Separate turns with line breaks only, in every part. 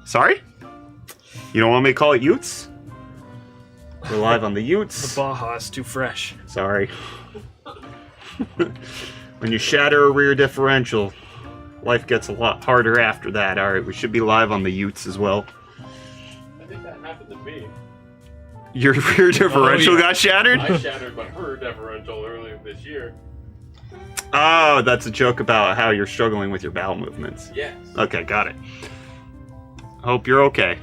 Sorry? You don't want me to call it Utes? We're live on the Utes.
The Baja is too fresh.
Sorry. When you shatter a rear differential, life gets a lot harder after that. Alright, we should be live on the Utes as well.
I think that happened to me.
Your rear differential got shattered?
I shattered my rear differential earlier this year.
Oh, that's a joke about how you're struggling with your bowel movements.
Yes.
Okay, got it. Hope you're okay.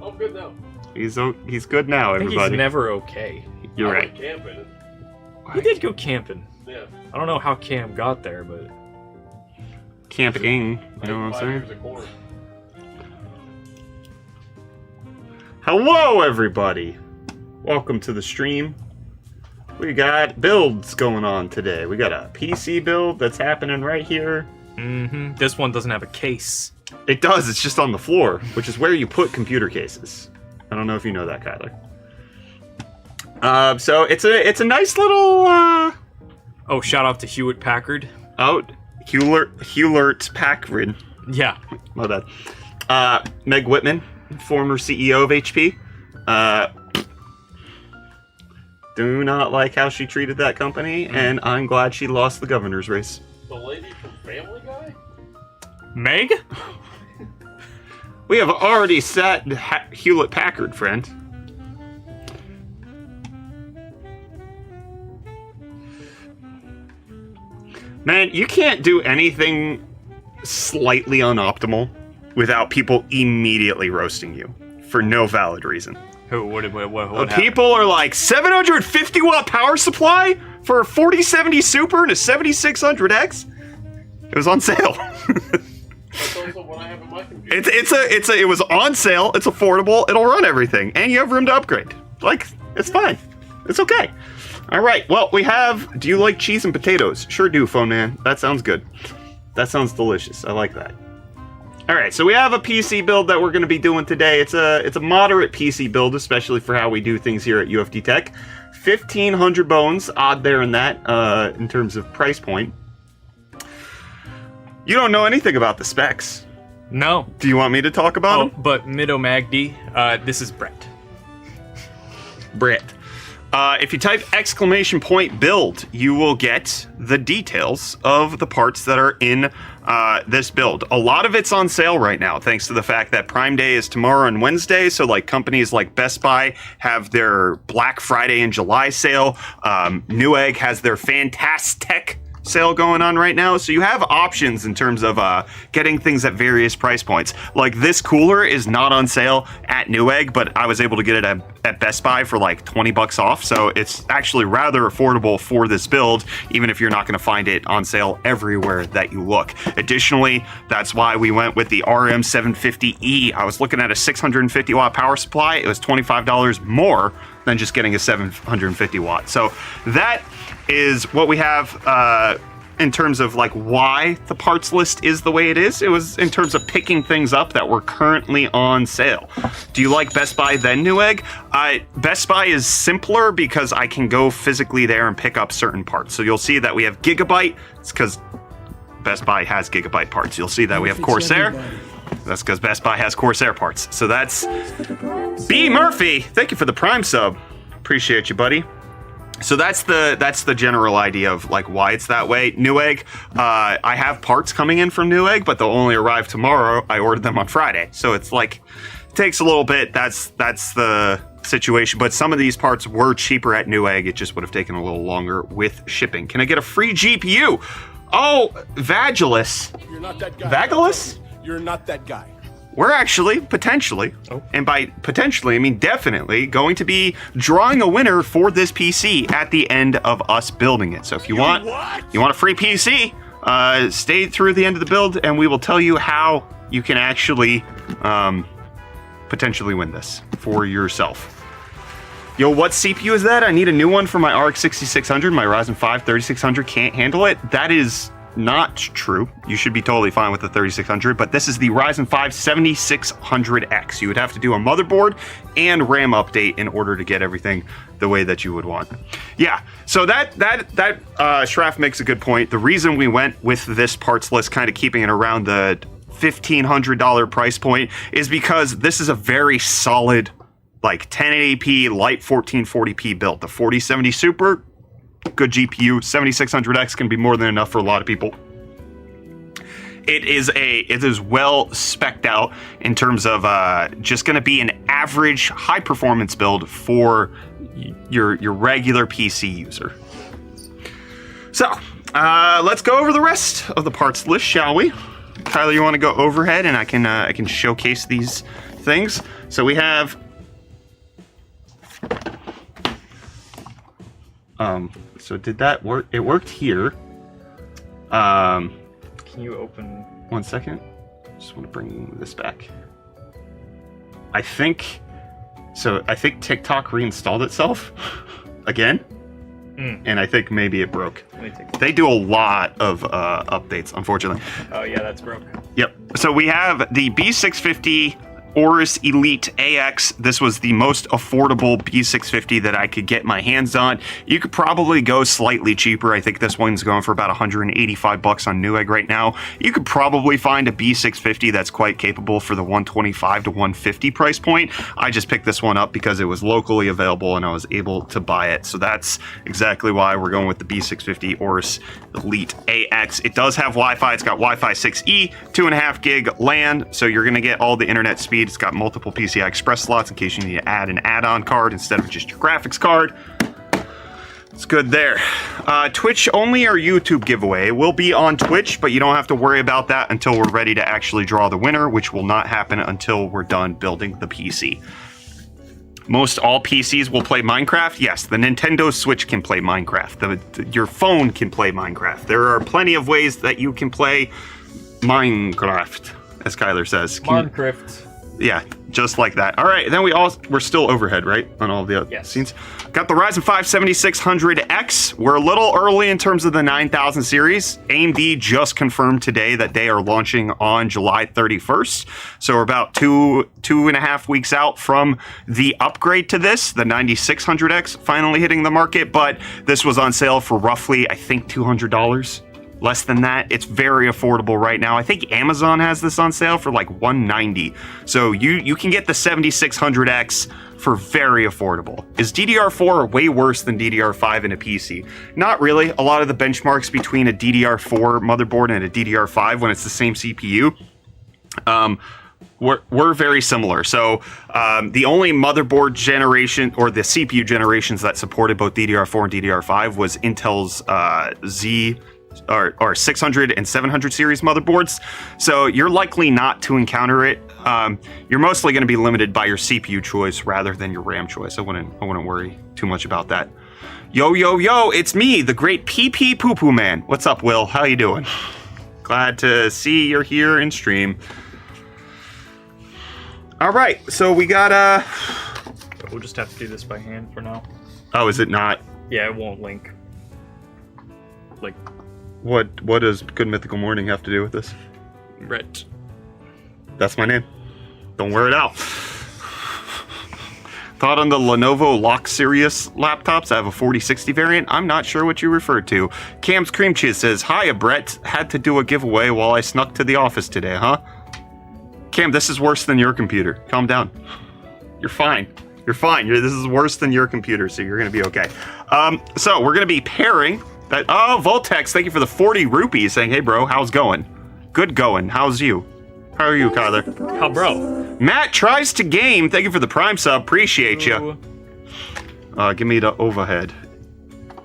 Oh, good now.
He's good now,
I think
everybody.
he's never okay.
You're
I
right.
went camping.
He did go camping.
Yeah.
I don't know how Cam got there, but...
Camping, you know what I'm
5
saying?
years of corn.
Hello, everybody. Welcome to the stream. We got builds going on today. We got a PC build that's happening right here.
Mm-hmm. This one doesn't have a case.
It does, it's just on the floor, which is where you put computer cases. I don't know if you know that, Kyler. So it's a nice little
Oh, shout out to Hewlett Packard.
Hewlett Packard.
Yeah.
My bad. Meg Whitman, former CEO of HP. Do not like how she treated that company, and I'm glad she lost the governor's race.
The lady from Family Guy?
Meg?
We have already sat Hewlett Packard, friend. Man, you can't do anything slightly unoptimal without people immediately roasting you for no valid reason.
Who? What happened?
People are like, 750 watt power supply for a 4070 Super and a 7600X? It was on sale.
That's also what I have in my computer.
It was on sale, it's affordable, it'll run everything, and you have room to upgrade. Like, it's fine. It's okay. Alright, well, we have, do you like cheese and potatoes? Sure do, Phone Man. That sounds good. That sounds delicious. I like that. Alright, so we have a PC build that we're going to be doing today. It's a moderate PC build, especially for how we do things here at UFD Tech. 1,500 bones, odd there in that, in terms of price point. You don't know anything about the specs.
No.
Do you want me to talk about
Oh,
them?
but Mido Magdi, this is Brett.
Brett. If you type !build, you will get the details of the parts that are in this build. A lot of it's on sale right now, thanks to the fact that Prime Day is tomorrow and Wednesday, so like companies like Best Buy have their Black Friday and July sale. Newegg has their Fantastic sale going on right now, so you have options in terms of getting things at various price points. Like this cooler is not on sale at Newegg, but I was able to get it at Best Buy for like 20 bucks off, so it's actually rather affordable for this build, even if you're not going to find it on sale everywhere that you look. Additionally, that's why we went with the RM750E. I was looking at a 650 watt power supply. It was $25 more than just getting a 750 watt. So that is what we have in terms of like why the parts list is the way it is. It was in terms of picking things up that were currently on sale. Do you like Best Buy then Newegg? Best Buy is simpler because I can go physically there and pick up certain parts. So you'll see that we have Gigabyte. It's because Best Buy has Gigabyte parts. You'll see that we have Corsair. That's because Best Buy has Corsair parts. So that's B. Murphy. Thank you for the Prime sub. Appreciate you, buddy. So that's the general idea of like why it's that way. Newegg, I have parts coming in from Newegg, but they'll only arrive tomorrow. I ordered them on Friday, so it's like it takes a little bit. That's the situation. But some of these parts were cheaper at Newegg. It just would have taken a little longer with shipping. Can I get a free GPU? Oh, Vagilus.
You're not that guy.
Vagilus?
You're not that guy.
We're actually, potentially, and by potentially, I mean definitely, going to be drawing a winner for this PC at the end of us building it. So if you want a free PC, stay through the end of the build, and we will tell you how you can actually potentially win this for yourself. Yo, what CPU is that? I need a new one for my RX 6600. My Ryzen 5 3600 can't handle it. That is not true. You should be totally fine with the 3600, but this is the Ryzen 5 7600X. You would have to do a motherboard and RAM update in order to get everything the way that you would want. Yeah, so that Shraff makes a good point. The reason we went with this parts list, kind of keeping it around the $1,500 price point is because this is a very solid, like 1080p light 1440p build. The 4070 Super, good GPU. 7600X can be more than enough for a lot of people. It is well spec'd out in terms of just going to be an average high performance build for your regular PC user. So let's go over the rest of the parts list, shall we? Tyler, you want to go overhead and I can showcase these things. So we have so did that work? It worked here.
Can you open?
1 second. Just want to bring this back. I think TikTok reinstalled itself again. And I think maybe it broke. They do a lot of updates, unfortunately.
Oh yeah, that's broke.
Yep. So we have the B650 Aorus Elite AX. This was the most affordable B650 that I could get my hands on. You could probably go slightly cheaper. I think this one's going for about $185 on Newegg right now. You could probably find a B650 that's quite capable for the $125 to $150 price point. I just picked this one up because it was locally available and I was able to buy it. So that's exactly why we're going with the B650 Aorus Elite AX. It does have Wi-Fi. It's got Wi-Fi 6E, 2.5 gig LAN, so you're going to get all the internet speed. It's got multiple PCI Express slots in case you need to add an add-on card instead of just your graphics card. It's good there. Twitch only or YouTube giveaway will be on Twitch, but you don't have to worry about that until we're ready to actually draw the winner, which will not happen until we're done building the PC. Most all PCs will play Minecraft. Yes, the Nintendo Switch can play Minecraft. Your phone can play Minecraft. There are plenty of ways that you can play Minecraft, as Kyler says.
Minecraft.
Yeah, just like that. All right, then we're still overhead, right? On all the other scenes. Got the Ryzen 5 7600X. We're a little early in terms of the 9000 series. AMD just confirmed today that they are launching on July 31st. So we're about two and a half weeks out from the upgrade to this, the 9600X finally hitting the market, but this was on sale for roughly, I think, $200. Less than that. It's very affordable right now. I think Amazon has this on sale for like $190. So you can get the 7600X for very affordable. Is DDR4 way worse than DDR5 in a PC? Not really. A lot of the benchmarks between a DDR4 motherboard and a DDR5 when it's the same CPU, we're very similar. So the only motherboard generation or the CPU generations that supported both DDR4 and DDR5 was Intel's or 600 and 700 series motherboards. So you're likely not to encounter it. You're mostly going to be limited by your CPU choice rather than your RAM choice. I wouldn't worry too much about that. Yo, it's me, the great PP Poo Poo Man. What's up, Will? How you doing? Glad to see you're here in stream. All right, so we got
We'll just have to do this by hand for now.
Oh, is it not?
Yeah, it won't link. Like.
What does Good Mythical Morning have to do with this?
Brett.
That's my name. Don't wear it out. Thought on the Lenovo Lock Sirius laptops. I have a 4060 variant. I'm not sure what you referred to. Cam's Cream Cheese says, "Hiya, Brett. Had to do a giveaway while I snuck to the office today, huh?" Cam, this is worse than your computer. Calm down. You're fine. You're fine. This is worse than your computer, so you're going to be okay. So we're going to be pairing that. Oh, Voltex, thank you for the 40 rupees saying, "Hey, bro, how's going?" Good going. How's you? How are you, Kyler?
How, bro?
Matt tries to game. Thank you for the Prime sub. Appreciate you. Give me the overhead,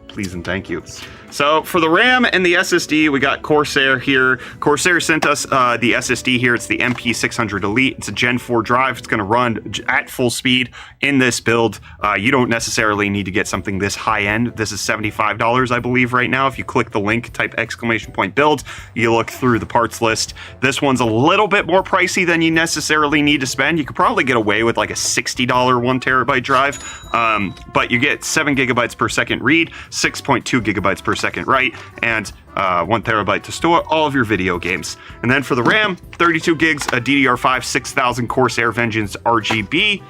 please and thank you. So for the RAM and the SSD, we got Corsair here. Corsair sent us the SSD here. It's the MP600 Elite. It's a Gen 4 drive. It's going to run at full speed in this build. You don't necessarily need to get something this high end. This is $75, I believe, right now. If you click the link, type !build, you look through the parts list. This one's a little bit more pricey than you necessarily need to spend. You could probably get away with like a $60 1TB drive, but you get 7 GB per second read, 6.2 GB per second write, and 1 TB to store all of your video games. And then for the RAM, 32 gigs, a DDR5 6000 Corsair Vengeance RGB.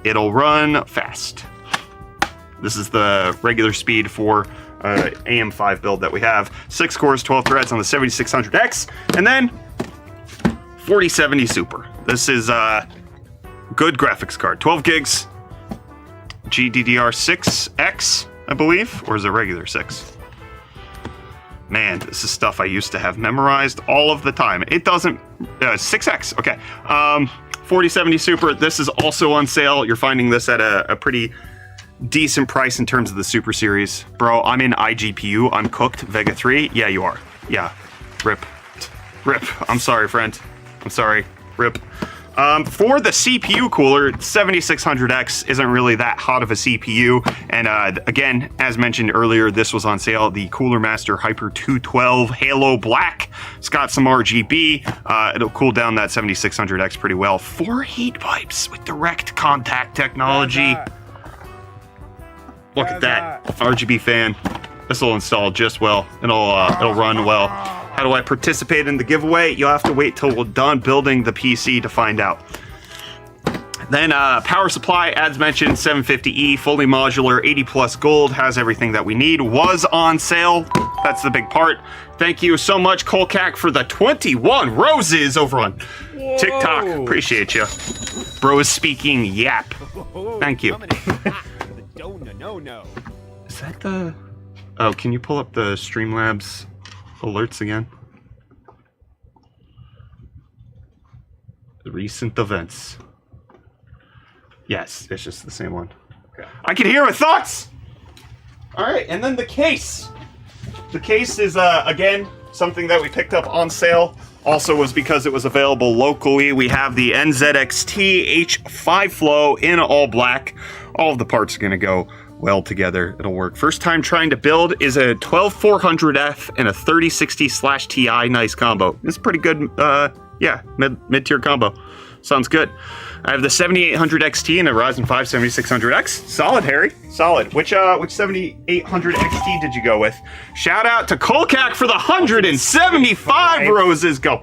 It'll run fast. This is the regular speed for AM5 build that we have. 6 cores, 12 threads on the 7600X. And then 4070 Super. This is a good graphics card. 12 gigs, GDDR6X, I believe, or is it regular 6? Man, this is stuff I used to have memorized all of the time. It doesn't, 6X, okay. 4070 Super, this is also on sale. You're finding this at a pretty decent price in terms of the Super Series. Bro, I'm in iGPU, I'm cooked, Vega 3. Yeah, you are. Yeah, rip. Rip, I'm sorry, friend. I'm sorry, rip. For the CPU cooler, 7600X isn't really that hot of a CPU. And again, as mentioned earlier, this was on sale. The Cooler Master Hyper 212 Halo Black. It's got some RGB. It'll cool down that 7600X pretty well. 4 heat pipes with direct contact technology. Look at that RGB fan. This will install just well. It'll run well. How do I participate in the giveaway? You'll have to wait till we're done building the PC to find out. Then power supply, as mentioned, 750E, fully modular, 80 plus gold, has everything that we need. Was on sale. That's the big part. Thank you so much, Colcac, for the 21 roses over on TikTok. Appreciate you. Bro is speaking yap. Thank you. Is that the... Oh, can you pull up the Streamlabs alerts again? Recent events. Yes, it's just the same one. Okay. I can hear my thoughts! Alright, and then the case. The case is, again, something that we picked up on sale. Also was because it was available locally. We have the NZXT H5 Flow in all black. All of the parts are going to go well together. It'll work. First time trying to build is a 12400F and a 3060/Ti. Nice combo. It's pretty good. Yeah, mid-tier combo. Sounds good. I have the 7800 XT and a Ryzen 5 7600X. Solid, Harry. Solid. Which 7800 XT did you go with? Shout out to Colcac for the 175 roses. Go.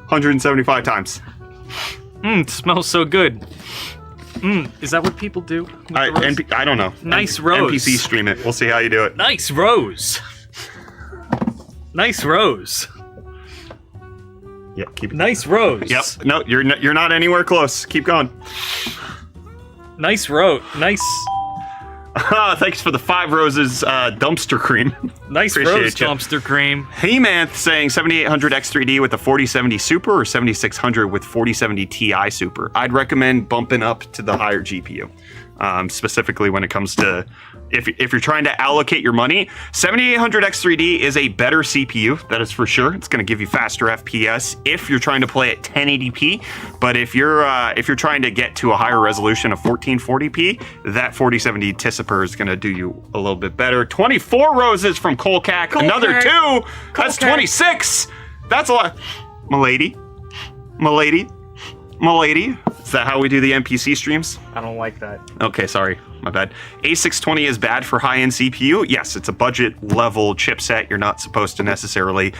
175 times.
It smells so good. Is that what people do?
I don't know.
Nice rose.
NPC stream it. We'll see how you do it.
Nice rose. Nice rose.
Yeah, keep it.
Nice rose.
Yep. No, you're not anywhere close. Keep going.
Nice rose. Nice.
Thanks for the 5 roses dumpster cream.
Nice
Appreciate
rose
ya.
dumpster cream.
Heymanth saying 7800 X3D with a 4070 Super or 7600 with 4070 Ti Super. I'd recommend bumping up to the higher GPU. Specifically when it comes to if you're trying to allocate your money, 7800 X3D is a better CPU, that is for sure. It's going to give you faster FPS if you're trying to play at 1080p. But if you're trying to get to a higher resolution of 1440p, that 4070 Tisiper is going to do you a little bit better. 24 roses from Colcac, another 2. That's 26. That's a lot. Milady. Is that how we do the NPC streams?
I don't like that.
Okay, sorry. My bad. A620 is bad for high-end CPU. Yes, it's a budget-level chipset. You're not supposed to necessarily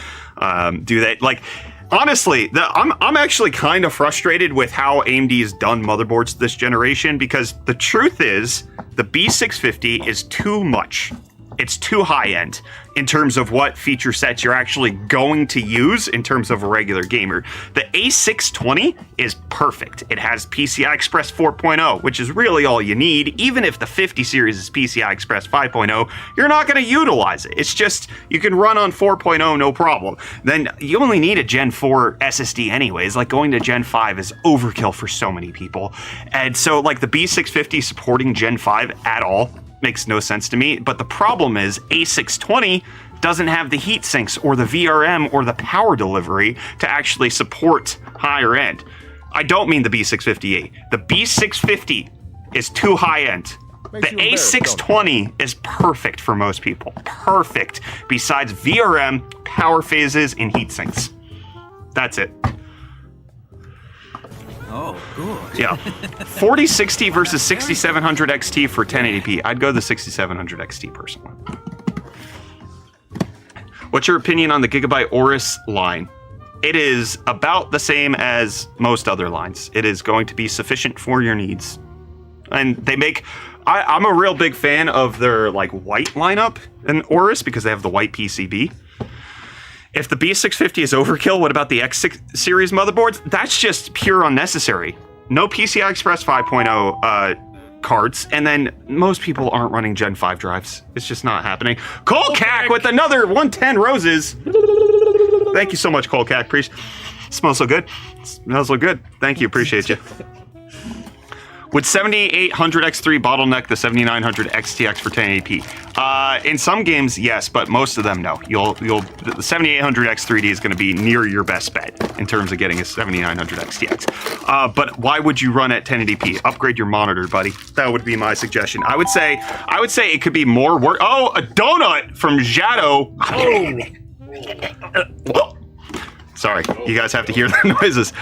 do that. Like, honestly, I'm actually kind of frustrated with how AMD has done motherboards this generation because the truth is the B650 is too much. It's too high-end in terms of what feature sets you're actually going to use in terms of a regular gamer. The A620 is perfect. It has PCI Express 4.0, which is really all you need. Even if the 50 series is PCI Express 5.0, you're not going to utilize it. It's just, you can run on 4.0, no problem. Then you only need a Gen 4 SSD anyways. Like, going to Gen 5 is overkill for so many people. And so, like, the B650 supporting Gen 5 at all makes no sense to me. But the problem is A620 doesn't have the heat sinks or the VRM or the power delivery to actually support higher end. I don't mean the B650A. The B650 is too high end. The A620 is perfect for most people. Perfect. Besides VRM, power phases, and heat sinks. That's it.
Oh, good.
Yeah. 4060 versus 6700 XT for 1080p. I'd go the 6700 XT personally. What's your opinion on the Gigabyte Aorus line? It is about the same as most other lines. It is going to be sufficient for your needs. And they make... I'm a real big fan of their like white lineup in Aorus because they have the white PCB. If the B650 is overkill, what about the X series motherboards? That's just pure unnecessary. No PCI Express 5.0 cards, and then most people aren't running Gen 5 drives. It's just not happening. Colcac with another 110 roses. Thank you so much, Colcac. Smells so good. Smells so good. Thank you. Appreciate you. Would 7800X3 bottleneck the 7900 XTX for 1080p? In some games, yes, but most of them, no. The 7800 X3D is going to be near your best bet in terms of getting a 7900 XTX. But why would you run at 1080p? Upgrade your monitor, buddy. That would be my suggestion. I would say it could be more work. Oh, a donut from Jado. Oh. Sorry, you guys have to hear the noises.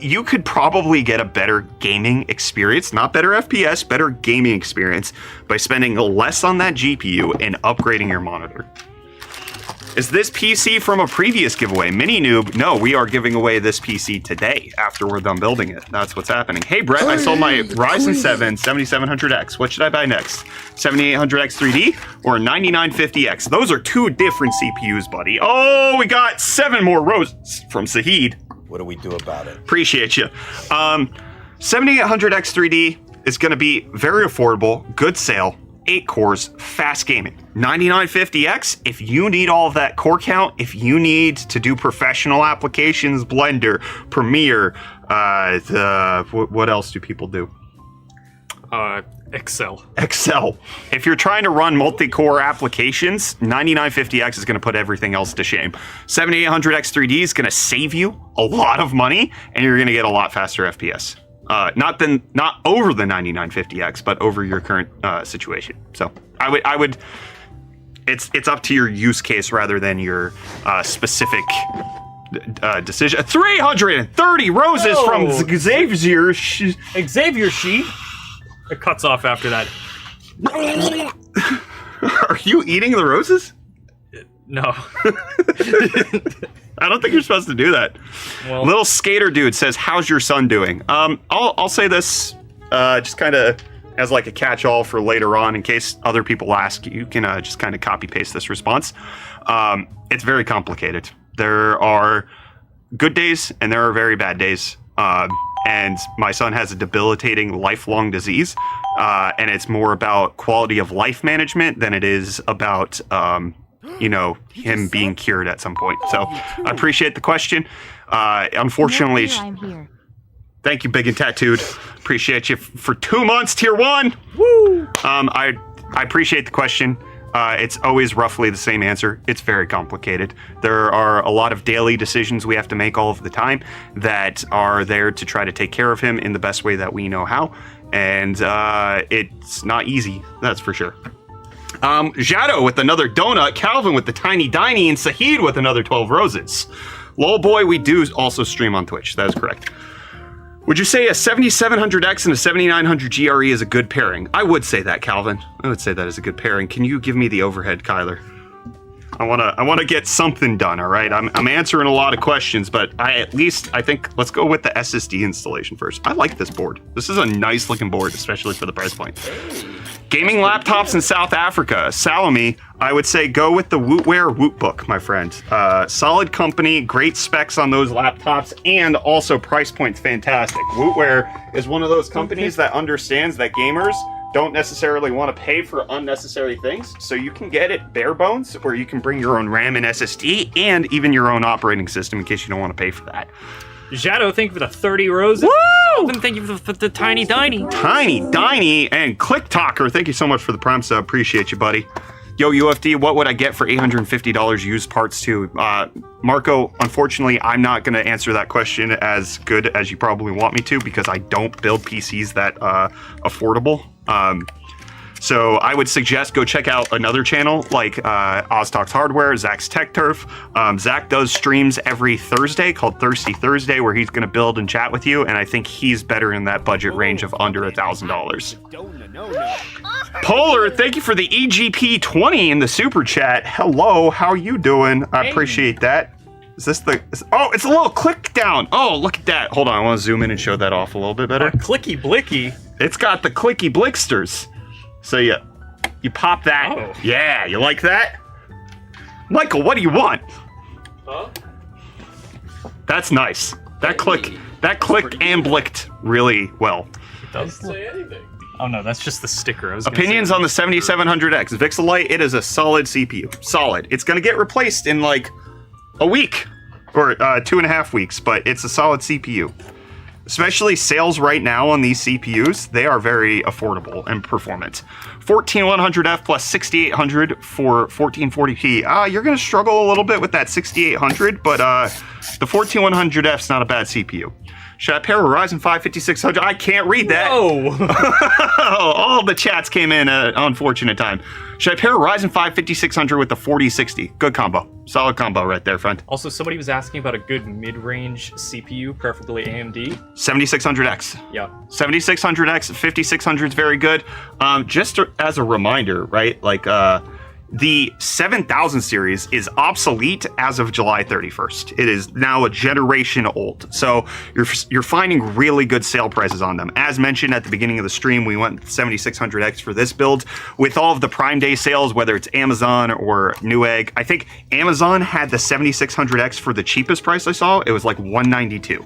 You could probably get a better gaming experience, not better FPS, better gaming experience by spending less on that GPU and upgrading your monitor. Is this PC from a previous giveaway? Mini Noob, no, we are giving away this PC today after we're done building it. That's what's happening. Hey Brett, I sold my Ryzen 7 7700X. What should I buy next? 7800X 3D or 9950X? Those are two different CPUs, buddy. Oh, we got 7 more roses from Sahid.
What do we do about it?
Appreciate you. 7800X 3D is going to be very affordable, good sale, 8 cores, fast gaming. 9950X, if you need all of that core count, if you need to do professional applications, Blender, Premiere, what else do people do?
Excel.
If you're trying to run multi-core applications, 9950X is going to put everything else to shame. 7800X 3D is going to save you a lot of money, and you're going to get a lot faster FPS. Not over the 9950X, but over your current situation. So I would. It's up to your use case rather than your specific decision. 330 roses from Xavier.
Xavier She. It cuts off after that.
Are you eating the roses?
No.
I don't think you're supposed to do that.
Well,
Little Skater Dude says, "How's your son doing?" I'll say this, just kind of as like a catch-all for later on, in case other people ask. You can just kind of copy-paste this response. It's very complicated. There are good days and there are very bad days. And my son has a debilitating lifelong disease, and it's more about quality of life management than it is about, him being cured at some point. So I appreciate the question. Unfortunately,
I'm here.
Thank you, Big and Tattooed. Appreciate you for 2 months, Tier 1. Woo! I appreciate the question. It's always roughly the same answer. It's very complicated. There are a lot of daily decisions we have to make all of the time that are there to try to take care of him in the best way that we know how. And it's not easy, that's for sure. Jado with another donut, Calvin with the tiny diny, and Sahid with another 12 roses. Lol boy, we do also stream on Twitch. That is correct. Would you say a 7700X and a 7900 GRE is a good pairing? I would say that, Calvin. I would say that is a good pairing. Can you give me the overhead, Kyler? I wanna get something done. All right. I'm answering a lot of questions, but I think let's go with the SSD installation first. I like this board. This is a nice looking board, especially for the price point. Gaming laptops in South Africa. Salome, I would say go with the Wootware Wootbook, my friend. Solid company, great specs on those laptops, and also price point's fantastic. Wootware is one of those companies that understands that gamers don't necessarily want to pay for unnecessary things, so you can get it bare bones, where you can bring your own RAM and SSD, and even your own operating system in case you don't want to pay for that.
Jado, thank you for the 30 roses.
Woo!
Alvin, thank you for the tiny diny.
Tiny Diny and Click Talker, thank you so much for the Prime sub. Appreciate you, buddy. Yo, UFD, what would I get for $850 used parts too? Marco, unfortunately, I'm not going to answer that question as good as you probably want me to, because I don't build PCs that affordable. So I would suggest go check out another channel like Oztalks Hardware, Zach's Tech Turf. Zach does streams every Thursday called Thirsty Thursday, where he's going to build and chat with you, and I think he's better in that budget range of under $1,000. Polar, thank you for the EGP20 in the super chat. Hello, how you doing? I appreciate that. Is this the... Oh, it's a little click down. Oh, look at that. Hold on, I want to zoom in and show that off a little bit better.
Clicky blicky.
It's got the clicky blicksters. So you pop that.
Oh.
Yeah, you like that? Michael, what do you want?
Huh?
That's nice. That clicked and blicked really well.
It
I
does
didn't say anything.
Oh no, that's just the sticker. I was gonna
Opinions
say
on the 7700X. Vixelite, it is a solid CPU. Solid. It's going to get replaced in like a week or 2.5 weeks, but it's a solid CPU. Especially sales right now on these CPUs, they are very affordable and performant. 14100F plus 6800 for 1440p. You're going to struggle a little bit with that 6800, but the 14100F is not a bad CPU. Should I pair a Ryzen 5 5600? I can't read that.
Whoa!
All the chats came in at an unfortunate time. Should I pair a Ryzen 5 5600 with the 4060? Good combo. Solid combo right there, friend.
Also, somebody was asking about a good mid-range CPU, preferably AMD.
7600X.
Yeah.
7600X, 5600 is very good. Just as a reminder, right? Like, the 7000 series is obsolete as of July 31st. It is now a generation old. So you're finding really good sale prices on them. As mentioned at the beginning of the stream, we went 7600X for this build. With all of the Prime Day sales, whether it's Amazon or Newegg, I think Amazon had the 7600X for the cheapest price I saw. It was like $192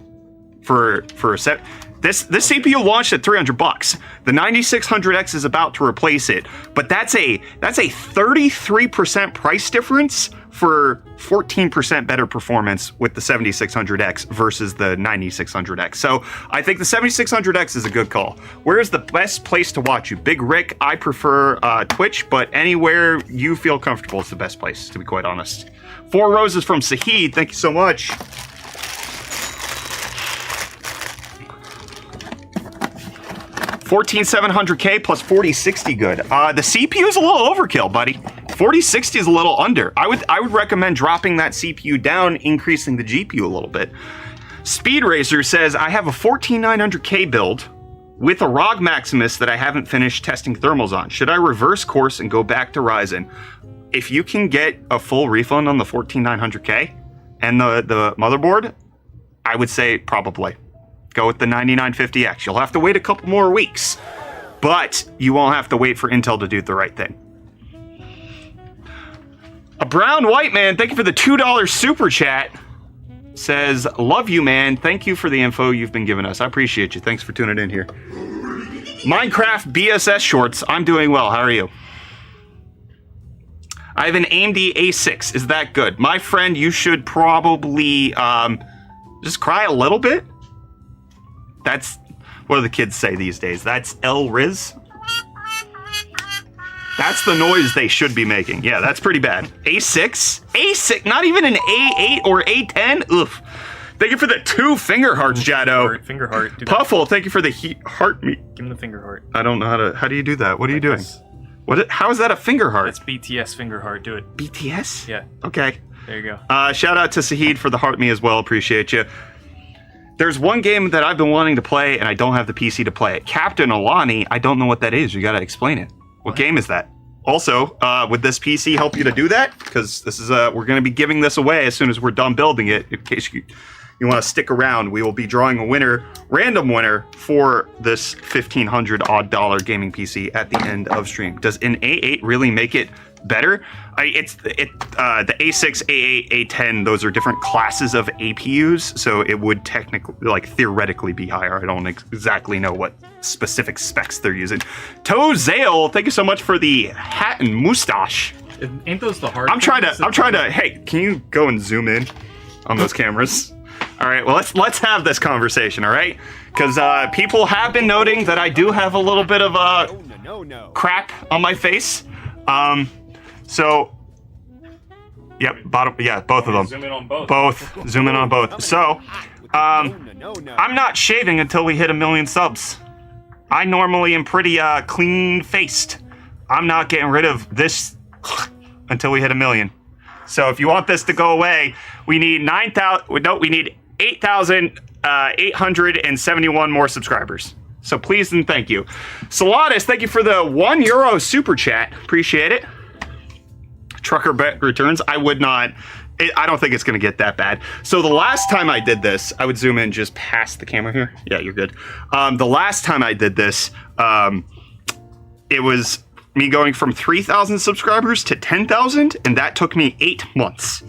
for a set. This CPU launched at $300. The 9600X is about to replace it, but that's a 33% price difference for 14% better performance with the 7600X versus the 9600X. So I think the 7600X is a good call. Where's the best place to watch you? Big Rick, I prefer Twitch, but anywhere you feel comfortable is the best place, to be quite honest. 4 roses from Sahid, thank you so much. 14700K plus 4060 good. The CPU is a little overkill, buddy. 4060 is a little under. I would recommend dropping that CPU down, increasing the GPU a little bit. Speed Racer says, I have a 14900K build with a ROG Maximus that I haven't finished testing thermals on. Should I reverse course and go back to Ryzen? If you can get a full refund on the 14900K and the motherboard, I would say probably. Go with the 9950X. You'll have to wait a couple more weeks, but you won't have to wait for Intel to do the right thing. A brown white man, thank you for the $2 super chat. Says, love you, man. Thank you for the info you've been giving us. I appreciate you. Thanks for tuning in here. Minecraft BSS shorts. I'm doing well. How are you? I have an AMD A6. Is that good? My friend, you should probably just cry a little bit. That's, what do the kids say these days? That's El-Riz? That's the noise they should be making. Yeah, that's pretty bad. A6? A6? Not even an A8 or A10? Oof. Thank you for the 2 finger hearts, Jado.
Finger heart.
Puffle, thank you for the heart me.
Give him the finger heart.
I don't know how do you do that? What are you doing? How is that a finger heart?
That's BTS finger heart. Do it.
BTS?
Yeah.
Okay.
There you go.
Shout out to Sahid for the heart me as well. Appreciate you. There's one game that I've been wanting to play, and I don't have the PC to play it. Captain Alani, I don't know what that is. You gotta explain it. What game is that? Also, would this PC help you to do that? Because this is we're gonna be giving this away as soon as we're done building it. In case you want to stick around, we will be drawing a random winner for this $1,500 odd gaming PC at the end of stream. Does an A8 really make it better? The A6, A8, A10, those are different classes of APUs, so it would technically, theoretically be higher. I don't exactly know what specific specs they're using. Tozale, thank you so much for the hat and mustache.
Ain't those the hard?
I'm trying to. Hey, can you go and zoom in on those cameras? All right, well let's have this conversation. All right, because people have been noting that I do have a little bit of crap on my face. So, yep, both of them.
Zoom in on both.
Zoom in on both. So, I'm not shaving until we hit 1 million subs. I normally am pretty clean-faced. I'm not getting rid of this until we hit 1 million. So if you want this to go away, we need 8,871 more subscribers. So please and thank you. Salatis, thank you for the €1 super chat. Appreciate it. Trucker bet returns. I don't think it's going to get that bad. So the last time I did this, I would zoom in just past the camera here. Yeah, you're good. The last time I did this, it was me going from 3,000 subscribers to 10,000, and that took me 8 months.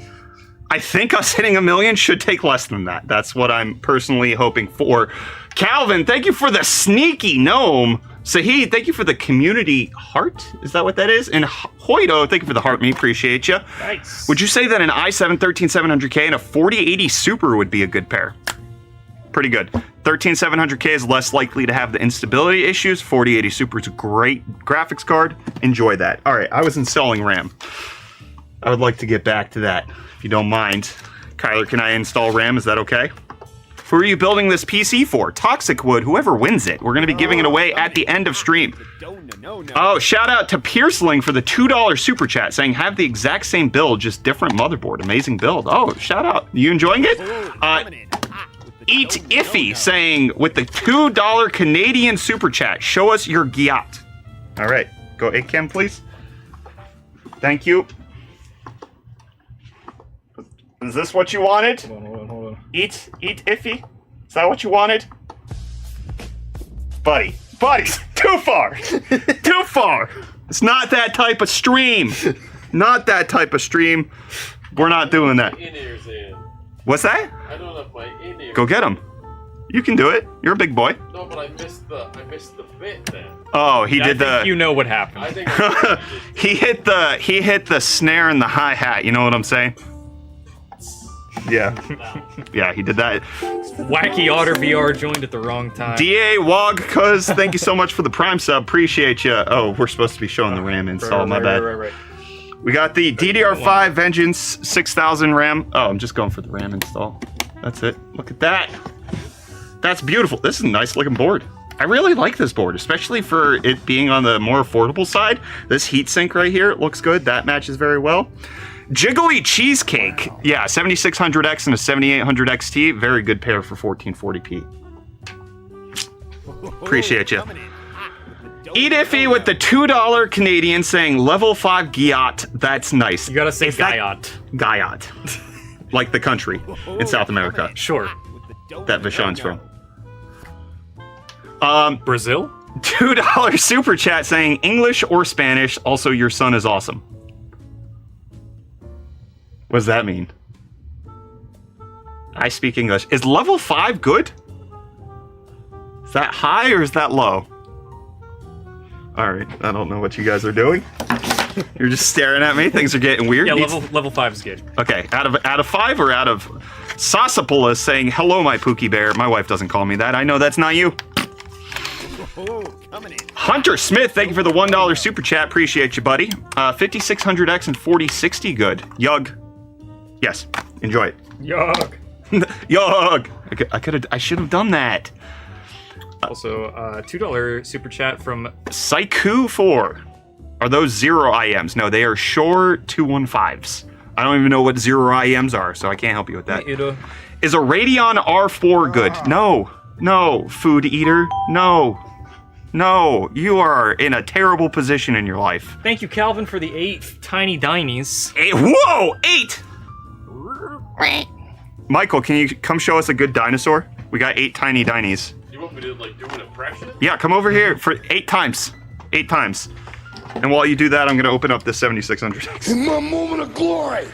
I think us hitting 1 million should take less than that. That's what I'm personally hoping for. Calvin, thank you for the sneaky gnome. Sahid, thank you for the community heart. Is that what that is? And Hoido, thank you for the heart. Me appreciate you.
Nice.
Would you say that an i7 13700K and a 4080 Super would be a good pair? Pretty good. 13700K is less likely to have the instability issues. 4080 Super is a great graphics card. Enjoy that. All right, I was installing RAM. I would like to get back to that, if you don't mind. Kyler, can I install RAM? Is that okay? Who are you building this PC for? Toxic Wood, whoever wins it. We're going to be giving it away at the end of stream. Oh, shout out to Pierceling for the $2 super chat saying, have the exact same build, just different motherboard. Amazing build. Oh, shout out. You enjoying it? Eat Iffy saying, with the $2 Canadian super chat, show us your Giat. All right. Go Akem, please. Thank you. Is this what you wanted?
Hold on.
Eat Iffy? Is that what you wanted? Buddy, too far. Too far. It's not that type of stream. Not that type of stream. We're not doing that.
In-ears in.
What's that?
I don't have my in-ears.
Go get them. You can do it. You're a big boy.
No, but I missed the bit then.
Oh, he did
I think
the.
you know what happened.
I think I
he hit the snare and the hi-hat. You know what I'm saying? Yeah. Yeah, he did that.
Wacky Otter VR joined at the wrong time.
DA Wog, cuz thank you so much for the Prime sub. Appreciate you. Oh, we're supposed to be showing the RAM install. My bad.
Right.
We got the DDR5 Vengeance 6000 RAM. Oh, I'm just going for the RAM install. That's it. Look at that. That's beautiful. This is a nice looking board. I really like this board, especially for it being on the more affordable side. This heatsink right here, it looks good. That matches very well. Jiggly Cheesecake. Yeah, 7600X and a 7800 XT. Very good pair for 1440p. Appreciate you. Eat Iffy with the $2 Canadian saying level 5 Giat. That's nice.
You gotta say
Is that-
Guyot.
Guyot. Like the country in South America
Sure.
that Vashon's from.
Brazil?
$2 super chat saying English or Spanish. Also, your son is awesome. What does that mean? I speak English. Is level 5 good? Is that high or is that low? Alright, I don't know what you guys are doing. You're just staring at me. Things are getting weird.
Yeah, level 5 is good.
Okay, out of 5 or out of Sasapolis saying hello, my Pookie Bear. My wife doesn't call me that. I know that's not you. Hunter Smith, thank you for the $1 super chat. Appreciate you, buddy. 5600X and 4060 good. Yug. Yes, enjoy it.
Yuck.
Yug. I should have done that.
Also, $2 super chat from
Saiku 4. Are those 0 IMs? No, they are Shore 215s. I don't even know what 0 IMs are, so I can't help you with that. Is a Radeon R4 good? No, food eater. No, you are in a terrible position in your life.
Thank you, Calvin, for the 8 tiny dinies.
8. Whoa, 8! Michael, can you come show us a good dinosaur? We got 8 tiny dinies.
You want me to like do an impression?
Yeah, come over here for 8 times. 8 times. And while you do that, I'm going to open up the 7600X.
In my moment of glory.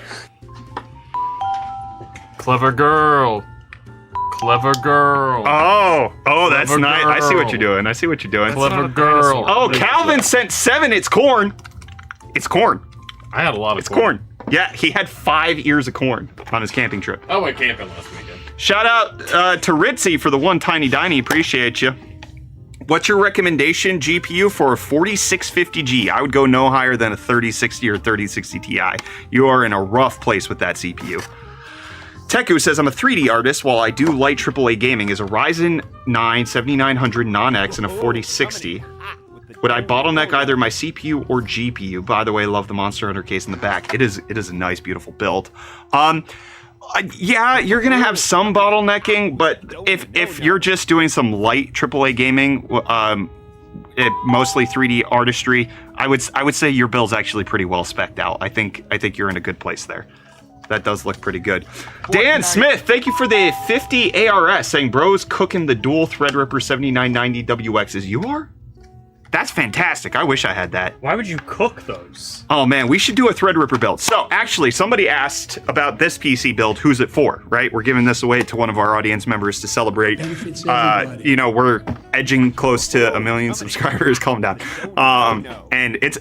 Clever girl.
Oh, that's
Clever
nice. I see what you're
girl.
doing.
Clever girl.
Oh, Calvin sent 7. It's corn. It's corn.
I had a lot of
It's corn. Yeah, he had 5 ears of corn on his camping trip.
I went camping last weekend.
Shout out to Ritzy for the 1 tiny diny. Appreciate you. What's your recommendation GPU for a 4650G? I would go no higher than a 3060 or 3060 Ti. You are in a rough place with that CPU. Teku says, I'm a 3D artist. While I do light AAA gaming, is a Ryzen 9 7900 non-X and a 4060. Would I bottleneck either my CPU or GPU? By the way, love the Monster Hunter case in the back. It is a nice, beautiful build. Yeah, you're gonna have some bottlenecking, but if you're just doing some light AAA gaming, mostly 3D artistry, I would say your build's actually pretty well spec'd out. I think you're in a good place there. That does look pretty good. Dan Smith, thank you for the 50 ARS saying, bros cooking the dual Threadripper 7990 WXs. You are? That's fantastic. I wish I had that.
Why would you cook those?
Oh man, we should do a Threadripper build. So actually, somebody asked about this PC build. Who's it for? Right? We're giving this away to one of our audience members to celebrate. You know, we're edging close to 1 million subscribers. Calm down. And it's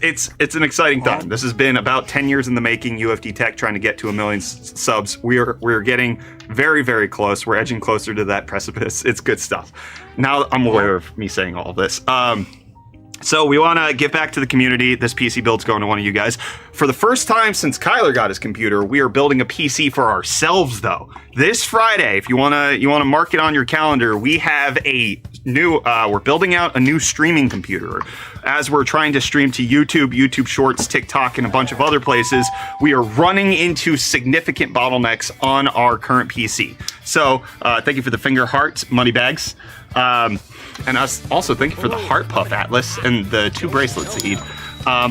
an exciting time. This has been about 10 years in the making. UFD Tech trying to get to 1 million subs. We're getting very, very close. We're edging closer to that precipice. It's good stuff. Now I'm aware of me saying all this. So we want to give back to the community. This PC build's going to one of you guys. For the first time since Kyler got his computer, we are building a PC for ourselves, though. This Friday, if you wanna mark it on your calendar, we have a new. We're building out a new streaming computer. As we're trying to stream to YouTube, YouTube Shorts, TikTok, and a bunch of other places, we are running into significant bottlenecks on our current PC. So thank you for the finger hearts, money bags. And us also thank you for the Heart Puff Atlas and the 2 bracelets, Eid.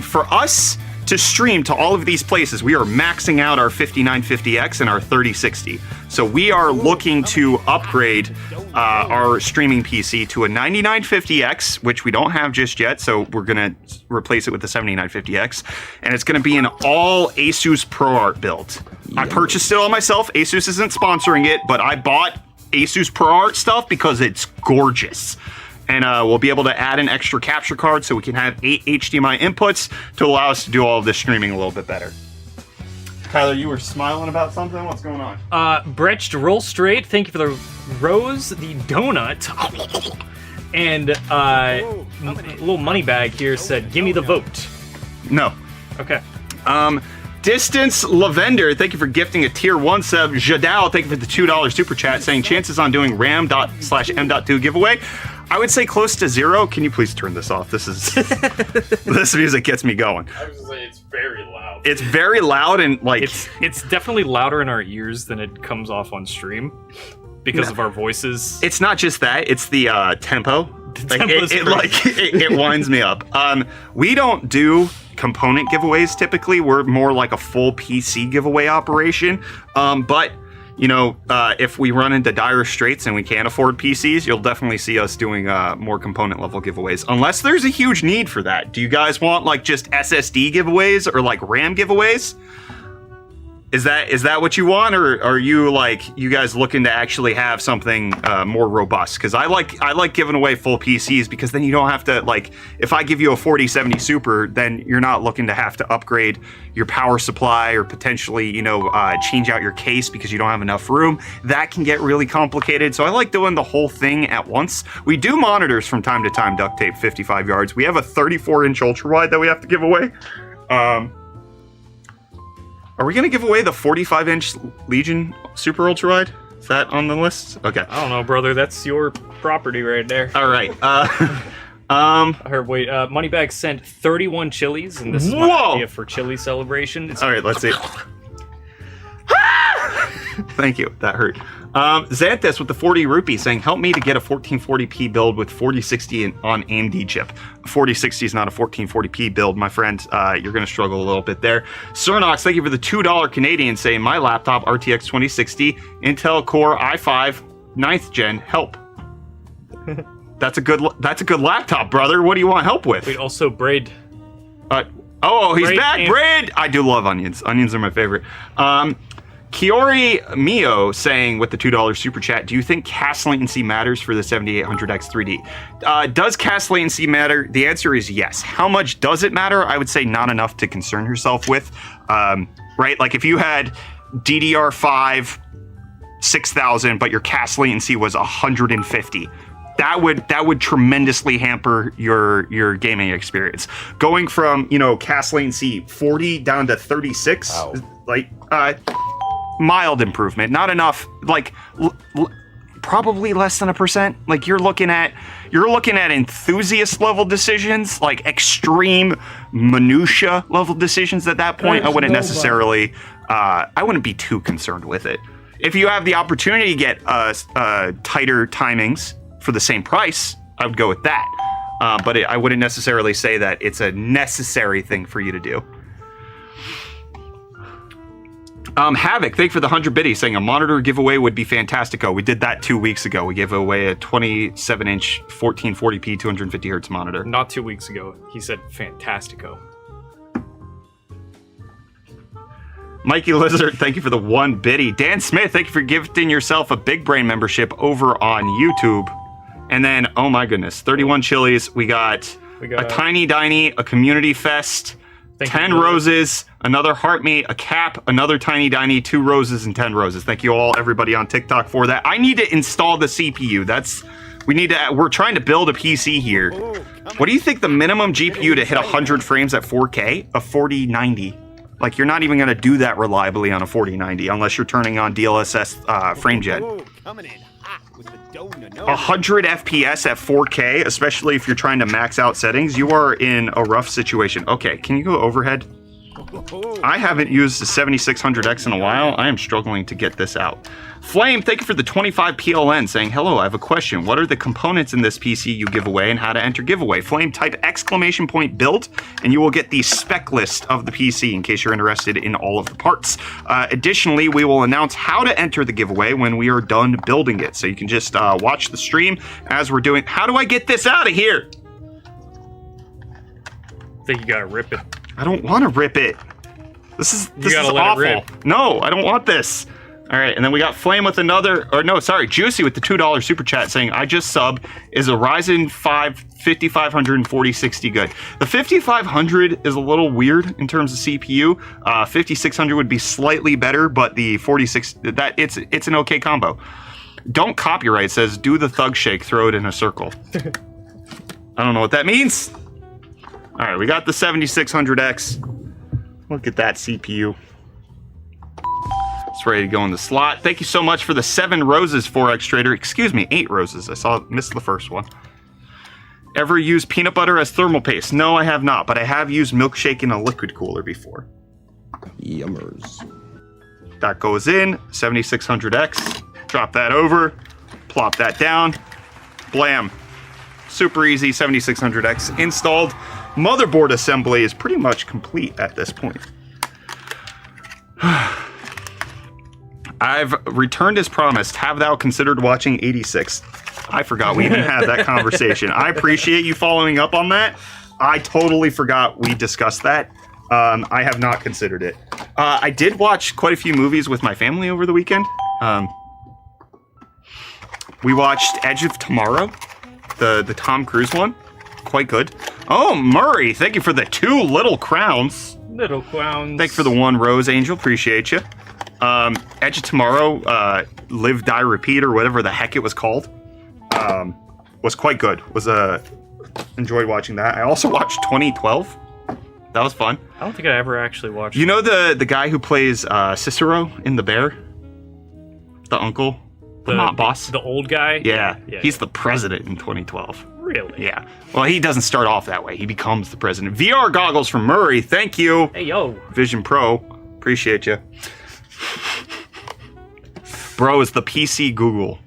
For us to stream to all of these places, we are maxing out our 5950X and our 3060. So we are looking to upgrade our streaming PC to a 9950X, which we don't have just yet. So we're going to replace it with the 7950X. And it's going to be an all Asus ProArt build. I purchased it all myself. Asus isn't sponsoring it, but I bought Asus ProArt stuff because it's gorgeous. And we'll be able to add an extra capture card so we can have 8 HDMI inputs to allow us to do all of this streaming a little bit better. Kyler, you were smiling about something? What's going on?
Bretched Roll Straight, thank you for the rose, the donut. And little money bag here said, give me the vote.
No.
Okay.
Distance Lavender, thank you for gifting a tier 1 sub. Jadao, thank you for the $2 super chat saying chances on doing RAM./M.2 giveaway. I would say close to 0. Can you please turn this off? This is this music gets me going.
I was gonna say it's very loud.
It's very loud and like
It's definitely louder in our ears than it comes off on stream because of our voices.
it's not just that, it's the tempo. Like,
tempo's
it winds me up. We don't do component giveaways typically. We're more like a full PC giveaway operation. But you know, if we run into dire straits and we can't afford PCs, you'll definitely see us doing more component level giveaways. Unless there's a huge need for that. Do you guys want like just SSD giveaways or like RAM giveaways? Is that what you want, or are you guys looking to actually have something more robust? Because I like giving away full PCs because then you don't have to, like, if I give you a 4070 Super, then you're not looking to have to upgrade your power supply or potentially, you know, change out your case because you don't have enough room. That can get really complicated. So I like doing the whole thing at once. We do monitors from time to time, duct tape 55 yards. We have a 34-inch ultra wide that we have to give away. Are we going to give away the 45-inch Legion Super Ultra Wide? Is that on the list? Okay.
I don't know, brother. That's your property right there.
All right.
Wait, Moneybag sent 31 chilies, and this is my
Whoa!
idea for chili celebration.
All right, let's see. Thank you. That hurt. Xanthus with the 40 rupee saying, help me to get a 1440p build with 4060 on AMD chip. 4060 is not a 1440p build, my friend. You're going to struggle a little bit there. Cernox, thank you for the $2 Canadian saying, my laptop RTX 2060, Intel Core i5, 9th gen, help. That's a good laptop, brother. What do you want help with?
Wait, also Braid.
He's back. Braid. I do love onions. Onions are my favorite. Kiori Mio saying with the $2 super chat, do you think cast latency matters for the 7800X 3D? Does cast latency matter? The answer is yes. How much does it matter? I would say not enough to concern yourself with. Right? Like if you had DDR5 6000, but your cast latency was 150. That would tremendously hamper your gaming experience. Going from, you know, cast latency 40 down to 36, like mild improvement, not enough, like probably less than 1%. Like you're looking at enthusiast level decisions, like extreme minutia level decisions at that point. I wouldn't necessarily I wouldn't be too concerned with it. If you have the opportunity to get tighter timings for the same price, I would go with that. But I wouldn't necessarily say that it's a necessary thing for you to do. Havoc, thank you for the 100 biddies, saying a monitor giveaway would be fantastico. We did that 2 weeks ago. We gave away a 27-inch 1440p 250 hertz monitor.
Not 2 weeks ago. He said fantastico.
Mikey Lizard, thank you for the 1 biddy. Dan Smith, thank you for gifting yourself a Big Brain membership over on YouTube. And then, oh my goodness, 31 chilies. We got a Tiny Diny, a Community Fest, 10 roses, another heart meat, a cap, another Tiny Diny, 2 roses, and 10 roses. Thank you all, everybody on TikTok for that. I need to install the CPU. We're trying to build a PC here. What do you think the minimum GPU to hit 100 frames at 4K? A 4090. Like, you're not even going to do that reliably on a 4090 unless you're turning on DLSS FrameJet.
Coming in hot with the donut.
100 FPS at 4K, especially if you're trying to max out settings, you are in a rough situation. Okay, can you go overhead? I haven't used the 7600X in a while. I am struggling to get this out. Flame, thank you for the 25 PLN, saying, hello, I have a question. What are the components in this PC you give away and how to enter giveaway? Flame, type !build and you will get the spec list of the PC in case you're interested in all of the parts. Additionally, we will announce how to enter the giveaway when we are done building it. So you can just watch the stream as we're doing. How do I get this out of here?
I think you gotta rip it.
I don't want to rip it. This is awful. No, I don't want this. All right, and then we got Flame with Juicy with the $2 super chat saying, I just sub, is a Ryzen 5 5500 and 4060 good? The 5500 is a little weird in terms of CPU. 5600 would be slightly better, but the 46, it's an okay combo. Don't copyright says, do the thug shake, throw it in a circle. I don't know what that means. All right, we got the 7600X. Look at that CPU. It's ready to go in the slot. Thank you so much for the 7 roses, 4X Trader. Excuse me, 8 roses. Missed the first one. Ever used peanut butter as thermal paste? No, I have not, but I have used milkshake in a liquid cooler before.
Yummers.
That goes in, 7600X. Drop that over, plop that down. Blam. Super easy, 7600X installed. Motherboard assembly is pretty much complete at this point. I've returned as promised. Have thou considered watching 86? I forgot we even had that conversation. I appreciate you following up on that. I totally forgot we discussed that. I have not considered it. I did watch quite a few movies with my family over the weekend. We watched Edge of Tomorrow, the Tom Cruise one. Quite good. Oh, Murray, thank you for the 2 little crowns.
Little clowns.
Thanks for the 1 rose, Angel. Appreciate you. Edge of Tomorrow, Live, Die, Repeat, or whatever the heck it was called, was quite good. Enjoyed watching that. I also watched 2012. That was fun.
I don't think I ever actually watched.
You know the guy who plays Cicero in The Bear? The uncle? The mob boss?
The old guy?
Yeah. He's the president in 2012.
Really?
Yeah. Well, he doesn't start off that way. He becomes the president. VR goggles from Murray. Thank you.
Hey, yo.
Vision Pro. Appreciate you. Bro, is the PC Google?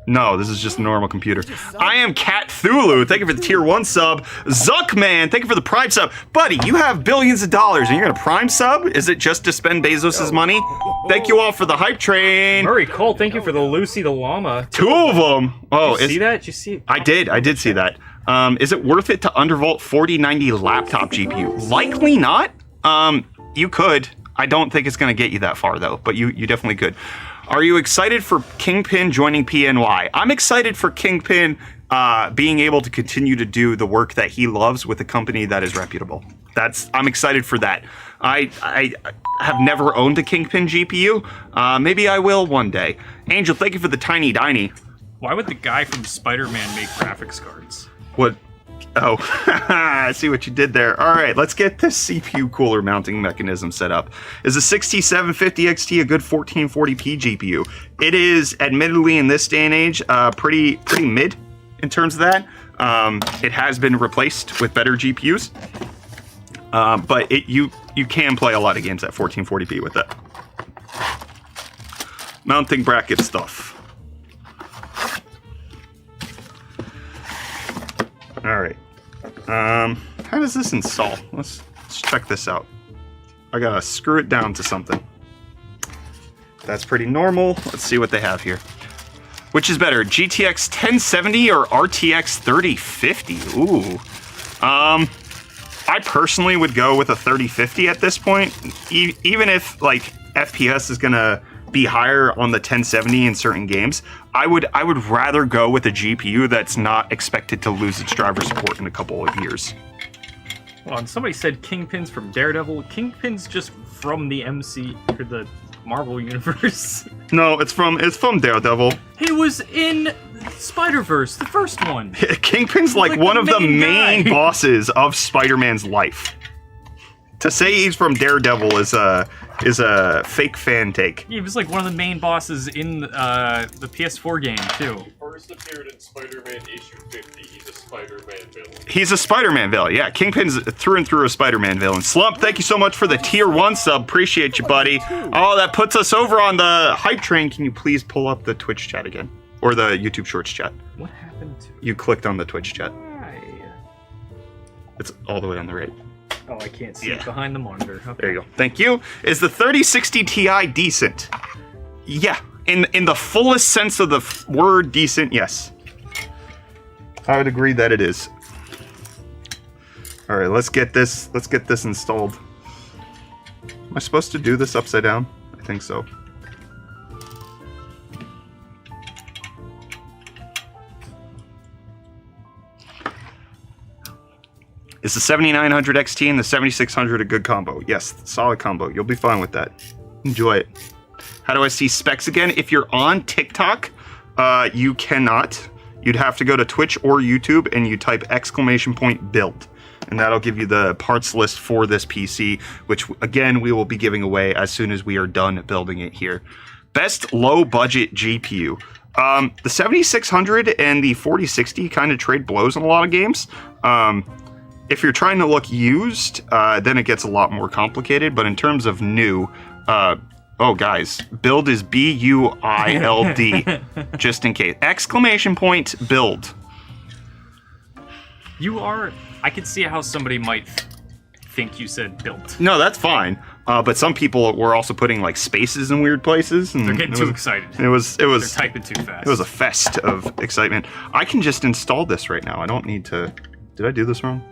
No, this is just a normal computer. I am Cat Thulu. Thank you for the tier 1 sub. Zuckman, thank you for the Prime sub. Buddy, you have billions of dollars and you're gonna Prime sub? Is it just to spend Bezos' money? Thank you all for the hype train.
Murray Cole, thank you for the Lucy the llama.
2 of them. Oh,
Did you see that? Did you see it?
I did see that. Is it worth it to undervolt 4090 laptop GPU? Likely not. You could. I don't think it's gonna get you that far though, but you definitely could. Are you excited for Kingpin joining PNY? I'm excited for Kingpin being able to continue to do the work that he loves with a company that is reputable. I'm excited for that. I have never owned a Kingpin GPU. Maybe I will one day. Angel, thank you for the Tiny Diny.
Why would the guy from Spider-Man make graphics cards?
What? Oh, I see what you did there. All right, let's get this CPU cooler mounting mechanism set up. Is a 6750 XT a good 1440p GPU? It is, admittedly, in this day and age, pretty mid in terms of that. It has been replaced with better GPUs, but you can play a lot of games at 1440p with it. Mounting bracket stuff. All right. How does this install? Let's check this out. I gotta screw it down to something. That's pretty normal. Let's see what they have here. Which is better, GTX 1070 or RTX 3050? Ooh. I personally would go with a 3050 at this point, even if like FPS is gonna be higher on the 1070 in certain games. I would rather go with a GPU that's not expected to lose its driver support in a couple of years.
Well, and somebody said Kingpin's from Daredevil. Kingpin's just from the MC or the Marvel universe.
No, it's from Daredevil.
He was in Spider-Verse, the first one.
Kingpin's like one of the main bosses of Spider-Man's life. To say he's from Daredevil is a fake fan take.
He was like one of the main bosses in the PS4 game too.
First appeared in Spider-Man issue 50. He's a Spider-Man villain.
He's a Spider-Man villain, yeah. Kingpin's through and through a Spider-Man villain. Slump, thank you so much for the tier 1 sub. Appreciate you, buddy. Oh, that puts us over on the hype train. Can you please pull up the Twitch chat again? Or the YouTube Shorts chat?
What happened to
You clicked on the Twitch chat.
Why?
It's all the way on the right.
Oh, I can't see
Yeah.
it behind the monitor. Okay.
There you go. Thank you. Is the 3060 Ti decent? Yeah. In the fullest sense of the word decent, yes. I would agree that it is. All right, let's get this installed. Am I supposed to do this upside down? I think so. Is the 7900 XT and the 7600 a good combo? Yes, solid combo. You'll be fine with that. Enjoy it. How do I see specs again? If you're on TikTok, you cannot. You'd have to go to Twitch or YouTube and you type !build. And that'll give you the parts list for this PC, which again, we will be giving away as soon as we are done building it here. Best low budget GPU. The 7600 and the 4060 kind of trade blows in a lot of games. If you're trying to look used, then it gets a lot more complicated. But in terms of new, oh guys, build is B-U-I-L-D, just in case. !build.
I could see how somebody might think you said built.
No, that's fine. But some people were also putting like spaces in weird places, and
They're getting too excited.
It was.
They're typing too fast.
It was a fest of excitement. I can just install this right now. I don't need to. Did I do this wrong?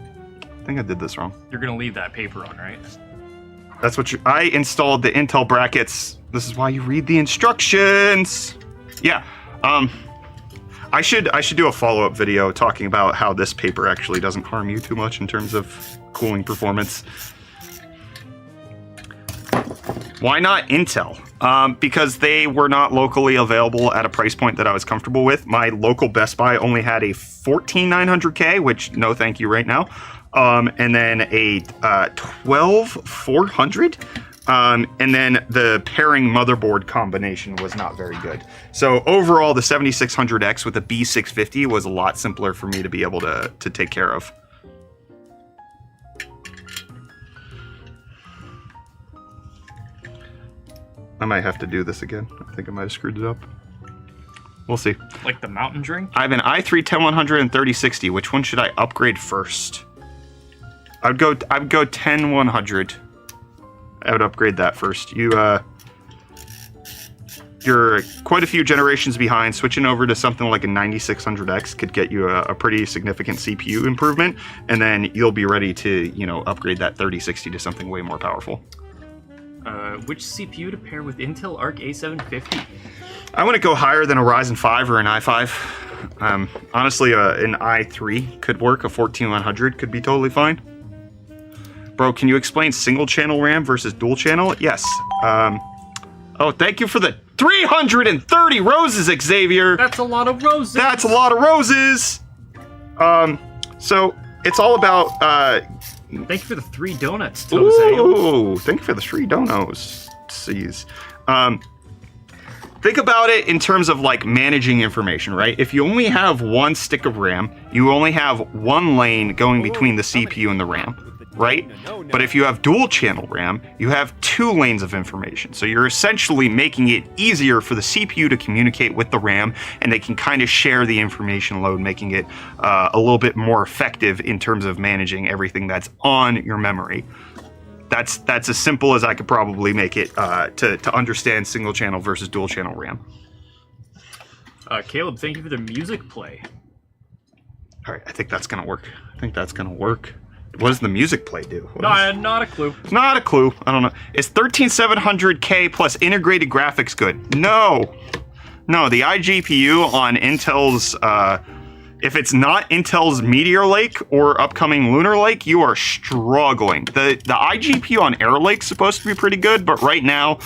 I think I did this wrong.
You're gonna leave that paper on, right?
That's what I installed the Intel brackets. This is why you read the instructions. Yeah. I should do a follow-up video talking about how this paper actually doesn't harm you too much in terms of cooling performance. Why not Intel? Because they were not locally available at a price point that I was comfortable with. My local Best Buy only had a 14900K, which no thank you right now. And then a 12400. And then the pairing motherboard combination was not very good. So overall, the 7600X with a B650 was a lot simpler for me to be able to take care of. I might have to do this again. I think I might have screwed it up. We'll see.
Like the mountain drink?
I have an i3 10100 and 3060. Which one should I upgrade first? I would go 10100. I would upgrade that first. You're quite a few generations behind. Switching over to something like a 9600X could get you a pretty significant CPU improvement, and then you'll be ready to, upgrade that 3060 to something way more powerful.
Which CPU to pair with Intel Arc A750?
I want to go higher than a Ryzen 5 or an i5. Honestly, an i3 could work. A 14100 could be totally fine. Bro, can you explain single channel RAM versus dual channel? Yes. Oh, thank you for the 330 roses, Xavier.
That's a lot of roses.
That's a lot of roses. So it's all about.
Thank you for the 3 donuts, Jose.
Ooh, thank you for the 3 donos. Jeez. Think about it in terms of like managing information, right? If you only have one stick of RAM, you only have one lane going between the CPU and the RAM, right? But if you have dual channel RAM, you have 2 lanes of information. So you're essentially making it easier for the CPU to communicate with the RAM, and they can kind of share the information load, making it a little bit more effective in terms of managing everything that's on your memory. That's as simple as I could probably make it to understand single channel versus dual channel RAM.
Caleb, thank you for the music play.
All right, I think that's gonna work. What does the music play do?
No, I had not a clue.
Not a clue. I don't know. Is 13700K plus integrated graphics good? No. No, the iGPU on Intel's, if it's not Intel's Meteor Lake or upcoming Lunar Lake, you are struggling. The iGPU on Air Lake's supposed to be pretty good, but right now,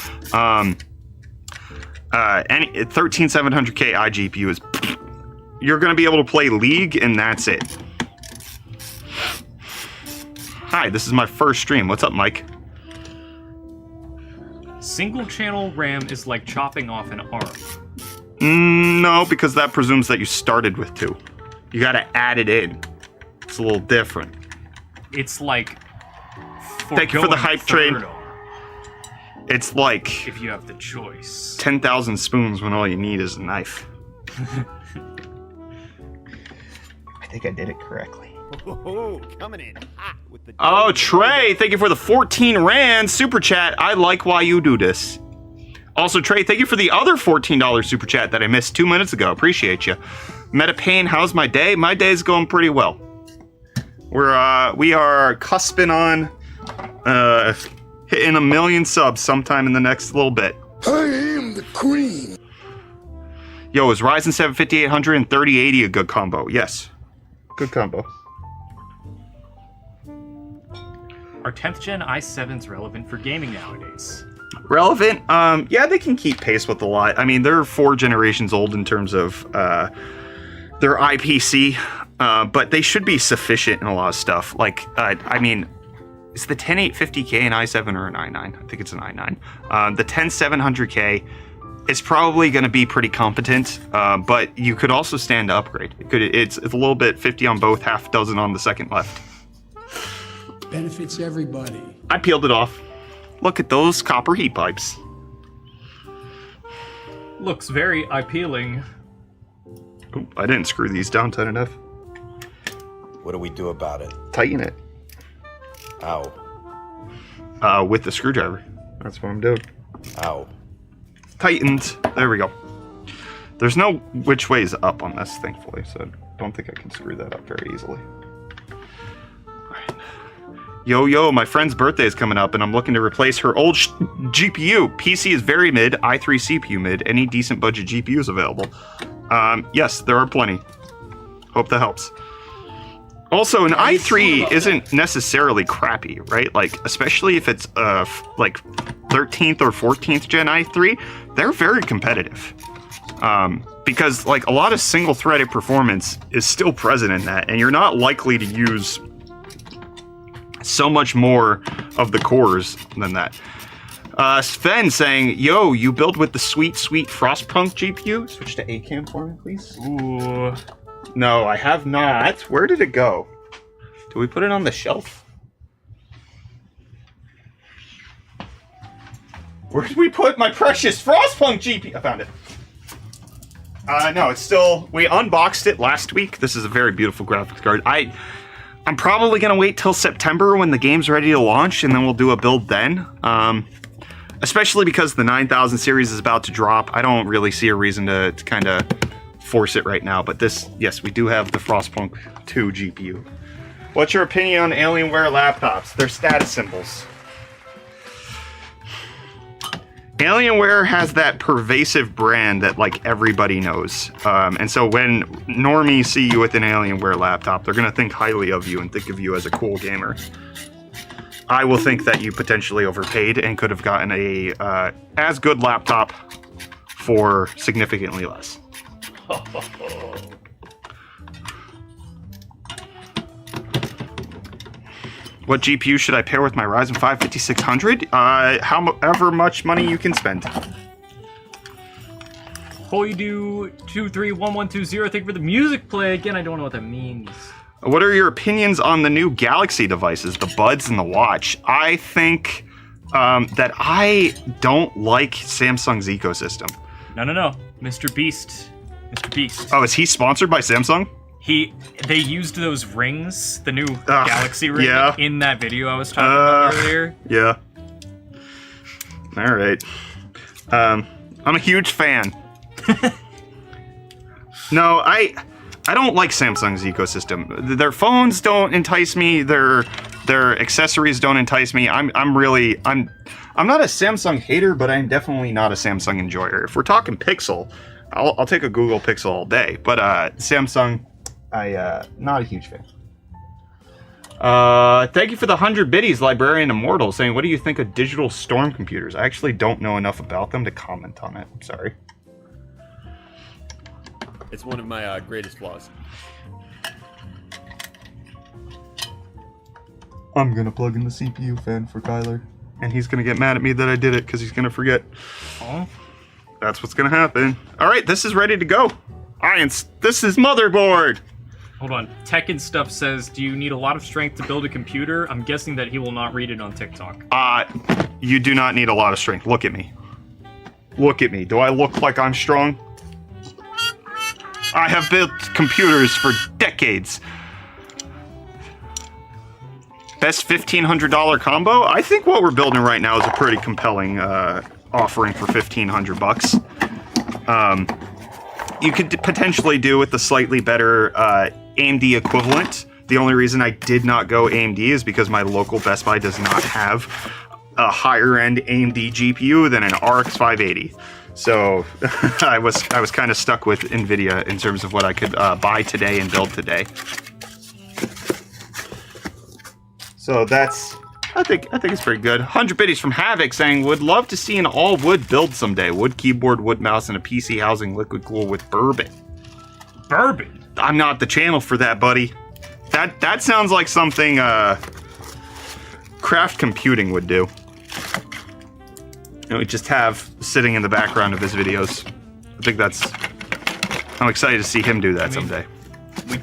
any 13700K iGPU is, you're going to be able to play League, and that's it. Hi, this is my first stream. What's up, Mike?
Single channel RAM is like chopping off an arm.
No, because that presumes that you started with 2. You gotta add it in. It's a little different.
It's like...
Thank you for the hype train.
arm,
It's like
if you have the choice.
10,000 spoons when all you need is a knife. I think I did it correctly.
Oh, coming in hot with the
Oh, Trey, thank you for the 14 Rand super chat. I like why you do this. Also, Trey, thank you for the other $14 super chat that I missed 2 minutes ago. Appreciate you. Metapane, how's my day? My day's going pretty well. We are cusping on hitting 1 million subs sometime in the next little bit.
I am the queen.
Yo, is Ryzen 7 5800 and 3080 a good combo? Yes. Good combo.
Are 10th gen i7s relevant for gaming nowadays?
Relevant? Yeah, they can keep pace with a lot. I mean, they're 4 generations old in terms of their IPC, but they should be sufficient in a lot of stuff. Like, I mean, is the 10850K an i7 or an i9? I think it's an i9. The 10700K is probably going to be pretty competent, but you could also stand to upgrade. It's a little bit 50 on both, half dozen on the second left.
Benefits everybody.
I peeled it off. Look at those copper heat pipes.
Looks very appealing.
Ooh, I didn't screw these down tight enough.
What do we do about it?
Tighten it.
Ow.
With the screwdriver. That's what I'm doing.
Ow.
Tightened. There we go. There's no which way's up on this, thankfully, so I don't think I can screw that up very easily. Alright. Yo, my friend's birthday is coming up, and I'm looking to replace her old GPU. PC is very mid, i3 CPU mid. Any decent budget GPUs available? Yes, there are plenty. Hope that helps. Also, an i3 isn't necessarily crappy, right? Like, especially if it's like 13th or 14th gen i3, they're very competitive. Because like a lot of single-threaded performance is still present in that, and you're not likely to use so much more of the cores than that. Sven saying, yo, you build with the sweet Frostpunk GPU? Switch to ACAM for me, please.
Ooh.
No, I have not. Where did it go? Do we put it on the shelf? Where did we put my precious Frostpunk GPU? I found it. No, it's still... We unboxed it last week. This is a very beautiful graphics card. I'm probably going to wait till September when the game's ready to launch, and then we'll do a build then. Especially because the 9000 series is about to drop. I don't really see a reason to kind of force it right now. But this, yes, we do have the Frostpunk 2 GPU. What's your opinion on Alienware laptops? They're status symbols. Alienware has that pervasive brand that like everybody knows. And so when normies see you with an Alienware laptop, they're going to think highly of you and think of you as a cool gamer. I will think that you potentially overpaid and could have gotten a as good laptop for significantly less. What GPU should I pair with my Ryzen 5 5600? However much money you can spend.
Hoidu231120, thank you for the music play. Again, I don't know what that means.
What are your opinions on the new Galaxy devices, the Buds and the Watch? I think that I don't like Samsung's ecosystem.
No. Mr. Beast. Mr. Beast.
Oh, is he sponsored by Samsung?
They used those rings, the new Galaxy ring,
yeah.
in that video I was talking about earlier.
Yeah. All right. I'm a huge fan. No, I don't like Samsung's ecosystem. Their phones don't entice me. Their accessories don't entice me. I'm not a Samsung hater, but I'm definitely not a Samsung enjoyer. If we're talking Pixel, I'll take a Google Pixel all day. But Samsung, not a huge fan. Thank you for the 100 biddies, Librarian Immortal, saying, what do you think of digital storm computers? I actually don't know enough about them to comment on it. I'm sorry.
It's one of my greatest flaws.
I'm gonna plug in the CPU fan for Kyler, and he's gonna get mad at me that I did it because he's gonna forget.
Oh.
That's what's gonna happen. All right, this is ready to go. This is motherboard.
Hold on. Tech and Stuff says, do you need a lot of strength to build a computer? I'm guessing that he will not read it on TikTok.
You do not need a lot of strength. Look at me. Look at me. Do I look like I'm strong? I have built computers for decades. Best $1,500 combo? I think what we're building right now is a pretty compelling offering for $1,500. You could potentially do with the slightly better AMD equivalent. The only reason I did not go AMD is because my local Best Buy does not have a higher end AMD GPU than an RX 580. So I was kind of stuck with NVIDIA in terms of what I could buy today and build today. So I think it's pretty good. 100 biddies from Havoc saying, would love to see an all wood build someday. Wood keyboard, wood mouse, and a PC housing liquid cool with bourbon.
Bourbon?
I'm not the channel for that, buddy. That sounds like something Craft Computing would do. You know, just have sitting in the background of his videos. I think I'm excited to see him do that someday.
We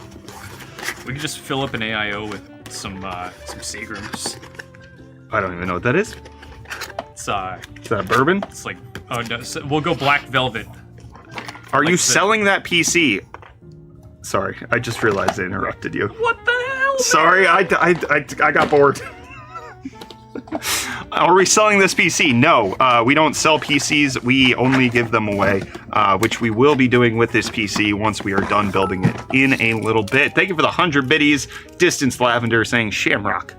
could just fill up an AIO with some Seagrams.
I don't even know what that is.
Is
that bourbon?
It's like, oh no, so we'll go Black Velvet.
Are you selling that PC? Sorry, I just realized I interrupted you.
What the hell?
Sorry, I got bored. Are we selling this PC? No, we don't sell PCs. We only give them away, which we will be doing with this PC once we are done building it in a little bit. Thank you for the 100 biddies. Distance Lavender saying Shamrock.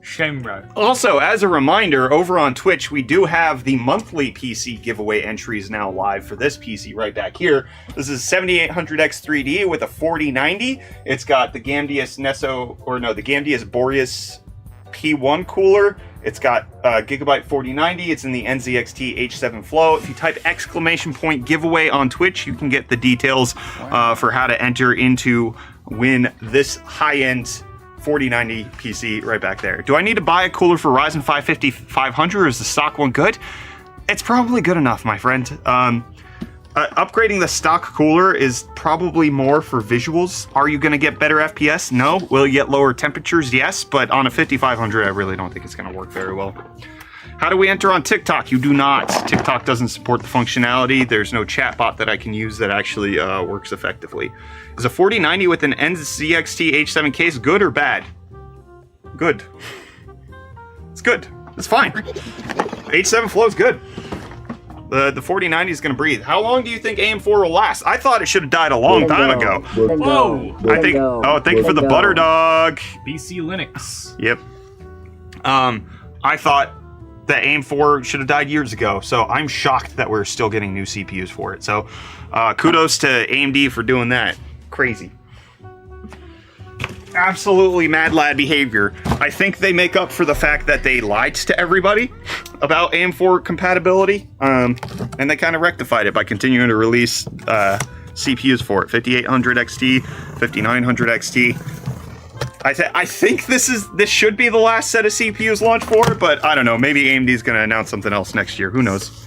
Shamrock.
Also, as a reminder, over on Twitch, we do have the monthly PC giveaway entries now live for this PC right back here. This is 7800X3D with a 4090. It's got the Gamdius Gamdius Boreas P1 cooler. It's got Gigabyte 4090. It's in the NZXT H7 Flow. If you type !giveaway on Twitch, you can get the details for how to enter into win this high-end 4090 PC right back there. Do I need to buy a cooler for Ryzen 550 500 or is the stock one good? It's probably good enough, my friend. Upgrading the stock cooler is probably more for visuals. Are you going to get better FPS? No. Will you get lower temperatures? Yes, but on a 5500, I really don't think it's going to work very well. How do we enter on TikTok? You do not. TikTok doesn't support the functionality. There's no chatbot that I can use that actually works effectively. Is a 4090 with an NZXT H7 case good or bad? Good. It's good. It's fine. H7 Flow's good. The 4090 is going to breathe. How long do you think AM4 will last? I thought it should have died a long time ago.
Whoa!
I think. Oh, thank you for the butter dog.
BC Linux.
Yep. I thought that AM4 should have died years ago, so I'm shocked that we're still getting new CPUs for it. So, kudos to AMD for doing that. Crazy. Absolutely mad lad behavior. I think they make up for the fact that they lied to everybody about AM4 compatibility, and they kind of rectified it by continuing to release CPUs for it. 5800 XT, 5900 XT. I think this should be the last set of CPUs launched for it, but I don't know. Maybe AMD's going to announce something else next year. Who knows?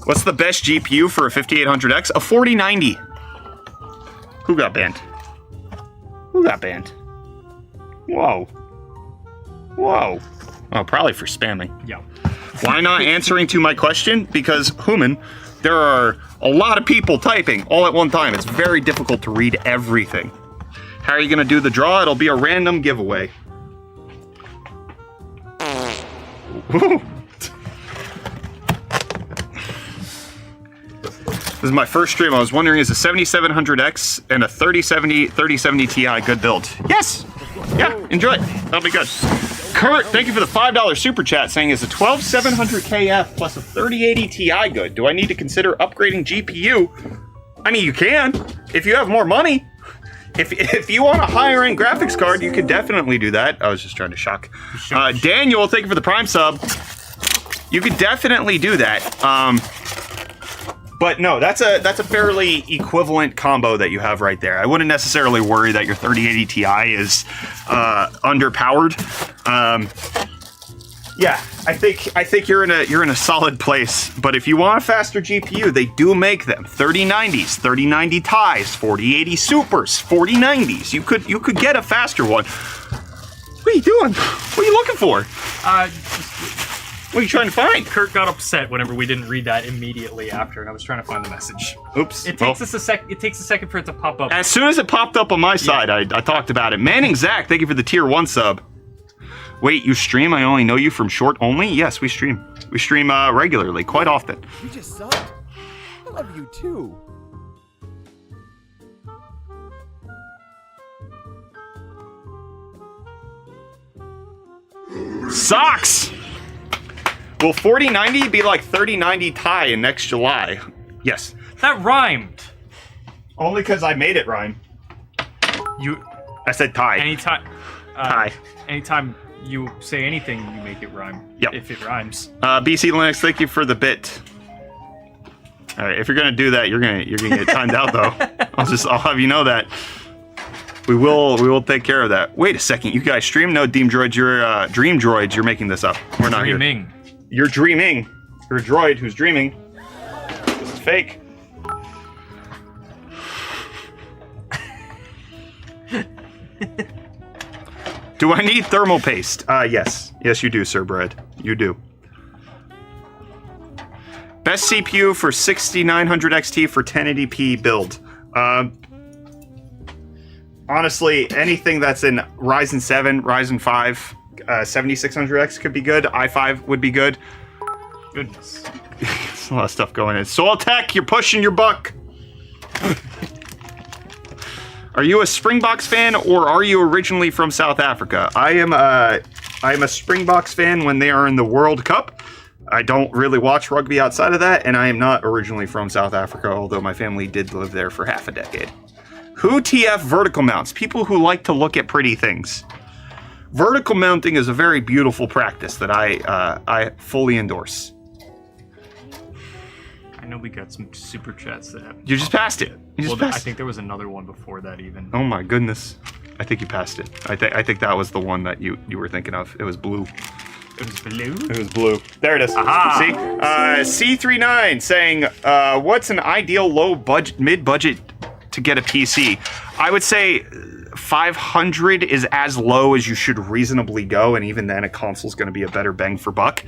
What's the best GPU for a 5800X? A 4090. Who got banned? Who got banned? Whoa. Whoa. Oh, probably for spamming.
Yeah.
Why not answering to my question? Because Human There are a lot of people typing all at one time. It's very difficult to read everything. How are you gonna do the draw? It'll be a random giveaway. This is my first stream. I was wondering, is a 7700X and a 3070 Ti good build? Yes! Yeah, enjoy it. That'll be good. Kurt, thank you for the $5 super chat, saying, is a 12700KF plus a 3080 Ti good? Do I need to consider upgrading GPU? I mean, you can, if you have more money. If you want a higher end graphics card, you could definitely do that. I was just trying to shock. Daniel, thank you for the Prime sub. You could definitely do that. But no, that's a fairly equivalent combo that you have right there. I wouldn't necessarily worry that your 3080 Ti is underpowered. Yeah, I think you're in a solid place. But if you want a faster GPU, they do make them 3090s, 3090 Tis, 4080 Supers, 4090s. You could get a faster one. What are you doing? What are you looking for? What are you trying to find?
Kurt got upset whenever we didn't read that immediately after, and I was trying to find the message.
Oops.
It takes us a sec. It takes a second for it to pop up.
As soon as it popped up on my side, I talked about it. Manning Zach, thank you for the tier 1 sub. Wait, you stream? I only know you from short only? Yes, we stream. We stream regularly, quite often.
You just sucked. I love you too.
Socks! Will 4090 be like 3090 Ti in next July? Yes.
That rhymed.
Only because I made it rhyme. I said Ti.
Anytime.
Ti.
Anytime you say anything, you make it rhyme.
Yep.
If it rhymes.
BC Linux, thank you for the bit. All right, if you're gonna do that, you're gonna get timed out though. I'll have you know that. We will take care of that. Wait a second, you guys stream? No, Dream Droids, you're Dream Droids. You're making this up. We're not
Dreaming.
here. You're dreaming. You're a droid who's dreaming. This is fake. Do I need thermal paste? Yes. Yes, you do, Sir Bread. You do. Best CPU for 6900 XT for 1080p build. Honestly, anything that's in Ryzen 7, Ryzen 5, 7600X could be good. i5 would be good.
Goodness.
There's a lot of stuff going in. Soul Tech, you're pushing your buck. Are you a Springboks fan, or are you originally from South Africa? I am a Springboks fan when they are in the World Cup. I don't really watch rugby outside of that, and I am not originally from South Africa, although my family did live there for half a decade. Who TF vertical mounts? People who like to look at pretty things. Vertical mounting is a very beautiful practice that I fully endorse.
I know we got some super chats that have.
You just passed it.
I think there was another one before that even.
Oh my goodness. I think you passed it. I think that was the one that you were thinking of. It was blue.
It was blue?
It was blue. There it is.
Aha.
See? C39 saying, what's an ideal mid-budget to get a PC? I would say 500 is as low as you should reasonably go, and even then a console's going to be a better bang for buck.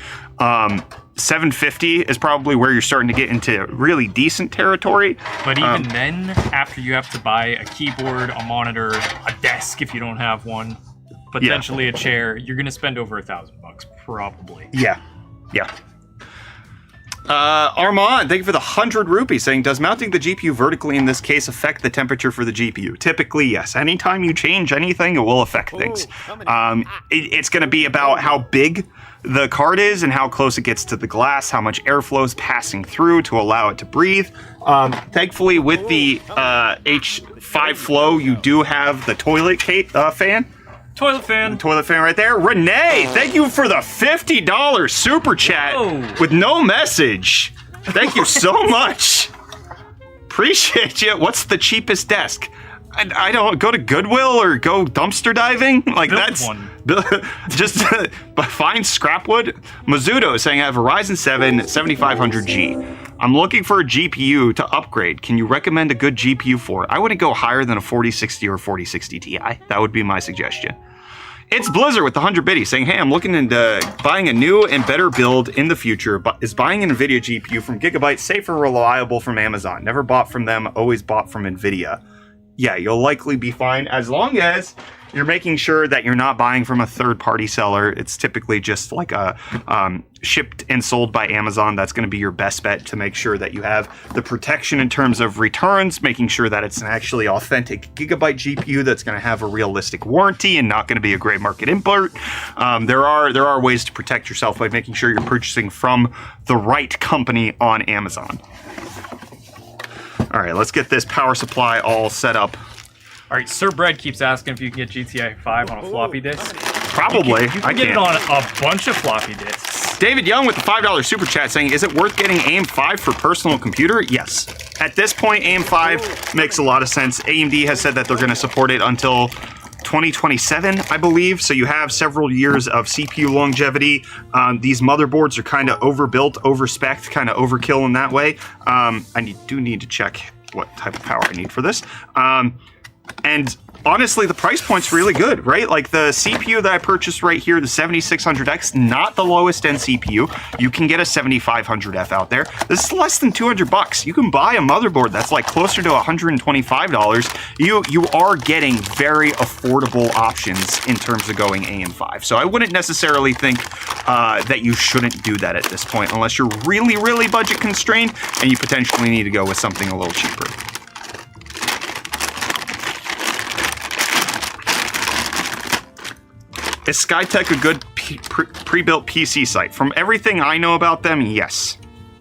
750 is probably where you're starting to get into really decent territory.
But even then, after you have to buy a keyboard, a monitor, a desk if you don't have one, potentially a chair, you're going to spend over $1,000 probably.
Yeah. Armand, thank you for the 100 rupees, saying, does mounting the GPU vertically in this case affect the temperature for the GPU? Typically, yes. Anytime you change anything, it will affect things. It's going to be about how big the card is and how close it gets to the glass, how much airflow is passing through to allow it to breathe. Thankfully, with the H5 Flow, you do have the toilet fan.
Toilet fan.
Toilet fan right there. Renee, thank you for the $50 super chat with no message. Thank you so much. Appreciate you. What's the cheapest desk? I don't go to Goodwill or go dumpster diving. Like
Build
that's
one.
Just find scrap wood. Mizuto is saying I have a Ryzen 7 7500G. I'm looking for a GPU to upgrade. Can you recommend a good GPU for it? I wouldn't go higher than a 4060 or 4060 Ti. That would be my suggestion. It's Blizzard with the 100 biddies saying, hey, I'm looking into buying a new and better build in the future, but is buying an NVIDIA GPU from Gigabyte safe or reliable from Amazon? Never bought from them, always bought from NVIDIA. Yeah, you'll likely be fine as long as you're making sure that you're not buying from a third-party seller. It's typically just like a shipped and sold by Amazon. That's going to be your best bet to make sure that you have the protection in terms of returns, making sure that it's an actually authentic Gigabyte GPU that's going to have a realistic warranty and not going to be a gray market import. There are ways to protect yourself by making sure you're purchasing from the right company on Amazon. All right, let's get this power supply all set up.
All right, Sir Bread keeps asking if you can get GTA 5 on a floppy disk.
Probably.
You can get it on a bunch of floppy disks.
David Young with the $5 super chat saying, is it worth getting AM5 for personal computer? Yes. At this point, AM5 makes a lot of sense. AMD has said that they're going to support it until 2027, I believe. So you have several years of CPU longevity. These motherboards are kind of overbuilt, overspec'd, kind of overkill in that way. I do need to check what type of power I need for this. And honestly, the price point's really good, right? Like the CPU that I purchased right here, the 7600X, not the lowest end CPU. You can get a 7500F out there. This is less than $200. You can buy a motherboard that's like closer to $125. You are getting very affordable options in terms of going AM5. So I wouldn't necessarily think that you shouldn't do that at this point, unless you're really, really budget constrained and you potentially need to go with something a little cheaper. Is Skytech a good pre-built PC site? From everything I know about them, yes.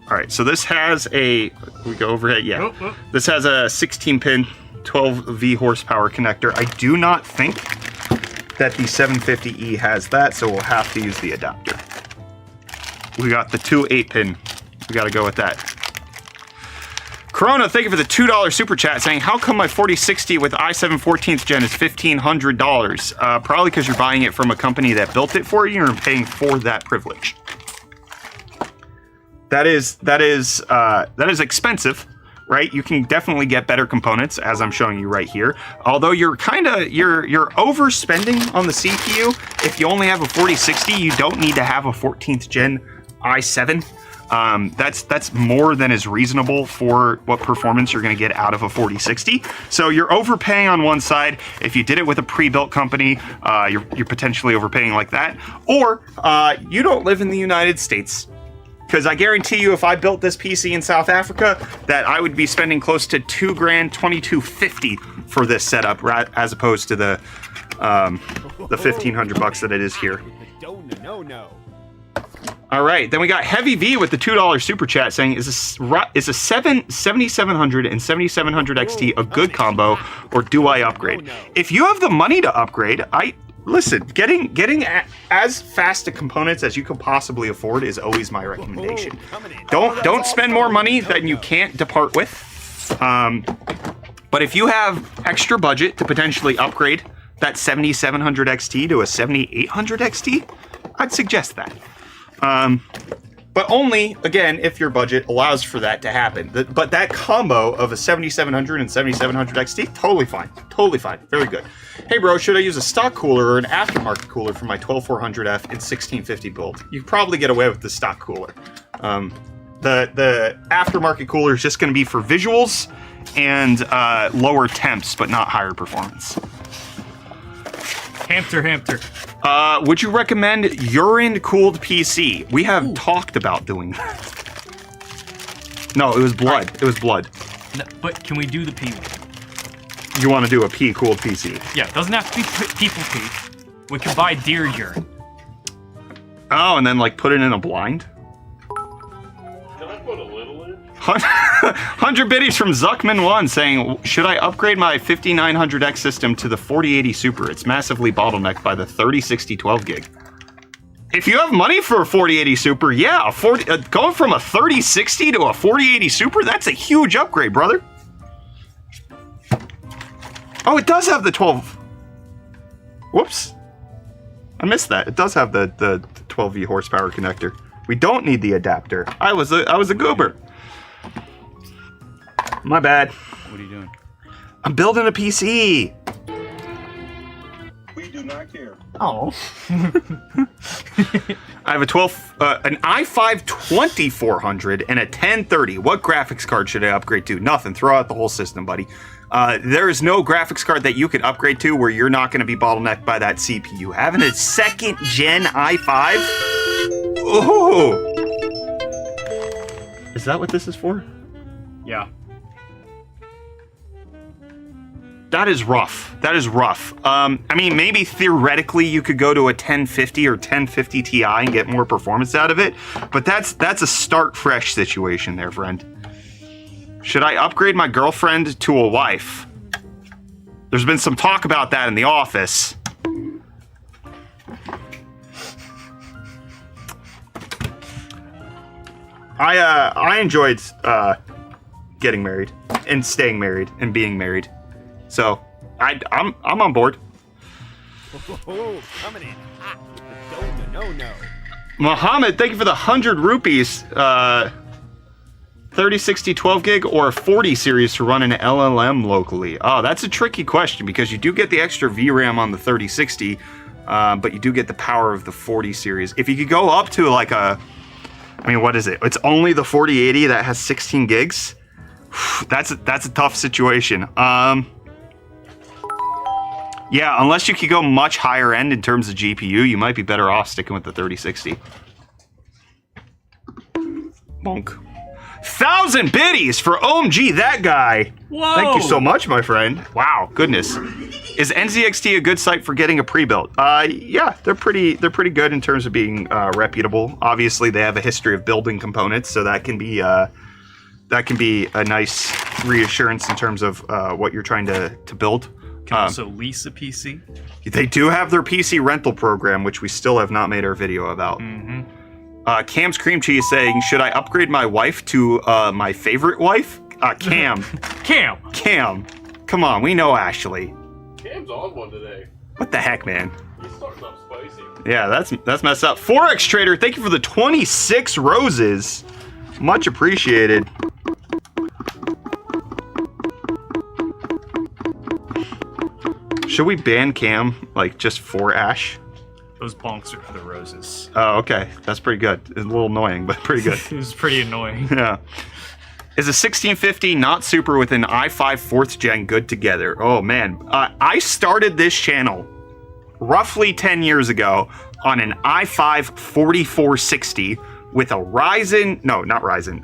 All right, so this has a, we go over it, yeah. This has a 16-pin, 12V horsepower connector. I do not think that the 750E has that, so we'll have to use the adapter. We got the two 8-pin. We got to go with that. Corona, thank you for the $2 super chat saying, how come my 4060 with i7 14th gen is $1,500? Probably because you're buying it from a company that built it for you and you're paying for that privilege. That is expensive, right? You can definitely get better components, as I'm showing you right here. Although you're overspending on the CPU. If you only have a 4060, you don't need to have a 14th gen i7. That's more than is reasonable for what performance you're going to get out of a 4060. So you're overpaying on one side. If you did it with a pre-built company, you're potentially overpaying like that. Or you don't live in the United States. Because I guarantee you, if I built this PC in South Africa, that I would be spending close to $2,000, $2,250 for this setup, as opposed to the $1,500 that it is here.
No.
All right, then we got Heavy V with the $2 super chat saying, is a 7700 and 7700 XT a good combo, or do I upgrade? If you have the money to upgrade, listen, getting as fast a components as you could possibly afford is always my recommendation. Don't spend more money than you can't depart with. But if you have extra budget to potentially upgrade that 7700 XT to a 7800 XT, I'd suggest that. But only, again, if your budget allows for that to happen. But that combo of a 7700 and 7700 XT, totally fine. Totally fine. Very good. Hey, bro, should I use a stock cooler or an aftermarket cooler for my 12400F and 1650 build? You probably get away with the stock cooler. The aftermarket cooler is just going to be for visuals and lower temps, but not higher performance.
Hamster.
Would you recommend urine-cooled PC? We have talked about doing that. No, it was blood. Right. It was blood.
No, but can we do the pee?
You want to do a pee-cooled PC?
Yeah, it doesn't have to be people pee. We can buy deer urine.
Oh, and then like put it in a blind?
Can I put a little in?
100 biddies from Zuckman1 saying, should I upgrade my 5900X system to the 4080 Super? It's massively bottlenecked by the 3060 12 gig. If you have money for a 4080 Super, yeah, going from a 3060 to a 4080 Super, that's a huge upgrade, brother. Oh, it does have the 12. Whoops. I missed that. It does have the 12V horsepower connector. We don't need the adapter. I was a goober. My bad.
What are you doing?
I'm building a PC.
We do not care.
Oh.
I have an i5 2400 and a 1030. What graphics card should I upgrade to? Nothing. Throw out the whole system, buddy. There is no graphics card that you could upgrade to where you're not going to be bottlenecked by that CPU. Having a second gen i5? Oh! Is that what this is for?
Yeah.
That is rough. That is rough. I mean, maybe theoretically you could go to a 1050 or 1050 Ti and get more performance out of it, but that's a start fresh situation there, friend. Should I upgrade my girlfriend to a wife? There's been some talk about that in the office. I enjoyed getting married and staying married and being married. So, I'm on board.
Oh, coming in hot with the no.
Mohammed, thank you for the 100 rupees. 3060 12 gig or a 40 series to run an LLM locally? Oh, that's a tricky question because you do get the extra VRAM on the 3060, but you do get the power of the 40 series. If you could go up to like a, I mean, what is it? It's only the 4080 that has 16 gigs. That's a tough situation. Yeah, unless you could go much higher end in terms of GPU, you might be better off sticking with the 3060. Bonk. 1,000 biddies for OMG, that guy.
Whoa.
Thank you so much, my friend. Wow, goodness. Is NZXT a good site for getting a pre-built? Yeah, they're pretty good in terms of being reputable. Obviously, they have a history of building components, so that can be a nice reassurance in terms of what you're trying to build.
Can also lease a PC.
They do have their PC rental program, which we still have not made our video about. Cam's Cream Cheese saying, should I upgrade my wife to my favorite wife? Cam. Cam. Come on, we know Ashley.
Cam's on one today.
What the heck, man?
He's starting off spicy.
Yeah, that's messed up. Forex Trader, thank you for the 26 roses. Much appreciated. Should we ban Cam, like, just for Ash?
Those bonks are for the roses.
Oh, okay. That's pretty good. It's a little annoying, but pretty good.
It was pretty annoying.
Yeah. Is a 1650 not super with an i5 4th gen good together? Oh, man. I started this channel roughly 10 years ago on an i5 4460 with a Ryzen... No, not Ryzen.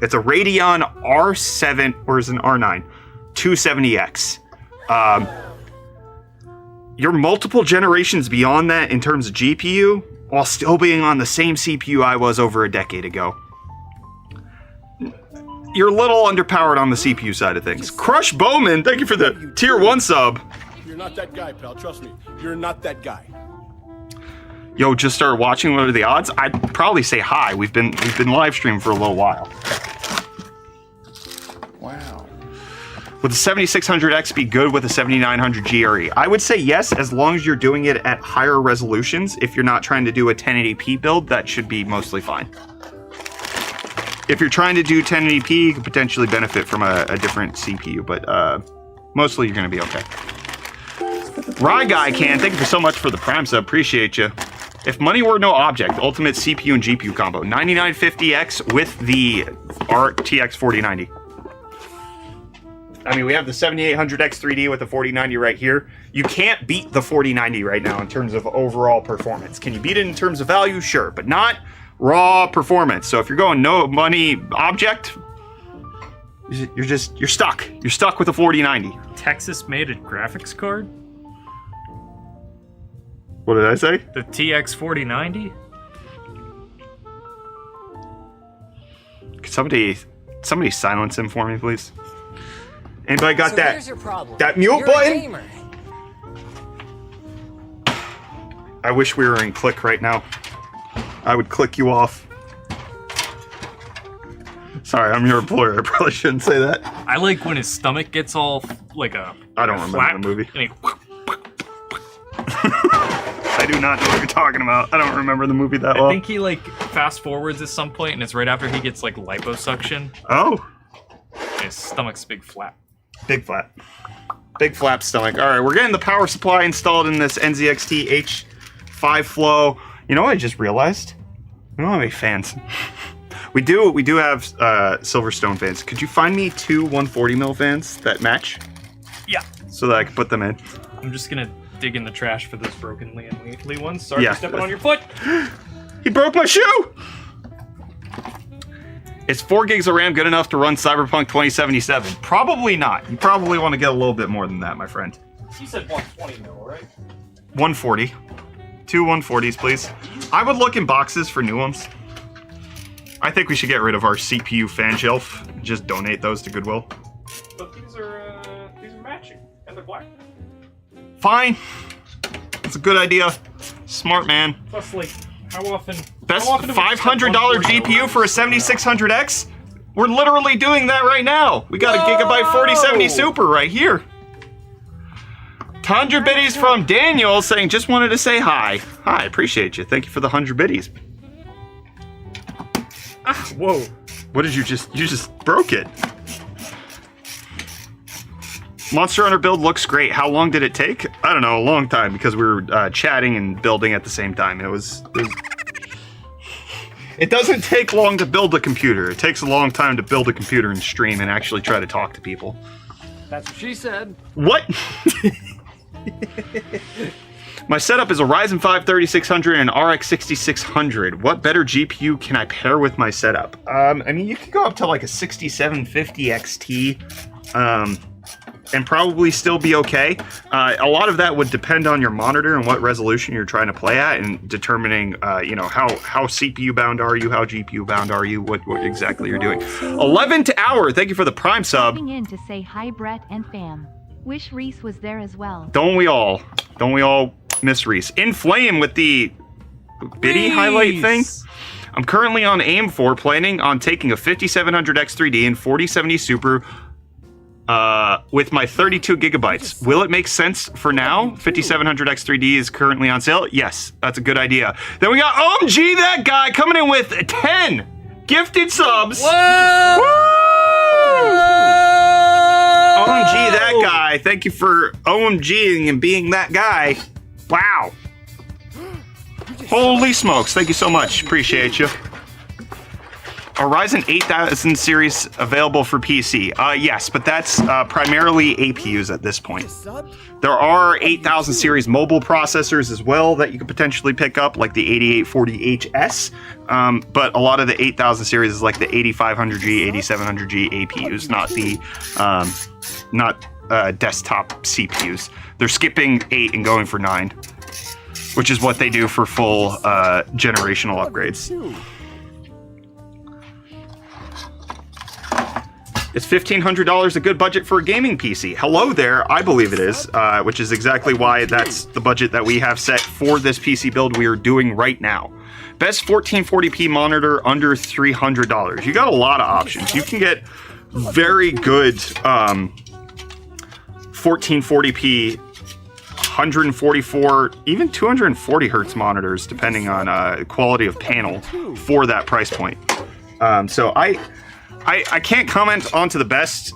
It's a Radeon R7... Or is it an R9? 270X. You're multiple generations beyond that in terms of GPU, while still being on the same CPU I was over a decade ago. You're a little underpowered on the CPU side of things. Crush Bowman, thank you for the tier 1 sub.
You're not that guy, pal. Trust me. You're not that guy.
Yo, just started watching. What are the odds? I'd probably say hi. We've been live streaming for a little while.
Wow.
Would the 7600X be good with a 7900 GRE? I would say yes, as long as you're doing it at higher resolutions. If you're not trying to do a 1080p build, that should be mostly fine. If you're trying to do 1080p, you could potentially benefit from a different CPU, but mostly you're going to be okay. Rye Guy Can, thank you so much for the Prime sub. Appreciate you. If money were no object, ultimate CPU and GPU combo. 9950X with the RTX 4090. I mean, we have the 7800X 3D with the 4090 right here. You can't beat the 4090 right now in terms of overall performance. Can you beat it in terms of value? Sure, but not raw performance. So if you're going no money object, you're stuck. You're stuck with the 4090.
Texas made a graphics card?
What did I say?
The TX 4090?
Could somebody silence him for me, please? Anybody got that mute button? I wish we were in click right now. I would click you off. Sorry, I'm your employer. I probably shouldn't say that.
I like when his stomach gets all like a.
I don't remember the movie.
And he,
I do not know what you're talking about. I don't remember the movie that well.
I think he like fast forwards at some point, and it's right after he gets like liposuction.
Oh.
And his stomach's big flap.
Big flap. Big flap stomach. All right, we're getting the power supply installed in this NZXT 5 flow. You know what I just realized? We don't have any fans. We do have Silverstone fans. Could you find me 2 140 mil fans that match?
Yeah.
So that I can put them in.
I'm just gonna dig in the trash for those broken Lee ones. Sorry
Yeah.
for stepping on your foot.
He broke my shoe! Is 4 gigs of RAM good enough to run Cyberpunk 2077? Probably not. You probably want to get a little bit more than that, my friend.
You said 120 mil, right?
140. 2 140s, please. I would look in boxes for new ones. I think we should get rid of our CPU fan shelf. Just donate those to Goodwill.
But these are matching, and they're black.
Fine. That's a good idea. Smart man.
Plus, like, how often?
Best
how often do we
$500
spend 140
GPU for a 7600X? We're literally doing that right now. We got a Gigabyte 4070 Super right here. 100 biddies from Daniel saying, just wanted to say hi. Hi, appreciate you. Thank you for the 100 biddies.
Ah, whoa.
What did you just broke it. Monster Hunter build looks great. How long did it take? I don't know, a long time because we were chatting and building at the same time. It doesn't take long to build a computer. It takes a long time to build a computer and stream and actually try to talk to people.
That's what she said.
What? My setup is a Ryzen 5 3600 and RX 6600. What better GPU can I pair with my setup? I mean, you could go up to like a 6750 XT, and probably still be okay. A lot of that would depend on your monitor and what resolution you're trying to play at, and determining, you know, how CPU bound are you, how GPU bound are you, what exactly you're doing. 11 to hour. Thank you for the Prime sub.
In to say hi, Brett and fam. Wish Reese was there as well.
Don't we all? Don't we all miss Reese? Inflame with the biddy highlight thing. I'm currently on aim for planning on taking a 5700X3D and 4070 Super with my 32 gigabytes. Will it make sense for now? 5700X3D is currently on sale. Yes, that's a good idea. Then we got OMG, that guy, coming in with 10 gifted subs.
Whoa!
Woo! OMG, that guy. Thank you for OMGing and being that guy. Wow. Holy smokes. Thank you so much. Appreciate you. A Ryzen 8000 series available for PC? Yes, but that's primarily APUs at this point. There are 8000 series mobile processors as well that you could potentially pick up, like the 8840HS, but a lot of the 8000 series is like the 8500G, 8700G APUs, not desktop CPUs. They're skipping 8 and going for 9, which is what they do for full generational upgrades. Is $1,500 a good budget for a gaming PC? Hello there, I believe it is, which is exactly why that's the budget that we have set for this PC build we are doing right now. Best 1440p monitor under $300. You got a lot of options. You can get very good 1440p, 144, even 240 hertz monitors, depending on quality of panel for that price point. So I can't comment on to the best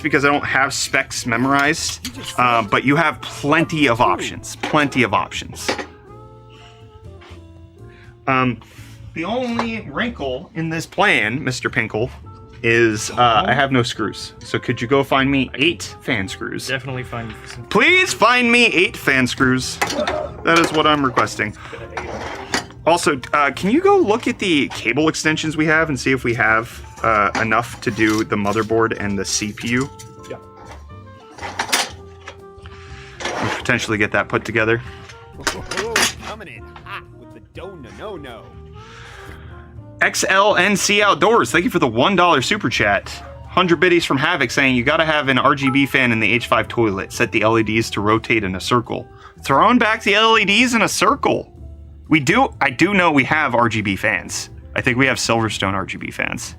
because I don't have specs memorized, but you have plenty of options. The only wrinkle in this plan, Mr. Pinkle, is I have no screws. So could you go find me 8 fan screws?
Definitely find some.
Please find me 8 fan screws. That is what I'm requesting. Also, can you go look at the cable extensions we have and see if we have enough to do the motherboard and the CPU?
Yeah.
And potentially get that put together.
Coming in hot with the no.
XLNC Outdoors, thank you for the $1 super chat. 100 biddies from Havoc saying you gotta have an RGB fan in the H5 toilet. Set the LEDs to rotate in a circle. Throwing back the LEDs in a circle. I do know we have RGB fans. I think we have Silverstone RGB fans.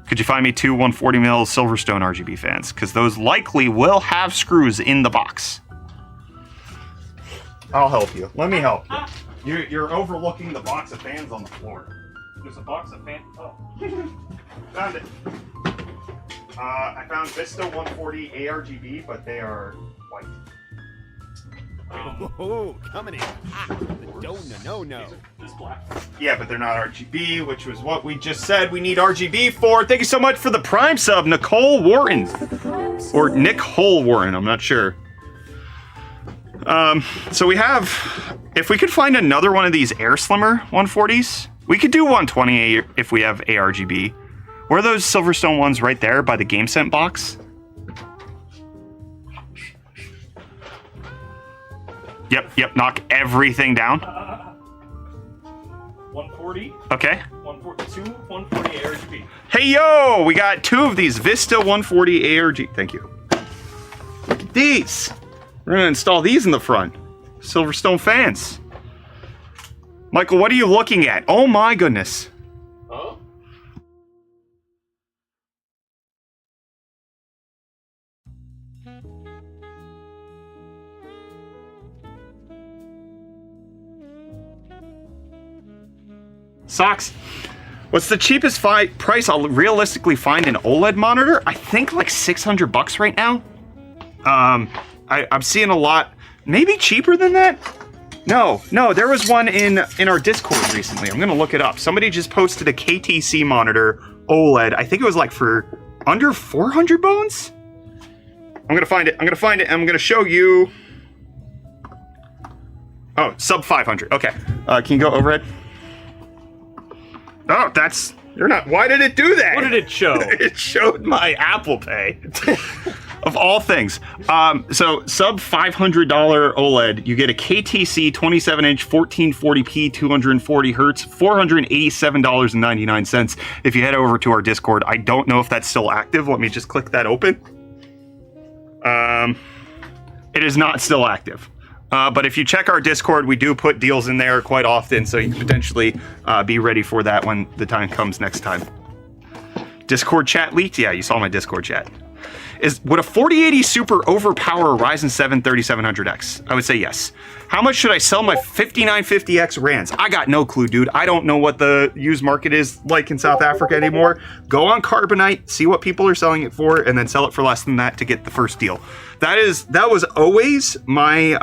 Could you find me 2 140mm Silverstone RGB fans? Because those likely will have screws in the box. I'll help you. Let me help you. You're overlooking the box of fans on the floor. There's a box of fans. Oh. Found it. I found Vista 140 ARGB, but they are white.
Oh, coming in hot. The no.
This black.
Yeah, but they're not RGB, which was what we just said we need RGB for. Thank you so much for the Prime sub, Nicole Warren. Or Nick Hole Warren, I'm not sure. So we have, if we could find another one of these Air Slimmer 140s, we could do 120 if we have ARGB. Where are those Silverstone ones right there by the GameSense box? Yep, knock everything down.
140.
Okay.
142. 140 ARGB.
Hey, yo! We got 2 of these Vista 140 ARG. Thank you. Look at these. We're going to install these in the front. Silverstone fans. Michael, what are you looking at? Oh my goodness.
Huh?
Socks. What's the cheapest price I'll realistically find an OLED monitor? I think like $600 right now. I'm seeing a lot, maybe cheaper than that? No, there was one in our Discord recently. I'm gonna look it up. Somebody just posted a KTC monitor OLED. I think it was like for under 400 bones? I'm gonna find it. I'm gonna show you. Oh, sub 500. Okay. Can you go overhead? Oh, you're not. Why did it do that?
What did it show?
It showed my Apple Pay. Of all things. So sub $500 OLED, you get a KTC 27-inch 1440p 240 hertz, $487.99. If you head over to our Discord, I don't know if that's still active. Let me just click that open. It is not still active. But if you check our Discord, we do put deals in there quite often, so you can potentially be ready for that when the time comes next time. Discord chat leaked? Yeah, you saw my Discord chat. Would a 4080 Super overpower a Ryzen 7 3700X? I would say yes. How much should I sell my 5950X Rands? I got no clue, dude. I don't know what the used market is like in South Africa anymore. Go on Carbonite, see what people are selling it for, and then sell it for less than that to get the first deal. That was always my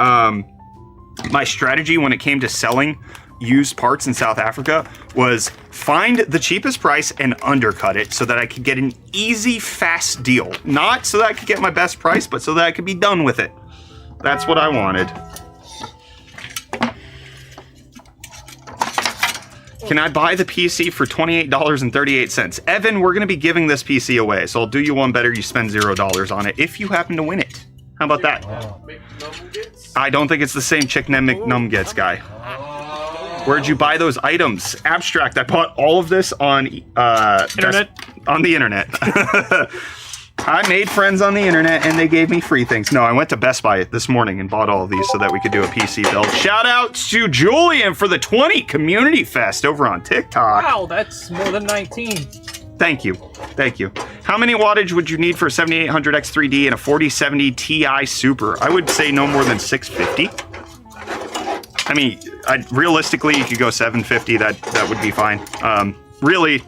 my strategy when it came to selling used parts in South Africa, was find the cheapest price and undercut it so that I could get an easy, fast deal. Not so that I could get my best price, but so that I could be done with it. That's what I wanted. Can I buy the PC for $28.38? Evan, we're going to be giving this PC away, so I'll do you one better. You spend $0 on it if you happen to win it. How about that? I don't think it's the same Chick McNum guy. Where'd you buy those items? Abstract. I bought all of this on
Internet.
On the internet. I made friends on the internet and they gave me free things. No, I went to Best Buy this morning and bought all of these so that we could do a PC build. Shout out to Julian for the 20 Community Fest over on TikTok.
Wow, that's more than 19.
Thank you. How many wattage would you need for a 7800X3D and a 4070 Ti Super? I would say no more than 650. I mean, realistically, you could go 750. That would be fine. Really,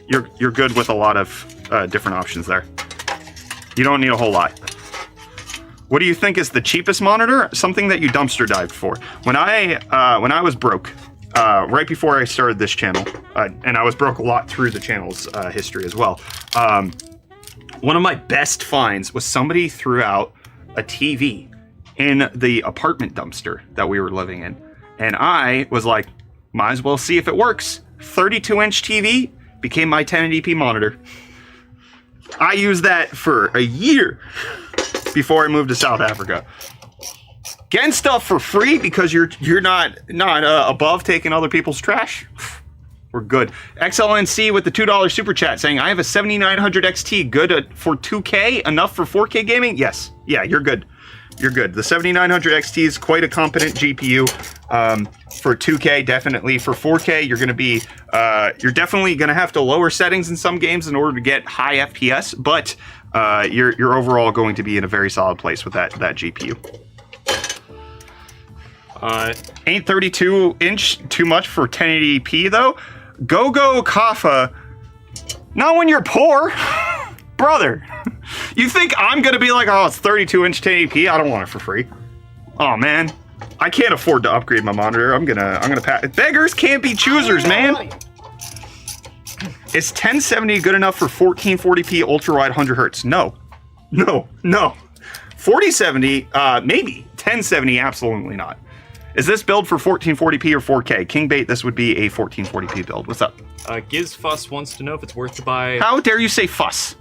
you're good with a lot of different options there. You don't need a whole lot. What do you think is the cheapest monitor? Something that you dumpster dived for. When I was broke, right before I started this channel, and I was broke a lot through the channel's history as well. One of my best finds was somebody threw out a TV in the apartment dumpster that we were living in. And I was like, might as well see if it works. 32-inch TV became my 1080p monitor. I used that for a year before I moved to South Africa. Getting stuff for free because you're not above taking other people's trash. We're good. XLNC with the $2 super chat saying, I have a 7900 XT, good for 2K, enough for 4K gaming? Yes. Yeah, you're good. You're good. The 7900 XT is quite a competent GPU. For 2K, definitely. For 4K, you're definitely gonna have to lower settings in some games in order to get high FPS, but you're overall going to be in a very solid place with that GPU. Ain't 32-inch too much for 1080p though? Go Kafa. Not when you're poor, brother. You think I'm gonna be like, oh, it's 32-inch 1080p? I don't want it for free. Oh man, I can't afford to upgrade my monitor. I'm gonna pass. Beggars can't be choosers, man. Is 1070 good enough for 1440p ultra wide 100 hertz? No. 4070, maybe. 1070, absolutely not. Is this build for 1440p or 4K? Kingbait, this would be a 1440p build. What's up?
Giz Fuss wants to know if it's worth to buy.
How dare you say fuss?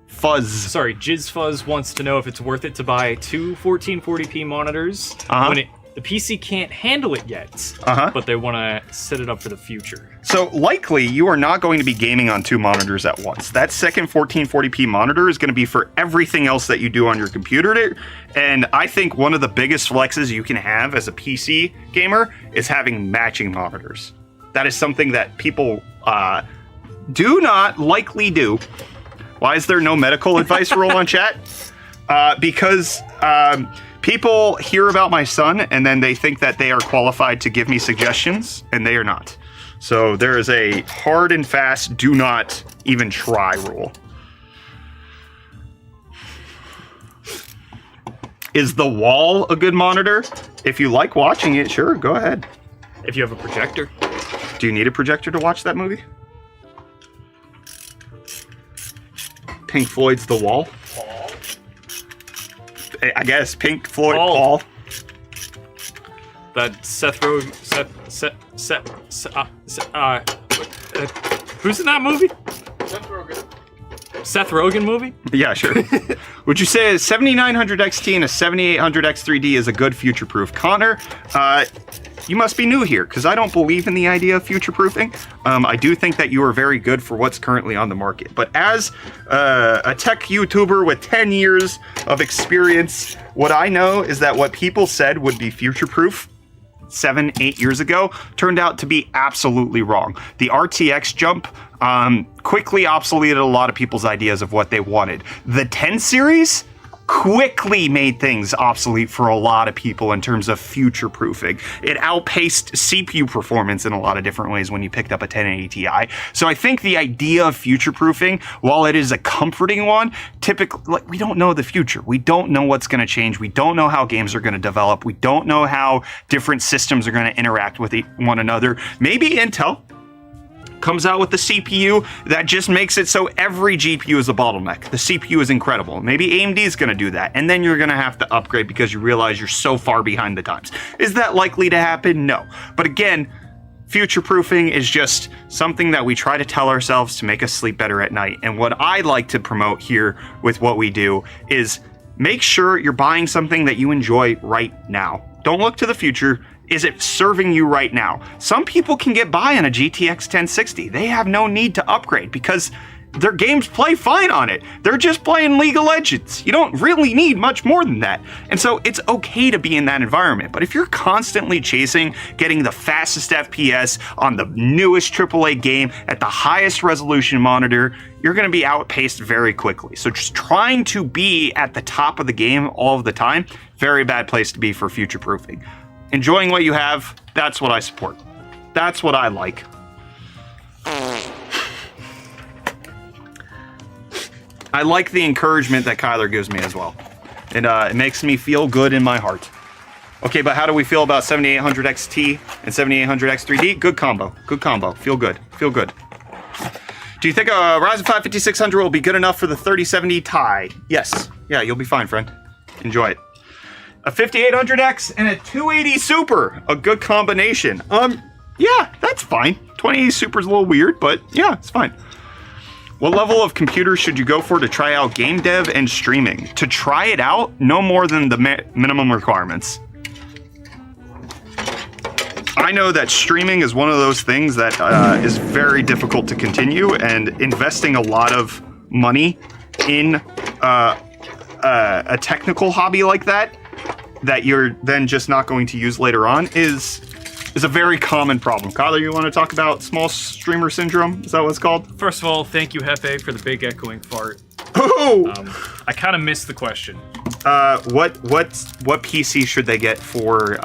Fuzz.
Sorry, Jizz Fuzz wants to know if it's worth it to buy two 1440p monitors when the PC can't handle it yet, but they want to set it up for the future.
So likely you are not going to be gaming on two monitors at once. That second 1440p monitor is going to be for everything else that you do on your computer. And I think one of the biggest flexes you can have as a PC gamer is having matching monitors. That is something that people do not likely do. Why is there no medical advice rule on chat? Because people hear about my son and then they think that they are qualified to give me suggestions, and they are not. So there is a hard and fast do not even try rule. Is the wall a good monitor? If you like watching it, sure, go ahead.
If you have a projector.
Do you need a projector to watch that movie? Pink Floyd's The Wall. I guess Pink Floyd Paul.
That Seth Rogen. Who's in that movie? Seth Rogen movie?
Yeah, sure. Would you say a 7900 XT and a 7800 X3D is a good future-proof? Connor, you must be new here, because I don't believe in the idea of future-proofing. I do think that you are very good for what's currently on the market. But as a tech YouTuber with 10 years of experience, what I know is that what people said would be future-proof 7-8 years ago turned out to be absolutely wrong. The RTX jump quickly obsoleted a lot of people's ideas of what they wanted. The 10 series quickly made things obsolete for a lot of people in terms of future-proofing. It outpaced CPU performance in a lot of different ways when you picked up a 1080 Ti. So I think the idea of future-proofing, while it is a comforting one, typically, like, we don't know the future. We don't know what's going to change. We don't know how games are going to develop. We don't know how different systems are going to interact with one another. Maybe Intel comes out with the CPU that just makes it so every GPU is a bottleneck. The CPU is incredible. Maybe AMD is going to do that, and then you're going to have to upgrade because you realize you're so far behind the times. Is that likely to happen? No. But again, future-proofing is just something that we try to tell ourselves to make us sleep better at night. And what I like to promote here with what we do is make sure you're buying something that you enjoy right now. Don't look to the future. Is it serving you right now? Some people can get by on a GTX 1060. They have no need to upgrade because their games play fine on it. They're just playing League of Legends. You don't really need much more than that. And so it's okay to be in that environment. But if you're constantly chasing getting the fastest FPS on the newest AAA game at the highest resolution monitor, you're going to be outpaced very quickly. So just trying to be at the top of the game all of the time, very bad place to be for future-proofing. Enjoying what you have, that's what I support. That's what I like. I like the encouragement that Kyler gives me as well. And it makes me feel good in my heart. Okay, but how do we feel about 7800 XT and 7800 X3D? Good combo. Good combo. Feel good. Feel good. Do you think a Ryzen 5 5600 will be good enough for the 3070 Ti? Yes. Yeah, you'll be fine, friend. Enjoy it. A 5800X and a 280 Super, a good combination. Yeah, that's fine. 2080 Super is a little weird, but yeah, it's fine. What level of computer should you go for to try out game dev and streaming? To try it out, no more than the minimum requirements. I know that streaming is one of those things that is very difficult to continue, and investing a lot of money in a technical hobby like that you're then just not going to use later on is a very common problem. Kyler, you want to talk about small streamer syndrome? Is that what it's called?
First of all, thank you, Hefe, for the big echoing fart.
Oh!
I kind of missed the question.
What PC should they get for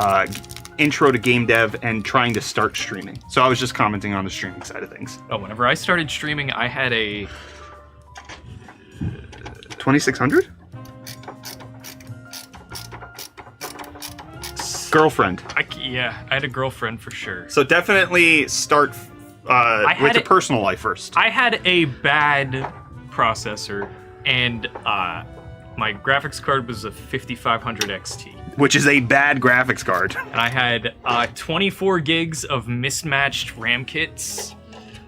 intro to game dev and trying to start streaming? So I was just commenting on the streaming side of things.
Oh, whenever I started streaming, I had a
$2,600? Girlfriend.
Yeah, I had a girlfriend for sure.
So definitely start with your personal life first.
I had a bad processor, and my graphics card was a 5500 XT.
Which is a bad graphics card.
And I had 24 gigs of mismatched RAM kits.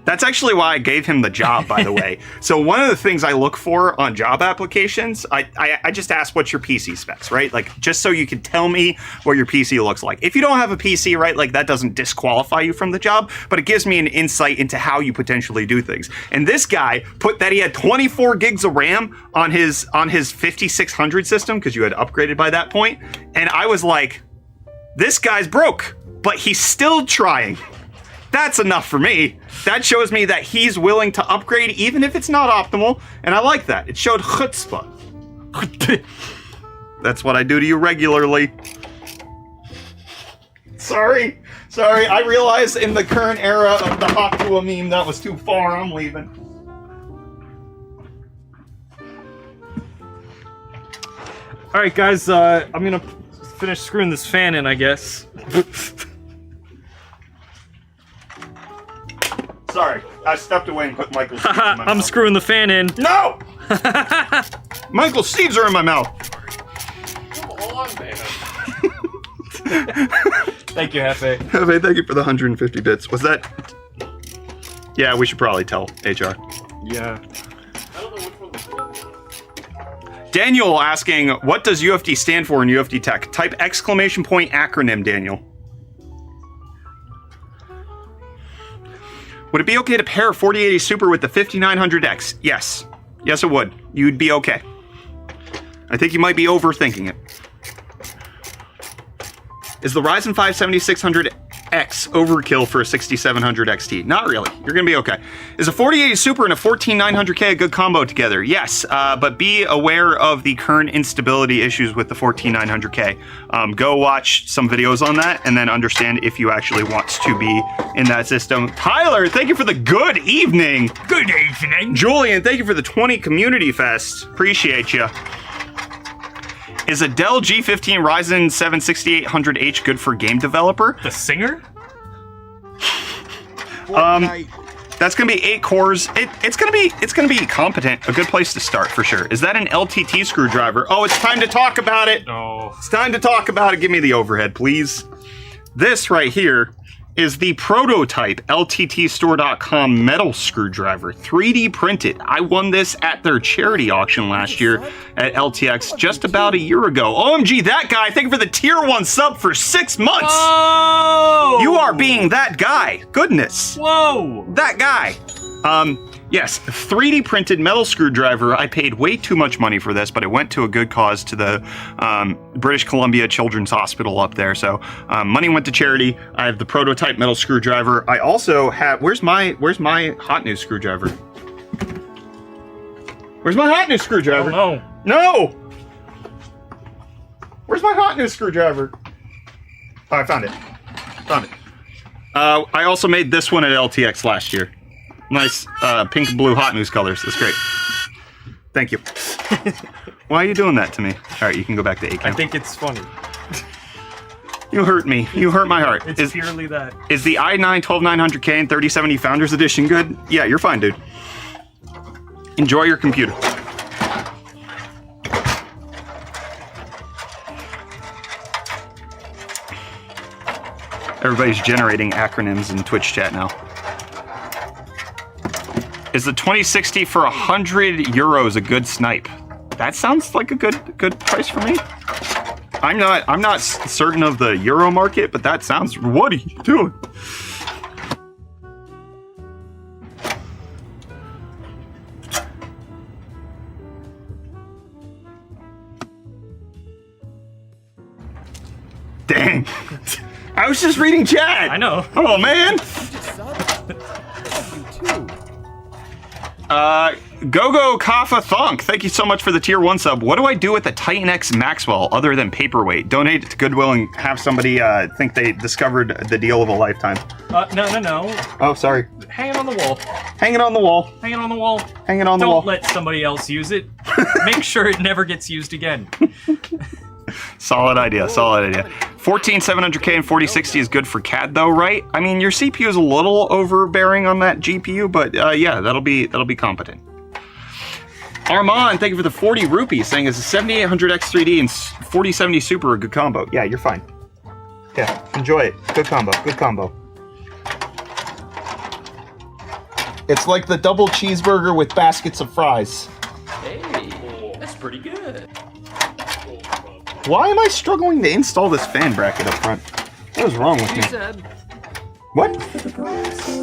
That's actually why I gave him the job, by the way. So one of the things I look for on job applications, I just ask what's your PC specs, right? Like, just so you can tell me what your PC looks like. If you don't have a PC, right, like that doesn't disqualify you from the job, but it gives me an insight into how you potentially do things. And this guy put that he had 24 gigs of RAM on his 5600 system, because you had upgraded by that point. And I was like, this guy's broke, but he's still trying. That's enough for me. That shows me that he's willing to upgrade even if it's not optimal, and I like that. It showed chutzpah. That's what I do to you regularly. Sorry. I realize in the current era of the hawk to a meme that was too far. I'm leaving.
All right, guys. I'm gonna finish screwing this fan in, I guess.
Sorry, I stepped away and put Michael's seeds in my mouth.
I'm screwing the fan in.
No! Michael's seeds are in my mouth.
Come on, man.
Thank you, Hefe.
Hefe, thank you for the 150 bits. Was that... Yeah, we should probably tell HR.
Yeah.
I don't know which one.
Daniel asking, what does UFD stand for in UFD Tech? Type exclamation point acronym, Daniel. Would it be okay to pair 4080 Super with the 5900X? Yes. Yes, it would. You'd be okay. I think you might be overthinking it. Is the Ryzen 5 7600X overkill for a 6700 XT? Not really. You're going to be okay. Is a 4080 Super and a 14900K a good combo together? Yes, but be aware of the current instability issues with the 14900K. Go watch some videos on that and then understand if you actually want to be in that system. Tyler, thank you for the good evening.
Good evening.
Julian, thank you for the 20 Community Fest. Appreciate you. Is a Dell G15 Ryzen 7 6800H good for game developer?
The singer?
That's gonna be 8 cores. It's gonna be competent. A good place to start for sure. Is that an LTT screwdriver? Oh, it's time to talk about it.
No.
It's time to talk about it. Give me the overhead, please. This right here is the prototype LTTstore.com metal screwdriver, 3D printed. I won this at their charity auction last year at LTX just about a year ago. OMG, that guy, thank you for the tier 1 sub for 6 months.
Oh!
You are being that guy. Goodness.
Whoa!
That guy. Yes, 3D printed metal screwdriver. I paid way too much money for this, but it went to a good cause to the British Columbia Children's Hospital up there. So money went to charity. I have the prototype metal screwdriver. I also have, where's my hot new screwdriver? Where's my hot new screwdriver?
Oh,
No! Where's my hot new screwdriver? Oh, I found it. Found it. I also made this one at LTX last year. Nice pink and blue hot news colors. That's great. Thank you. Why are you doing that to me? All right, you can go back to 8
I think it's funny.
You hurt me. You hurt my heart.
It's purely that.
Is the i9 12900K and 3070 Founders Edition good? Yeah, you're fine, dude. Enjoy your computer. Everybody's generating acronyms in Twitch chat now. Is the 2060 for 100 euros a good snipe? That sounds like a good price for me. I'm not certain of the euro market, but that sounds. What are you doing? Dang. I was just reading chat.
I know.
Oh man. Go Kafa Thunk, thank you so much for the tier 1 sub. What do I do with the Titan X Maxwell other than paperweight? Donate it to Goodwill and have somebody think they discovered the deal of a lifetime.
No.
Oh, sorry.
Hang it on the wall.
Hang it on the wall.
Hang it on the wall.
Hang it on the wall.
Don't let somebody else use it. Make sure it never gets used again.
Solid idea, solid idea. 14700K and 4060 is good for CAD though, right? I mean, your CPU is a little overbearing on that GPU, but yeah, that'll be competent. Armand, thank you for the 40 rupees, saying is a 7800X 3D and 4070 Super a good combo. Yeah, you're fine. Yeah, enjoy it. Good combo, good combo. It's like the double cheeseburger with baskets of fries.
Hey, that's pretty good.
Why am I struggling to install this fan bracket up front? What is wrong with me? What?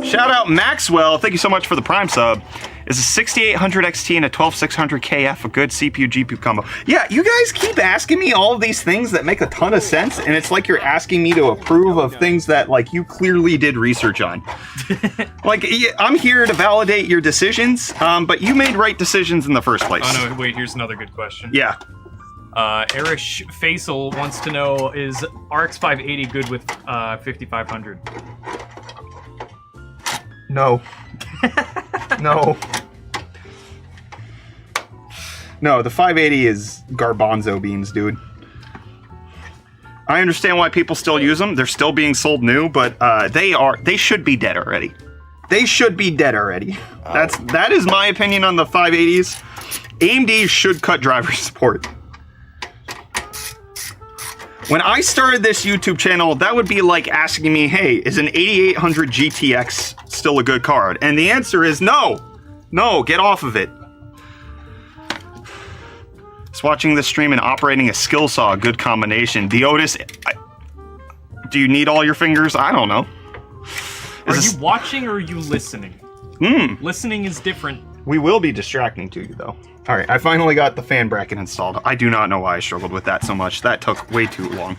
Shout out Maxwell. Thank you so much for the Prime sub. Is a 6800 XT and a 12600 KF a good CPU GPU combo? Yeah, you guys keep asking me all of these things that make a ton of sense, and it's like you're asking me to approve of things that like you clearly did research on. Like, I'm here to validate your decisions, but you made right decisions in the first place.
Oh no, wait, here's another good question.
Yeah.
Erish Faisal wants to know, is RX 580 good with 5500?
No. No. No, the 580 is garbanzo beans, dude. I understand why people still use them. They're still being sold new, but they should be dead already. They should be dead already. That is my opinion on the 580s. AMD should cut driver support. When I started this YouTube channel, that would be like asking me, hey, is an 8800 GTX still a good card? And the answer is no. No, get off of it. It's watching the stream and operating a skill saw, a good combination. The Otis, do you need all your fingers? I don't know.
Are you watching or are you listening? Listening is different.
We will be distracting to you, though. All right, I finally got the fan bracket installed. I do not know why I struggled with that so much. That took way too long.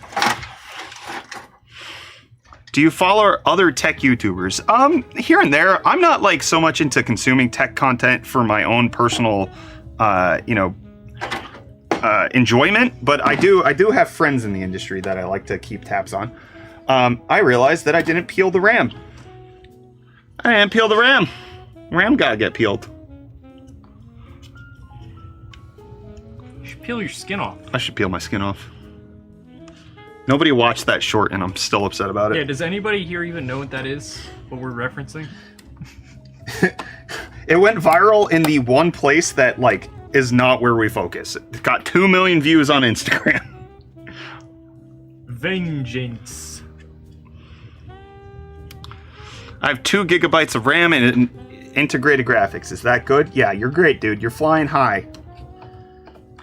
Do you follow other tech YouTubers? Here and there. I'm not like so much into consuming tech content for my own personal, enjoyment, but I do have friends in the industry that I like to keep tabs on. I realized that I didn't peel the RAM. I didn't peel the RAM. RAM gotta get peeled.
You should peel your skin off.
I should peel my skin off. Nobody watched that short and I'm still upset about it.
Yeah, does anybody here even know what that is? What we're referencing?
It went viral in the one place that, like, is not where we focus. It got 2 million views on Instagram.
Vengeance.
I have 2 gigabytes of RAM and integrated graphics. Is that good? Yeah, you're great, dude. You're flying high.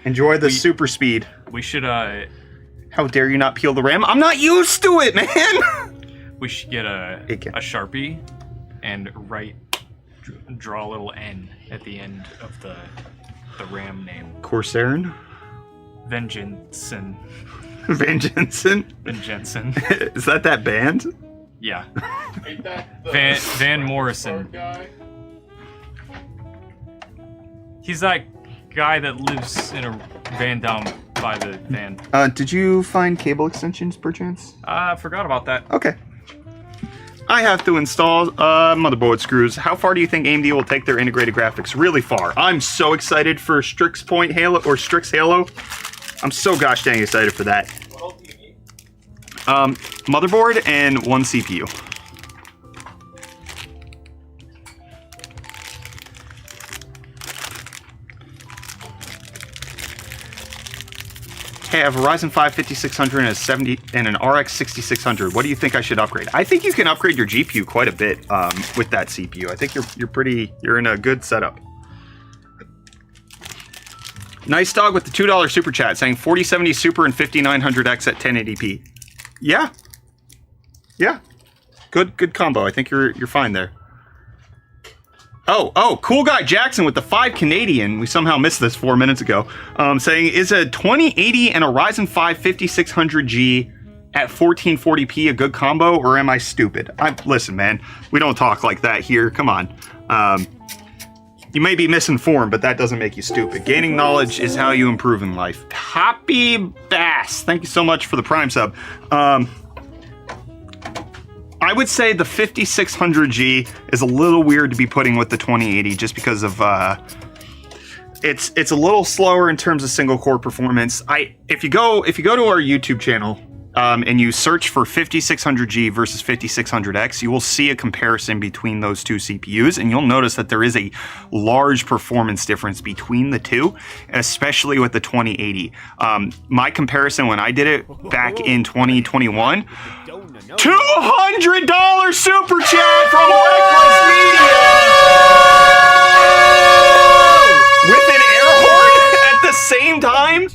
Enjoy the super speed.
We should,
How dare you not peel the RAM? I'm not used to it, man!
We should get a Sharpie and draw a little N at the end of the RAM name.
Corsair?
Vengeance-en.
Vengeance-en?
Vengeance-en.
Is that band?
Yeah.
Ain't that the
Van Morrison.
guy?
He's that guy that lives in a van down by the van.
Did you find cable extensions, perchance?
I forgot about that.
Okay. I have to install motherboard screws. How far do you think AMD will take their integrated graphics? Really far. I'm so excited for Strix Halo. I'm so gosh dang excited for that.
What else do you need?
Motherboard and 1 CPU. Hey, I have a Ryzen 5 5600 and a 70 and an RX 6600. What do you think I should upgrade? I think you can upgrade your GPU quite a bit with that CPU. I think you're in a good setup. Nice dog with the $2 super chat saying 4070 Super and 5900X at 1080p. Yeah. Yeah. Good combo. I think you're fine there. Oh, cool guy Jackson with the 5 Canadian. We somehow missed this 4 minutes ago. Saying, is a 2080 and a Ryzen 5 5600G at 1440p a good combo, or am I stupid? Listen, man, we don't talk like that here. Come on. You may be misinformed, but that doesn't make you stupid. Gaining knowledge is how you improve in life. Happy Bass, thank you so much for the Prime sub. I would say the 5600G is a little weird to be putting with the 2080 just because of it's a little slower in terms of single core performance. If you go to our YouTube channel and you search for 5600G versus 5600X, you will see a comparison between those two CPUs, and you'll notice that there is a large performance difference between the two, especially with the 2080. My comparison when I did it back in 2021, $200 super chat from Reckless Media with an air horn at the same time.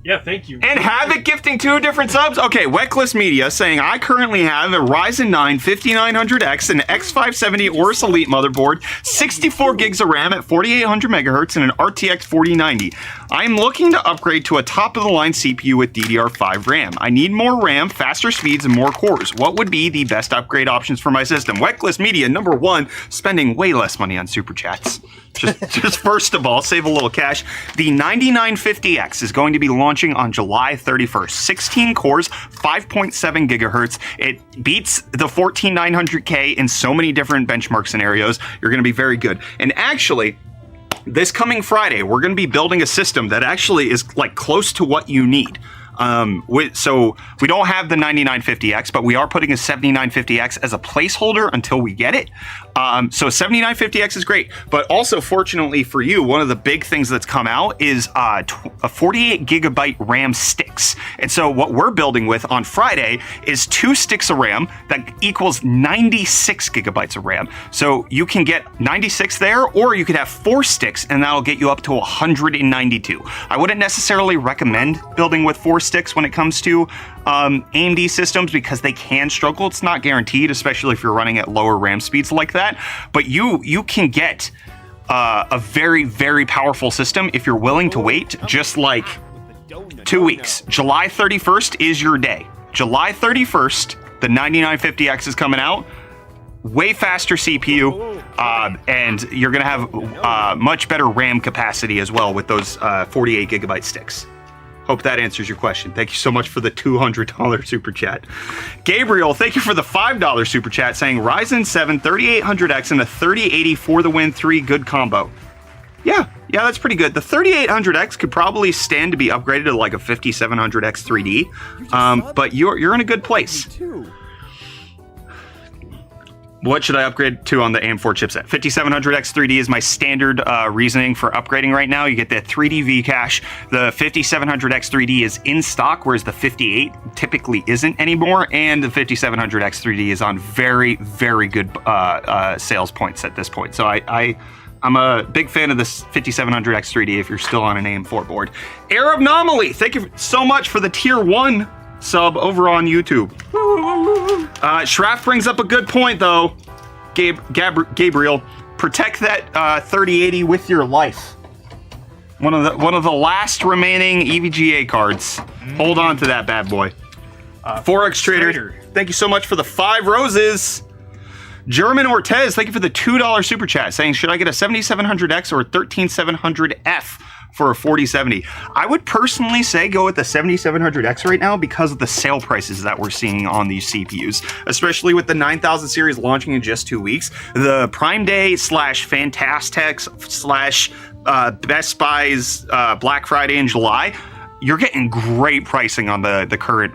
Yeah, thank you.
And Havoc gifting 2 different subs. Okay, Weckless Media saying, I currently have a Ryzen 9 5900X, an X570 Aorus Elite motherboard, 64 gigs of RAM at 4800 megahertz, and an RTX 4090. I'm looking to upgrade to a top-of-the-line CPU with DDR5 RAM. I need more RAM, faster speeds, and more cores. What would be the best upgrade options for my system? Weckless Media, number 1, spending way less money on super chats. Just first of all, save a little cash. The 9950X is going to be launching on July 31st. 16 cores, 5.7 gigahertz. It beats the 14900K in so many different benchmark scenarios. You're going to be very good. And actually, this coming Friday, we're going to be building a system that actually is like close to what you need. So we don't have the 9950X, but we are putting a 7950X as a placeholder until we get it. So 7950X is great, but also fortunately for you, one of the big things that's come out is a 48 gigabyte RAM sticks. And so what we're building with on Friday is 2 sticks of RAM that equals 96 gigabytes of RAM. So you can get 96 there, or you could have 4 sticks and that'll get you up to 192. I wouldn't necessarily recommend building with 4 sticks when it comes to AMD systems because they can struggle. It's not guaranteed, especially if you're running at lower RAM speeds like that. But you can get a very, very powerful system if you're willing to wait just like 2 weeks. July 31st is your day. July 31st, the 9950X is coming out. Way faster CPU, and you're going to have much better RAM capacity as well with those 48 gigabyte sticks. Hope that answers your question. Thank you so much for the $200 super chat. Gabriel, thank you for the $5 super chat saying Ryzen 7 3800X and a 3080 for the win 3 good combo. Yeah, that's pretty good. The 3800X could probably stand to be upgraded to like a 5700X 3D, but you're in a good place. What should I upgrade to on the AM4 chipset? 5700X 3D is my standard reasoning for upgrading right now. You get the 3D V cache. The 5700X 3D is in stock, whereas the 58 typically isn't anymore. And the 5700X 3D is on very, very good sales points at this point. So I'm a big fan of this 5700X 3D if you're still on an AM4 board. Arab Anomaly, thank you so much for the tier 1 sub over on YouTube. Schraff brings up a good point though. Gabriel, protect that 3080 with your life. One of the last remaining EVGA cards. Hold on to that bad boy. Forex Trader, thank you so much for the 5 roses. German Ortez, thank you for the $2 super chat saying, should I get a 7700X or a 13700F for a 4070? I would personally say go with the 7700X right now because of the sale prices that we're seeing on these CPUs, especially with the 9000 series launching in just 2 weeks. The Prime Day / Fantastex / Best Buy's Black Friday in July, you're getting great pricing on the current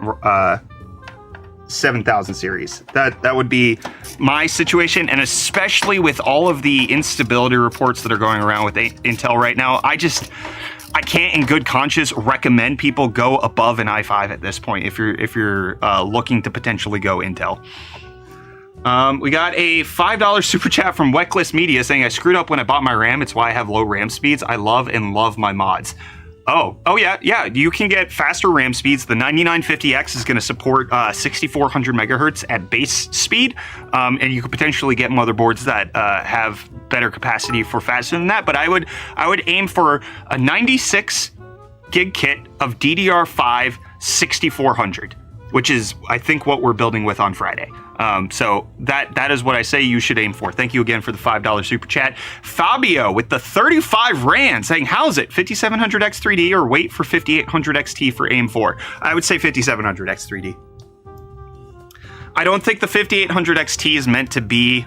7000 series. That would be my situation, and especially with all of the instability reports that are going around with Intel right now, I can't in good conscience recommend people go above an i5 at this point if you're looking to potentially go Intel. We got a $5 super chat from Weckless Media saying, I screwed up when I bought my RAM. It's why I have low RAM speeds. I love my mods. Oh yeah, you can get faster RAM speeds. The 9950X is going to support 6400 megahertz at base speed, and you could potentially get motherboards that have better capacity for faster than that. But I would aim for a 96 gig kit of DDR5 6400. which is, I think, what we're building with on Friday. So that is what I say you should aim for. Thank you again for the $5 super chat. Fabio with the 35 Rand saying, how's it? 5700X 3D or wait for 5800 XT for aim 4? I would say 5700X 3D. I don't think the 5800 XT is meant to be,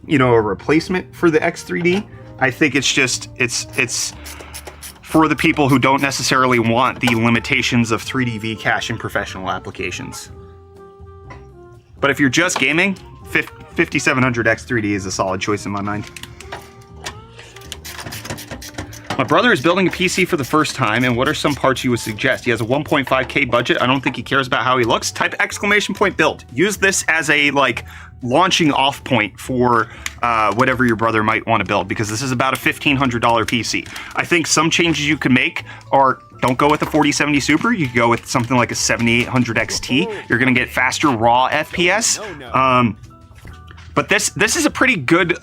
you know, a replacement for the X3D. I think it's just, it's for the people who don't necessarily want the limitations of 3D V cache in professional applications. But if you're just gaming, 5700X 3D is a solid choice in my mind. My brother is building a PC for the first time, and what are some parts you would suggest? He has a 1.5K budget. I don't think he cares about how he looks. Type exclamation point build. Use this as a like launching off point for whatever your brother might want to build, because this is about a $1,500 PC. I think some changes you could make are, don't go with a 4070 Super. You could go with something like a 7800 XT. You're going to get faster raw FPS. But this is a pretty good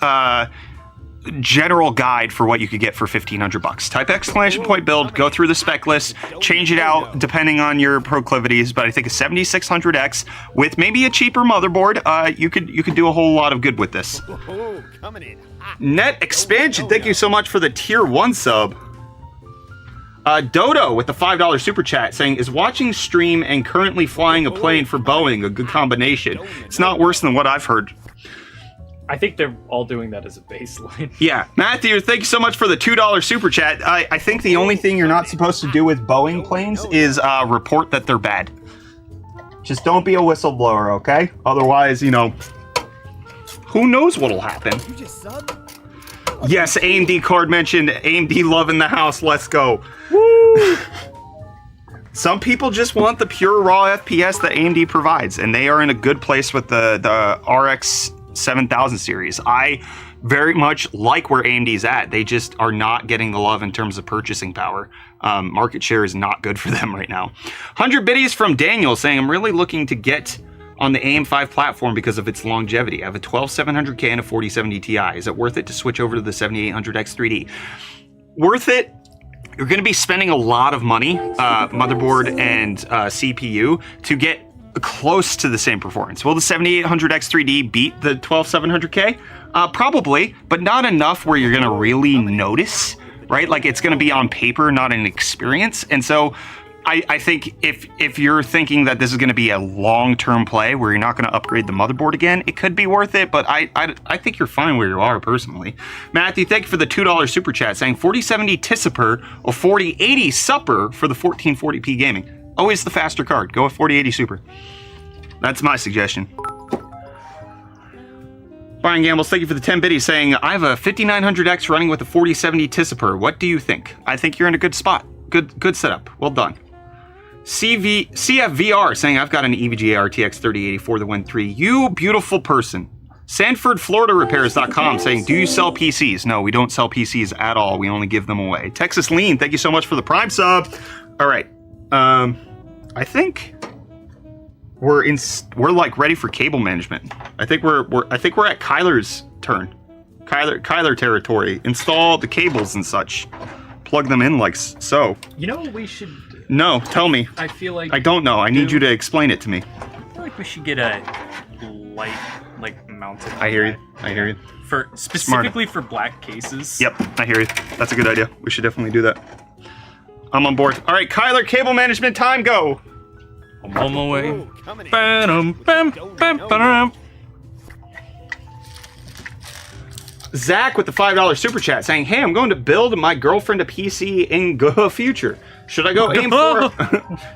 general guide for what you could get for $1,500. Type exclamation point build, go through the spec list, change it out depending on your proclivities, but I think a 7600X with maybe a cheaper motherboard, you could do a whole lot of good with this. Net Expansion, thank you so much for the tier 1 sub. Dodo with the $5 super chat saying, is watching stream and currently flying a plane for Boeing a good combination? It's not worse than what I've heard.
I think they're all doing that as a baseline.
Yeah. Matthew, thank you so much for the $2 super chat. I think the only thing you're not supposed to do with Boeing planes is report that they're bad. Just don't be a whistleblower, okay? Otherwise, you know, who knows what'll happen. Yes, AMD card mentioned. AMD love in the house. Let's go. Woo! Some people just want the pure raw FPS that AMD provides, and they are in a good place with the RX 7000 series. I very much like where AMD's at. They just are not getting the love in terms of purchasing power. Market share is not good for them right now. 100 biddies from Daniel saying, I'm really looking to get on the AM5 platform because of its longevity. I have a 12700K and a 4070 Ti. Is it worth it to switch over to the 7800X 3D? Worth it. You're going to be spending a lot of money, motherboard and CPU, to get close to the same performance. Will the 7800X 3D beat the 12700K? Probably, but not enough where you're going to really notice, right? Like, it's going to be on paper, not an experience. And so I think if you're thinking that this is going to be a long-term play where you're not going to upgrade the motherboard again, it could be worth it, but I think you're fine where you are, personally. Matthew, thank you for the $2 super chat saying 4070 Tisiper or 4080 Supper for the 1440p gaming. Always the faster card. Go with 4080 Super. That's my suggestion. Brian Gambles, thank you for the 10 biddies saying, I have a 5900X running with a 4070 Tisiper. What do you think? I think you're in a good spot. Good setup. Well done. CFVR saying, I've got an EVGA RTX 3080 for the Win 3. You beautiful person. SanfordFloridaRepairs.com saying, do you sell PCs? No, we don't sell PCs at all. We only give them away. Texas Lean, thank you so much for the Prime sub. All right. I think we're like ready for cable management. I think we're at Kyler's turn. Kyler territory. Install the cables and such. Plug them in like so.
You know what we should...
No, tell me.
I feel like...
I don't know. I need you to explain it to me.
I feel like we should get a light, like, mounted...
I hear you. I hear you.
For specifically for black cases.
Yep, I hear you. That's a good idea. We should definitely do that. I'm on board. All right, Kyler, cable management time, go.
I'm on my way.
Zach with the $5 super chat saying, hey, I'm going to build my girlfriend a PC in the future. Should I go aim for?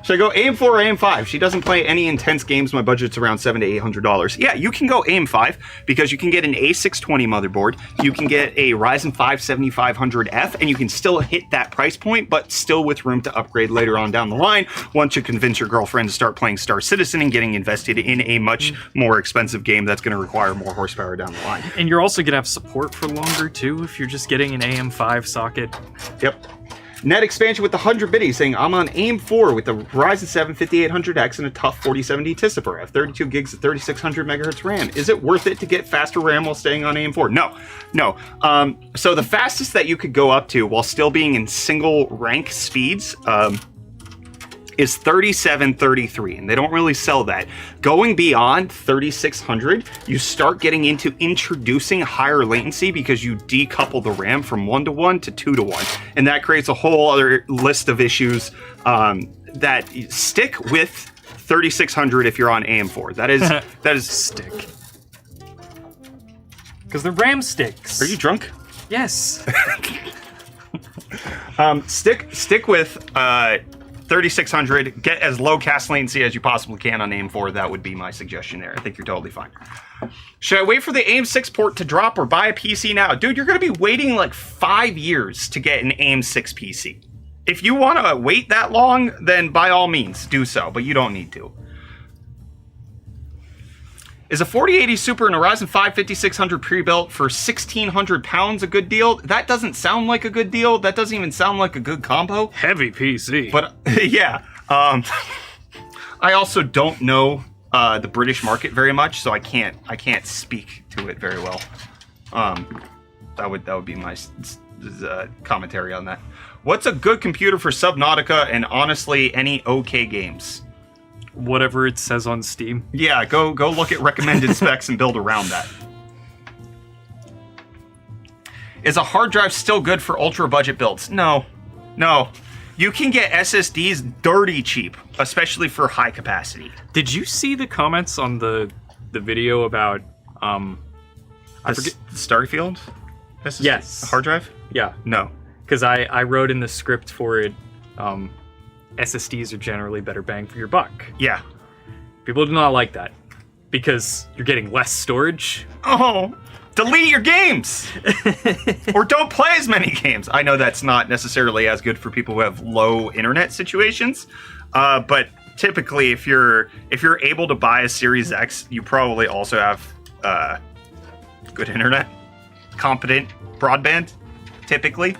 Should I go aim 4 or aim 5? She doesn't play any intense games. My budget's around $700 to $800. Yeah, you can go aim 5 because you can get an A620 motherboard. You can get a Ryzen 5 7500F, and you can still hit that price point, but still with room to upgrade later on down the line once you convince your girlfriend to start playing Star Citizen and getting invested in a much more expensive game that's going to require more horsepower down the line.
And you're also going to have support for longer too if you're just getting an AM5 socket.
Yep. Net Expansion with the 100 biddies saying, I'm on aim 4 with the Ryzen 7 5800X and a tough 4070 Tisiper. I have 32 gigs of 3600 megahertz RAM. Is it worth it to get faster RAM while staying on aim 4? No. So the fastest that you could go up to while still being in single rank speeds is 3733, and they don't really sell that. Going beyond 3600, you start getting into introducing higher latency because you decouple the RAM from 1-to-1 to 2-to-1, and that creates a whole other list of issues that stick with 3600 if you're on AM4. That is
Stick. Because the RAM sticks.
Are you drunk?
Yes.
Stick with 3600. Get as low cast latency as you possibly can on AM4. That would be my suggestion there. I think you're totally fine. Should I wait for the AM6 port to drop or buy a PC now? Dude, you're going to be waiting like 5 years to get an AM6 PC. If you want to wait that long, then by all means do so, but you don't need to. Is a 4080 Super and a Ryzen 5 5600 pre-built for £1,600 a good deal? That doesn't sound like a good deal. That doesn't even sound like a good combo.
Heavy PC.
But yeah, I also don't know the British market very much, so I can't speak to it very well. That would be my commentary on that. What's a good computer for Subnautica and honestly any okay games?
Whatever it says on Steam.
Yeah, go look at recommended specs and build around that. Is a hard drive still good for ultra budget builds? No. You can get SSDs dirty cheap, especially for high capacity.
Did you see the comments on the video about
I forget Starfield? SSD?
Yes.
Hard drive?
Yeah.
No.
Because I wrote in the script for it, SSDs are generally better bang for your buck.
Yeah.
People do not like that because you're getting less storage.
Oh, delete your games or don't play as many games. I know that's not necessarily as good for people who have low internet situations, but typically if you're able to buy a Series X, you probably also have good internet, competent broadband, typically.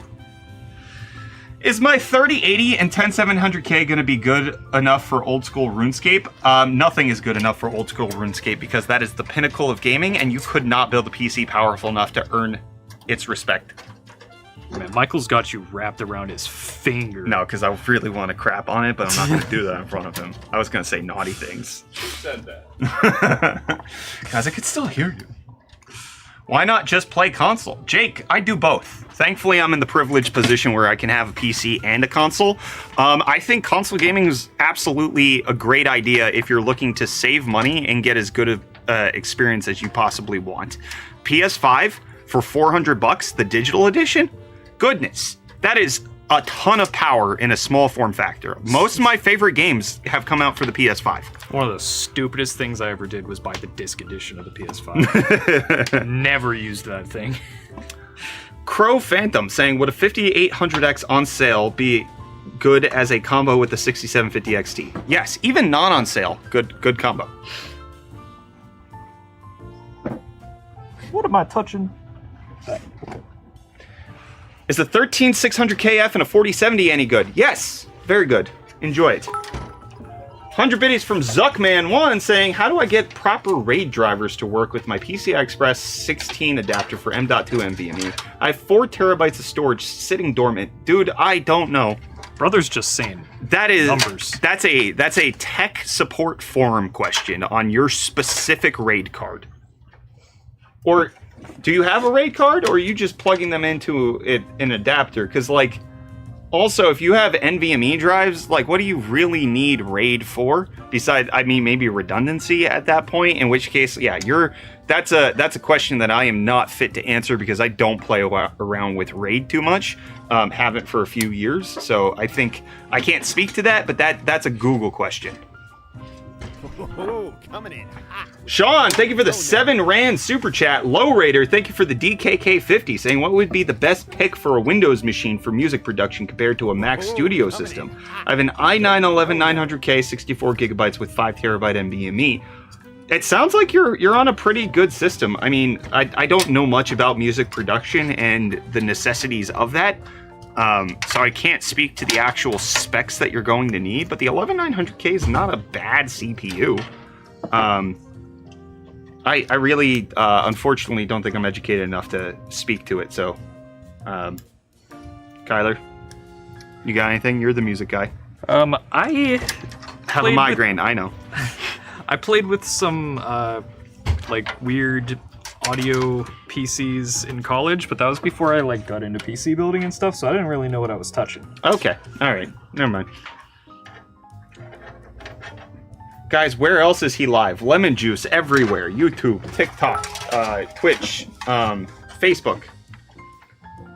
Is my 3080 and 10700K going to be good enough for old school RuneScape? Nothing is good enough for old school RuneScape because that is the pinnacle of gaming, and you could not build a PC powerful enough to earn its respect.
Man, Michael's got you wrapped around his finger.
No, because I really want to crap on it, but I'm not going to do that in front of him. I was going to say naughty things.
Who said that?
Guys, I could still hear you. Why not just play console? Jake, I do both. Thankfully, I'm in the privileged position where I can have a PC and a console. I think console gaming is absolutely a great idea if you're looking to save money and get as good of experience as you possibly want. PS5 for $400, the digital edition? Goodness, that is a ton of power in a small form factor. Most of my favorite games have come out for the PS5.
One of the stupidest things I ever did was buy the disc edition of the PS5. Never used that thing.
Crow Phantom saying, would a 5800X on sale be good as a combo with the 6750 XT? Yes, even not on sale, good combo.
What am I touching?
Is the 13600KF and a 4070 any good? Yes, very good. Enjoy it. 100 biddies from Zuckman1 saying, how do I get proper RAID drivers to work with my PCI Express 16 adapter for M.2 NVMe? I have 4 terabytes of storage sitting dormant. Dude, I don't know.
Brother's just saying
that is
numbers.
That's a tech support forum question on your specific RAID card. Or do you have a RAID card, or are you just plugging them into an adapter? Because, like, also, if you have NVMe drives, like, what do you really need RAID for? Besides, I mean, maybe redundancy at that point, in which case, yeah, that's a question that I am not fit to answer because I don't play around with RAID too much. Haven't for a few years, so I think I can't speak to that, but that's a Google question.
Oh, coming in.
Sean, thank you for the 7 Rand super chat. Low Raider, thank you for the DKK50, saying what would be the best pick for a Windows machine for music production compared to a Mac Studio system? I have an i9-11900K, 64 gigabytes with 5 terabyte NVMe. It sounds like you're on a pretty good system. I mean, I don't know much about music production and the necessities of that, so I can't speak to the actual specs that you're going to need, but the 11900K is not a bad CPU. I really, unfortunately, don't think I'm educated enough to speak to it, so, Kyler, you got anything? You're the music guy.
I
Have a migraine, I know.
I played with some like weird audio PCs in college, but that was before I like got into PC building and stuff, so I didn't really know what I was touching.
Okay, alright, never mind. Guys, where else is he live? Lemon Juice everywhere. YouTube, TikTok, Twitch, Facebook.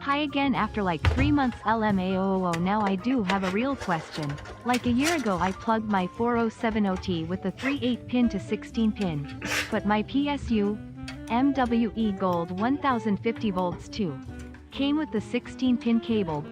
Hi again after like 3 months LMAOO. Now I do have a real question. Like a year ago I plugged my 4070T with the 3/8 pin to 16 pin. But my PSU MWE Gold 1050 volts too came with the 16 pin cable.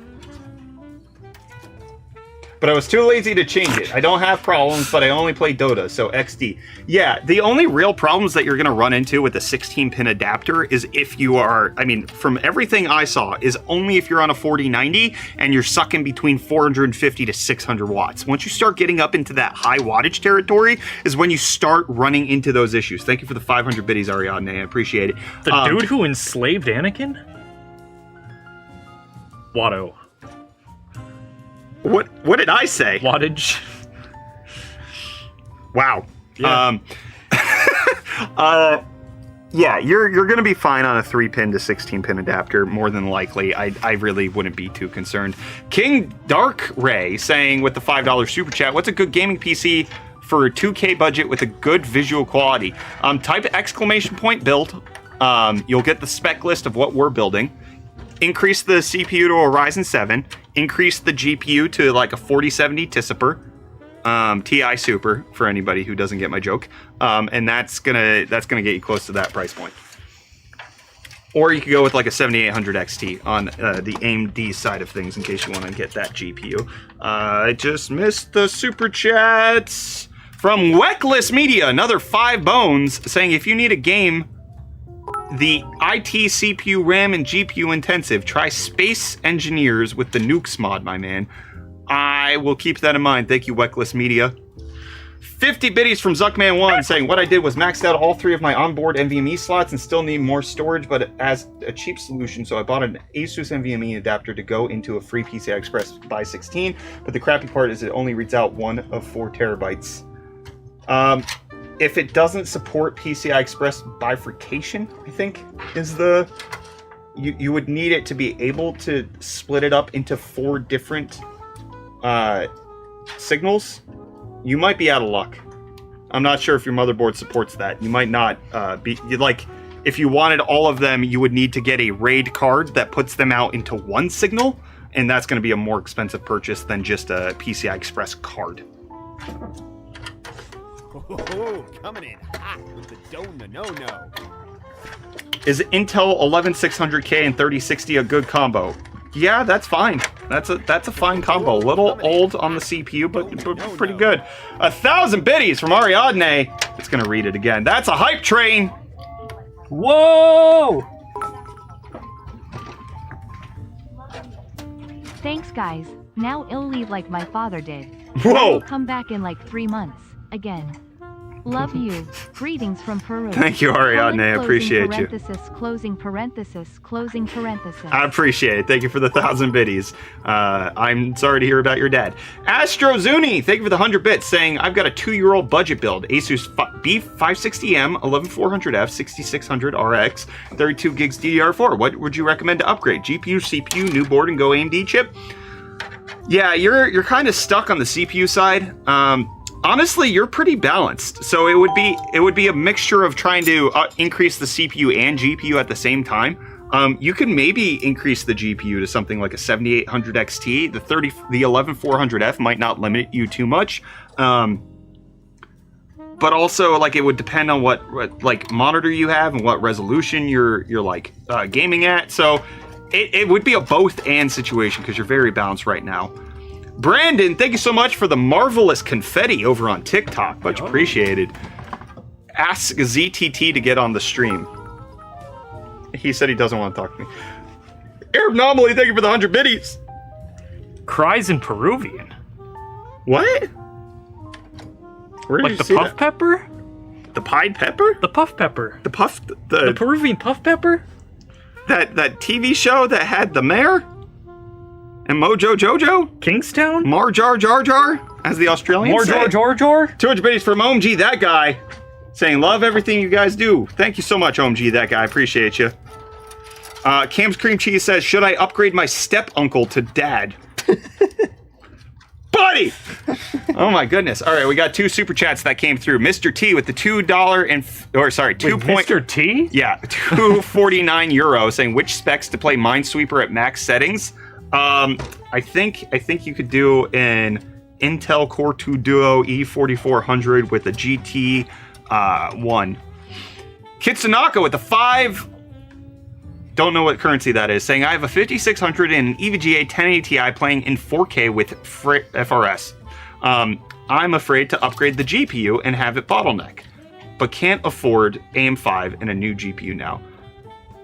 But I was too lazy to change it. I don't have problems, but I only play Dota, so XD. Yeah, the only real problems that you're going to run into with a 16-pin adapter is if you are, I mean, from everything I saw, is only if you're on a 4090 and you're sucking between 450 to 600 watts. Once you start getting up into that high wattage territory is when you start running into those issues. Thank you for the 500 biddies, Ariadne. I appreciate it.
The dude who enslaved Anakin? Watto.
What did I say?
Wattage.
Wow.
Yeah.
Yeah, you're gonna be fine on a 3-pin to 16-pin adapter, more than likely. I really wouldn't be too concerned. King Dark Ray saying with the $5 super chat, what's a good gaming PC for a 2K budget with a good visual quality? Type !build. You'll get the spec list of what we're building. Increase the CPU to a Ryzen 7. Increase the GPU to like a 4070 Tisper, TI Super for anybody who doesn't get my joke, and that's gonna get you close to that price point. Or you could go with like a 7800 XT on the AMD side of things in case you want to get that GPU. I just missed the super chats from Weckless Media. Another 5 bones saying if you need a game. The IT, CPU, RAM, and GPU intensive. Try Space Engineers with the Nukes mod, my man. I will keep that in mind. Thank you, Weckless Media. 50 biddies from Zuckman1 saying, what I did was maxed out all 3 of my onboard NVMe slots and still need more storage, but as a cheap solution, so I bought an Asus NVMe adapter to go into a free PCI Express by 16, but the crappy part is it only reads out 1 of 4 terabytes. If it doesn't support PCI Express bifurcation, I think, is the... You would need it to be able to split it up into 4 different signals. You might be out of luck. I'm not sure if your motherboard supports that. You might not be... Like, if you wanted all of them, you would need to get a RAID card that puts them out into 1 signal, and that's going to be a more expensive purchase than just a PCI Express card.
Oh, coming in hot with the no-no.
Is Intel 11600K and 3060 a good combo? Yeah, that's fine. That's a fine combo. A little old on the CPU, but pretty good. 1,000 biddies from Ariadne. It's gonna read it again. That's a hype train.
Whoa!
Thanks guys. Now I'll leave like my father did.
Whoa!
I'll come back in like 3 months. Again. Love you. Greetings from Peru.
Thank you, Ariadne. I appreciate you.
Closing parenthesis.
I appreciate it. Thank you for the 1,000 biddies. I'm sorry to hear about your dad. Astro Zuni, thank you for the 100 bits, saying I've got a 2-year-old budget build. Asus B560M, 11400F, 6600 RX, 32 gigs DDR4. What would you recommend to upgrade? GPU, CPU, new board, and go AMD chip? Yeah, you're kind of stuck on the CPU side. Honestly, you're pretty balanced. So it would be a mixture of trying to increase the CPU and GPU at the same time. You can maybe increase the GPU to something like a 7800 XT. The 11400F might not limit you too much. But also, like, it would depend on what like monitor you have and what resolution you're like gaming at. So it would be a both and situation because you're very balanced right now. Brandon, thank you so much for the marvelous confetti over on TikTok. Much appreciated. Ask ZTT to get on the stream. He said he doesn't want to talk to me. Arab Anomaly, thank you for the 100 biddies.
Cries in Peruvian.
What? Where did
like
you
the
see
puff
that?
pepper?
The pied pepper?
The puff pepper.
The
Peruvian puff pepper?
That TV show that had the mayor? And Mojo Jojo?
Kingstown?
Marjar Jar Jar, as the Australians say.
More Jar?
200 biddies from OMG, that guy, saying, love everything you guys do. Thank you so much, OMG, that guy. Appreciate you. Cam's Cream Cheese says, should I upgrade my step-uncle to dad? Buddy! Oh my goodness. All right, we got 2 super chats that came through. Mr. T with the
Mr. T?
Yeah, 249 euro saying which specs to play Minesweeper at max settings. I think you could do an Intel Core 2 Duo E4400 with a GT 1. Kitsunaka with the 5. Don't know what currency that is. Saying I have a 5600 and an EVGA 1080 Ti playing in 4K with FRS. I'm afraid to upgrade the GPU and have it bottleneck, but can't afford AM5 and a new GPU now.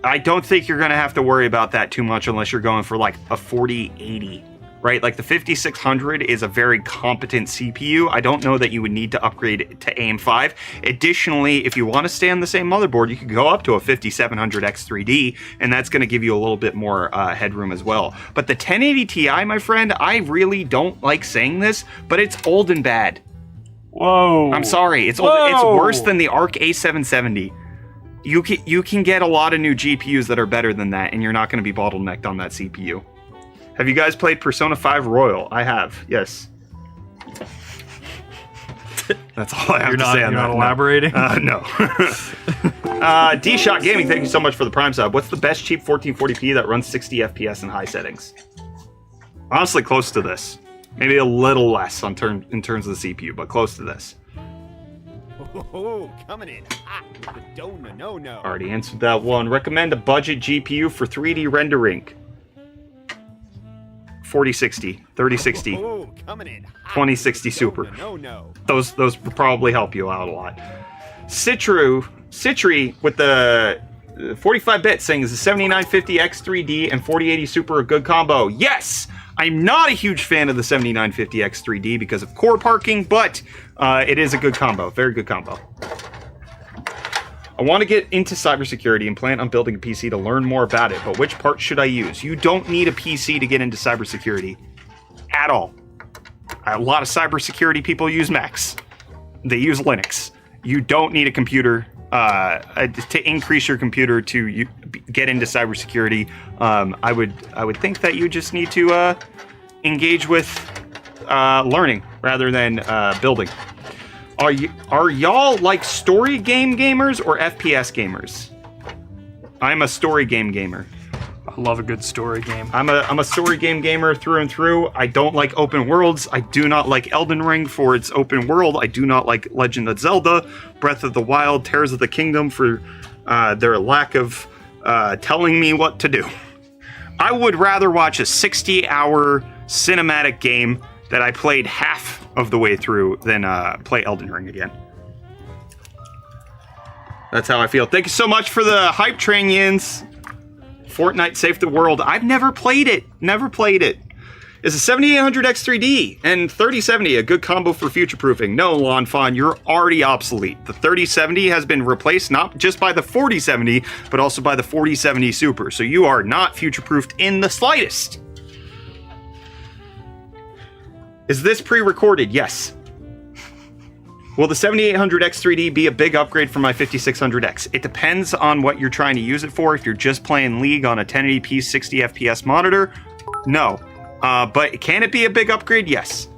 I don't think you're going to have to worry about that too much unless you're going for like a 4080, right? Like the 5600 is a very competent CPU. I don't know that you would need to upgrade to AM5. Additionally, if you want to stay on the same motherboard, you could go up to a 5700X3D, and that's going to give you a little bit more headroom as well. But the 1080 Ti, my friend, I really don't like saying this, but it's old and bad.
Whoa.
I'm sorry. It's old. It's worse than the Arc A770. You can get a lot of new GPUs that are better than that, and you're not going to be bottlenecked on that CPU. Have you guys played Persona 5 Royal? I have, yes. That's all I have to say on that. You're
not elaborating?
No. D-Shot Gaming, thank you so much for the Prime sub. What's the best cheap 1440p that runs 60 FPS in high settings? Honestly, close to this. Maybe a little less in terms of the CPU, but close to this.
Oh, coming in hot with the donut, no.
Already answered that one. Recommend a budget GPU for 3D rendering. 4060, 3060, 2060 Super. Those would probably help you out a lot. Citri with the 45-bit saying, is the 7950 X3D and 4080 Super a good combo? Yes! I'm not a huge fan of the 7950 X3D because of core parking, but it is a good combo. Very good combo. I want to get into cybersecurity and plan on building a PC to learn more about it, but which part should I use? You don't need a PC to get into cybersecurity at all. A lot of cybersecurity people use Macs. They use Linux. You don't need a computer to increase your computer to get into cybersecurity. I would think that you just need to engage with learning rather than building. Are y'all like story game gamers or FPS gamers? I'm a story game gamer.
I love a good story game.
I'm a story game gamer through and through. I don't like open worlds. I do not like Elden Ring for its open world. I do not like Legend of Zelda, Breath of the Wild, Tears of the Kingdom for their lack of telling me what to do. I would rather watch a 60-hour cinematic game that I played half of the way through than play Elden Ring again. That's how I feel. Thank you so much for the hype train, Yins. Fortnite saved the world. I've never played it. Never played it. Is a 7800 X3D and 3070 a good combo for future-proofing? No, Lon Fawn, you're already obsolete. The 3070 has been replaced not just by the 4070, but also by the 4070 Super. So you are not future-proofed in the slightest. Is this pre-recorded? Yes. Will the 7800 X3D be a big upgrade for my 5600X? It depends on what you're trying to use it for. If you're just playing League on a 1080p 60 FPS monitor, no. But can it be a big upgrade? Yes.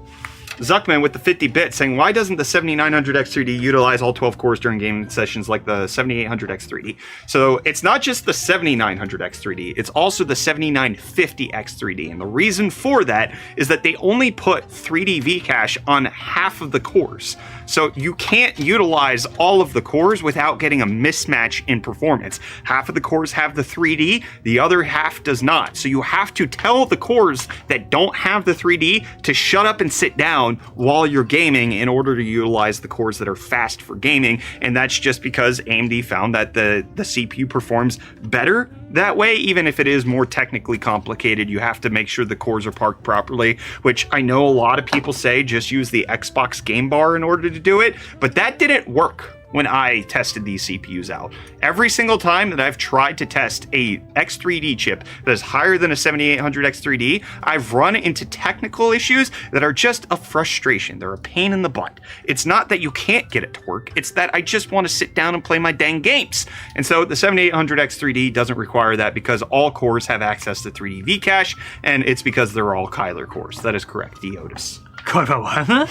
Zuckman with the 50-bit saying, why doesn't the 7900 X3D utilize all 12 cores during gaming sessions like the 7800 X3D? So it's not just the 7900 X3D, it's also the 7950 X3D. And the reason for that is that they only put 3D V-cache on half of the cores. So you can't utilize all of the cores without getting a mismatch in performance. Half of the cores have the 3D, the other half does not. So you have to tell the cores that don't have the 3D to shut up and sit down while you're gaming in order to utilize the cores that are fast for gaming. And that's just because AMD found that the CPU performs better that way. Even if it is more technically complicated, you have to make sure the cores are parked properly, which I know a lot of people say just use the Xbox game bar in order to do it, but that didn't work when I tested these CPUs out. Every single time that I've tried to test a X3D chip that is higher than a 7800 X3D, I've run into technical issues that are just a frustration. They're a pain in the butt. It's not that you can't get it to work, it's that I just want to sit down and play my dang games. And so the 7800 X3D doesn't require that because all cores have access to 3D V-cache, and it's because they're all Kyler cores. That is correct, Deotis.
Karawana?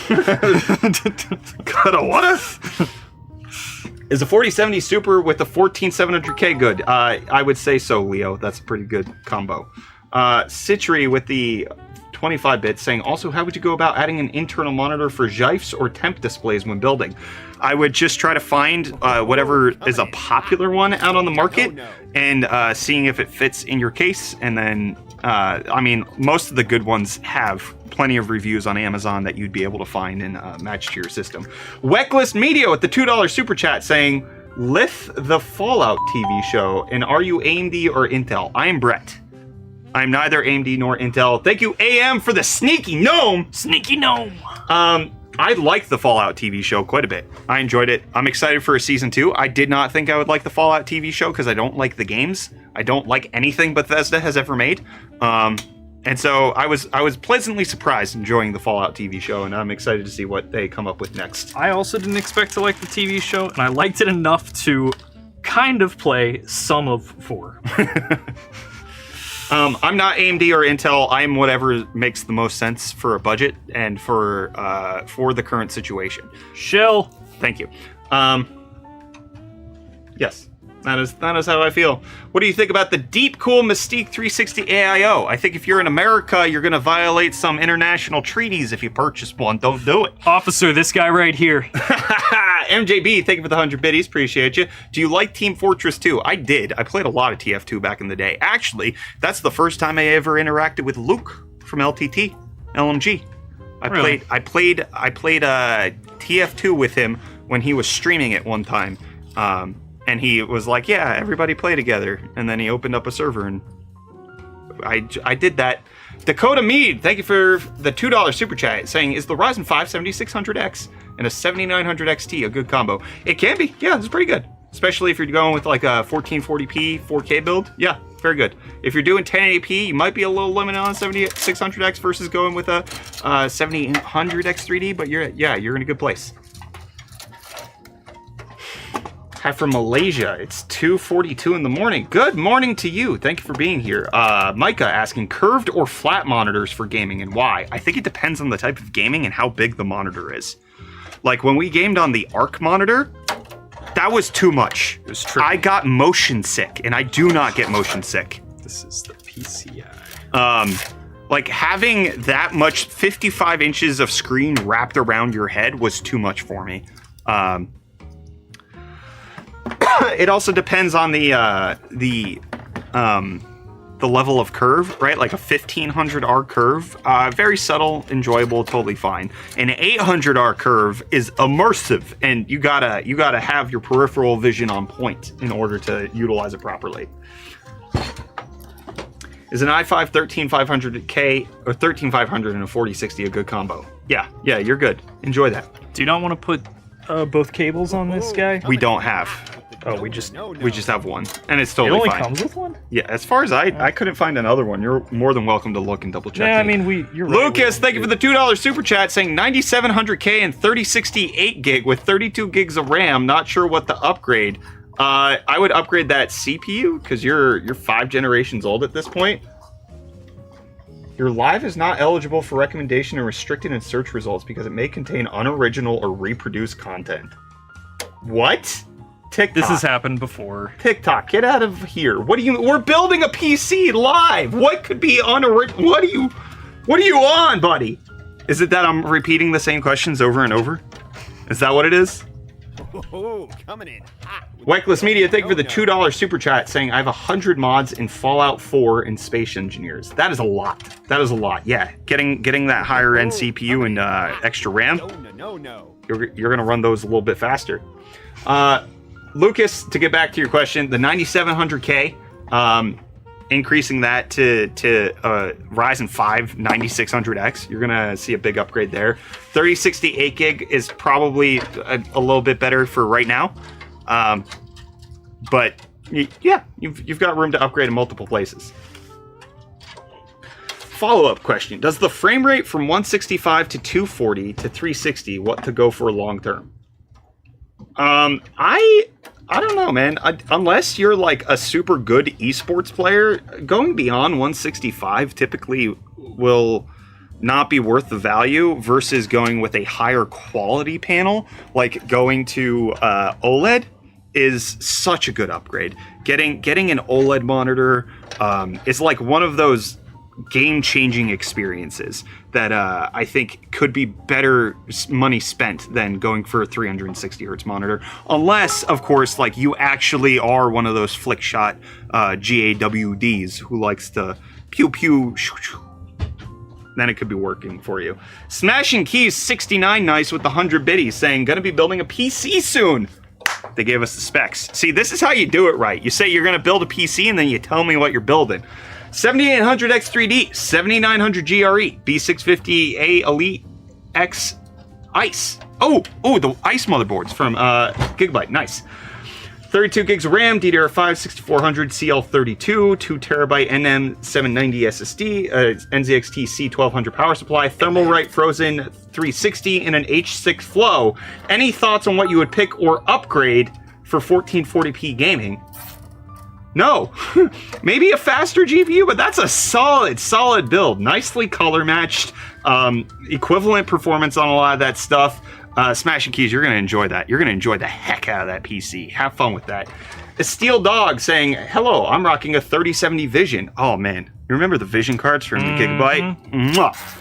Karawana? Is a 4070 Super with the 14700K good? I would say so, Leo. That's a pretty good combo. Citri with the 25-bit saying, also, how would you go about adding an internal monitor for GIFs or temp displays when building? I would just try to find whatever is a popular one out on the market and seeing if it fits in your case. And then, I mean, most of the good ones have plenty of reviews on Amazon that you'd be able to find and match to your system. Weckless Media with the $2 super chat saying, Lith the Fallout TV show, and are you AMD or Intel? I am Brett. I'm neither AMD nor Intel. Thank you, AM, for the sneaky gnome.
Sneaky gnome.
I liked the Fallout TV show quite a bit. I enjoyed it. I'm excited for a season 2. I did not think I would like the Fallout TV show because I don't like the games. I don't like anything Bethesda has ever made. And so I was pleasantly surprised enjoying the Fallout TV show, and I'm excited to see what they come up with next.
I also didn't expect to like the TV show, and I liked it enough to kind of play some of 4.
I'm not AMD or Intel. I'm whatever makes the most sense for a budget and for the current situation.
Shill.
Thank you. Yes, that is how I feel. What do you think about the Deep Cool Mystique 360 AIO? I think if you're in America, you're going to violate some international treaties if you purchase one. Don't do it.
Officer, this guy right here.
MJB, thank you for the 100 biddies. Appreciate you. Do you like Team Fortress 2? I did. I played a lot of TF2 back in the day. Actually, that's the first time I ever interacted with Luke from LTT, LMG. I played TF2 with him when he was streaming it one time. And he was like, yeah, everybody play together. And then he opened up a server, and I did that. Dakota Mead, thank you for the $2 super chat, saying, is the Ryzen 5 7600X and a 7900 XT a good combo? It can be. Yeah, it's pretty good. Especially if you're going with like a 1440p 4K build. Yeah, very good. If you're doing 1080p, you might be a little limited on 7600X versus going with a 7800 X3D, but you're in a good place. Hi from Malaysia. It's 2:42 in the morning. Good morning to you. Thank you for being here. Micah asking, curved or flat monitors for gaming and why? I think it depends on the type of gaming and how big the monitor is. Like when we gamed on the Arc monitor, that was too much.
It was tricky.
I got motion sick, and I do not get motion sick.
This is the PCI.
Like having that much 55 inches of screen wrapped around your head was too much for me. It also depends on the level of curve, right? Like a 1500R curve, very subtle, enjoyable, totally fine. An 800R curve is immersive, and you gotta have your peripheral vision on point in order to utilize it properly. Is an i5 13500K or 13500 and a 4060 a good combo? Yeah, you're good. Enjoy that.
Do you not want to put both cables on this guy?
We don't have.
Oh, we just
have one, and it's totally fine.
It only comes with one?
Yeah, as far as I couldn't find another one. You're more than welcome to look and double check.
Yeah, I mean, you're right.
Lucas, thank you for the $2 super chat, saying 9700K and 3060 8GB with 32 gigs of RAM. Not sure what the upgrade. I would upgrade that CPU because you're 5 generations old at this point. Your live is not eligible for recommendation and restricted in search results because it may contain unoriginal or reproduced content. What? TikTok.
This has happened before.
TikTok, get out of here. We're building a PC live. What could be unoriginal? What are you on, buddy? Is it that I'm repeating the same questions over and over? Is that what it is?
Oh, coming in hot.
Weckless Media, thank you for the $2 super chat, saying I have 100 mods in Fallout 4 and Space Engineers. That is a lot. Yeah, getting that higher end CPU and extra RAM.
No.
You're gonna run those a little bit faster. Lucas, to get back to your question, the 9700K, increasing that to Ryzen 5 9600X. You're gonna see a big upgrade there. 3060 8 gig is probably a little bit better for right now, but yeah, you've got room to upgrade in multiple places. Follow-up question: does the frame rate from 165 to 240 to 360 what to go for long term? I don't know, man. Unless you're like a super good esports player, going beyond 165 typically will not be worth the value versus going with a higher quality panel. Like going to OLED is such a good upgrade. Getting an OLED monitor is like one of those game-changing experiences that I think could be better money spent than going for a 360 hertz monitor, unless of course like you actually are one of those flick shot GAWDs who likes to pew pew shoo, shoo. Then it could be working for you. Smashing Keys 69 nice with the 100 biddies saying gonna be building a PC soon. They gave us the specs. See, this is how you do it right. You say you're gonna build a PC and then you tell me what you're building. 7800X3D, 7900 GRE, B650A Elite X Ice. Oh, the Ice motherboards from Gigabyte, nice. 32 gigs of RAM, DDR5 6400 CL32, 2TB NM790 SSD, NZXT C1200 power supply, Thermalright Frozen 360, and an H6 Flow. Any thoughts on what you would pick or upgrade for 1440p gaming? No, maybe a faster GPU, but that's a solid build. Nicely color matched, equivalent performance on a lot of that stuff. Smashing Keys, you're going to enjoy that. You're going to enjoy the heck out of that PC. Have fun with that. A Steel Dog saying, hello, I'm rocking a 3070 Vision. Oh man, you remember the Vision cards from the Gigabyte? Mwah.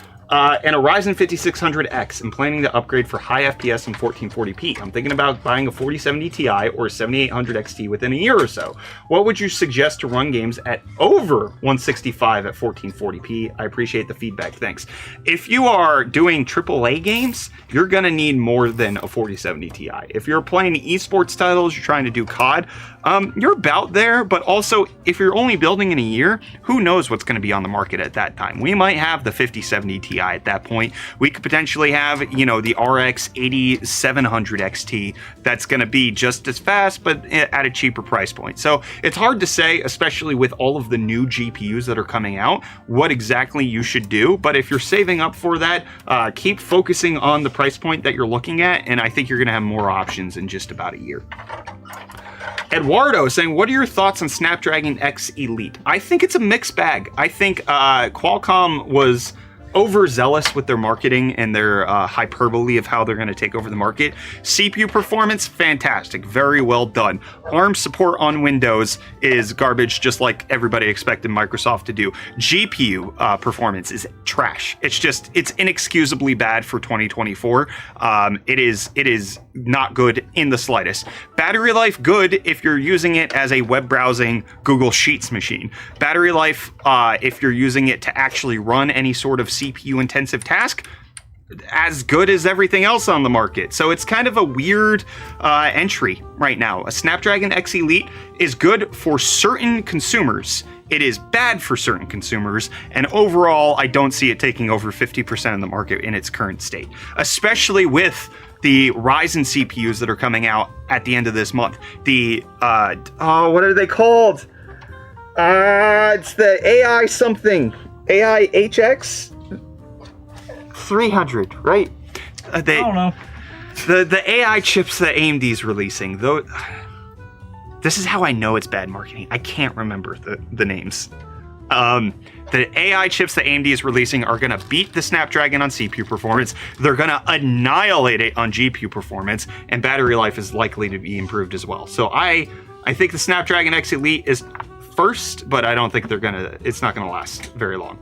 And a Ryzen 5600X. I'm planning to upgrade for high FPS and 1440p. I'm thinking about buying a 4070 Ti or a 7800 XT within a year or so. What would you suggest to run games at over 165 at 1440p? I appreciate the feedback, thanks. If you are doing AAA games, you're gonna need more than a 4070 Ti. If you're playing esports titles, you're trying to do COD, you're about there, but also if you're only building in a year, who knows what's gonna be on the market at that time. We might have the 5070 Ti at that point. We could potentially have, you know, the RX 8700 XT that's going to be just as fast, but at a cheaper price point. So it's hard to say, especially with all of the new GPUs that are coming out, what exactly you should do. But if you're saving up for that, keep focusing on the price point that you're looking at, and I think you're going to have more options in just about a year. Eduardo saying, what are your thoughts on Snapdragon X Elite? I think it's a mixed bag. I think Qualcomm was overzealous with their marketing and their hyperbole of how they're going to take over the market. CPU performance, fantastic, very well done. ARM support on Windows is garbage, just like everybody expected Microsoft to do. GPU performance is trash. It's inexcusably bad for 2024. It is not good in the slightest. Battery life, good if you're using it as a web browsing Google Sheets machine. Battery life, if you're using it to actually run any sort of CPU intensive task, as good as everything else on the market. So it's kind of a weird entry right now. A Snapdragon X Elite is good for certain consumers. It is bad for certain consumers, and overall, I don't see it taking over 50% of the market in its current state, especially with the Ryzen CPUs that are coming out at the end of this month. The, what are they called? It's the AI something. AI HX 300, right?
I don't know.
The AI chips that AMD's releasing, though. This is how I know it's bad marketing. I can't remember the names. The AI chips that AMD is releasing are going to beat the Snapdragon on CPU performance. They're going to annihilate it on GPU performance, and battery life is likely to be improved as well. So I think the Snapdragon X Elite is first, but I don't think it's not gonna last very long.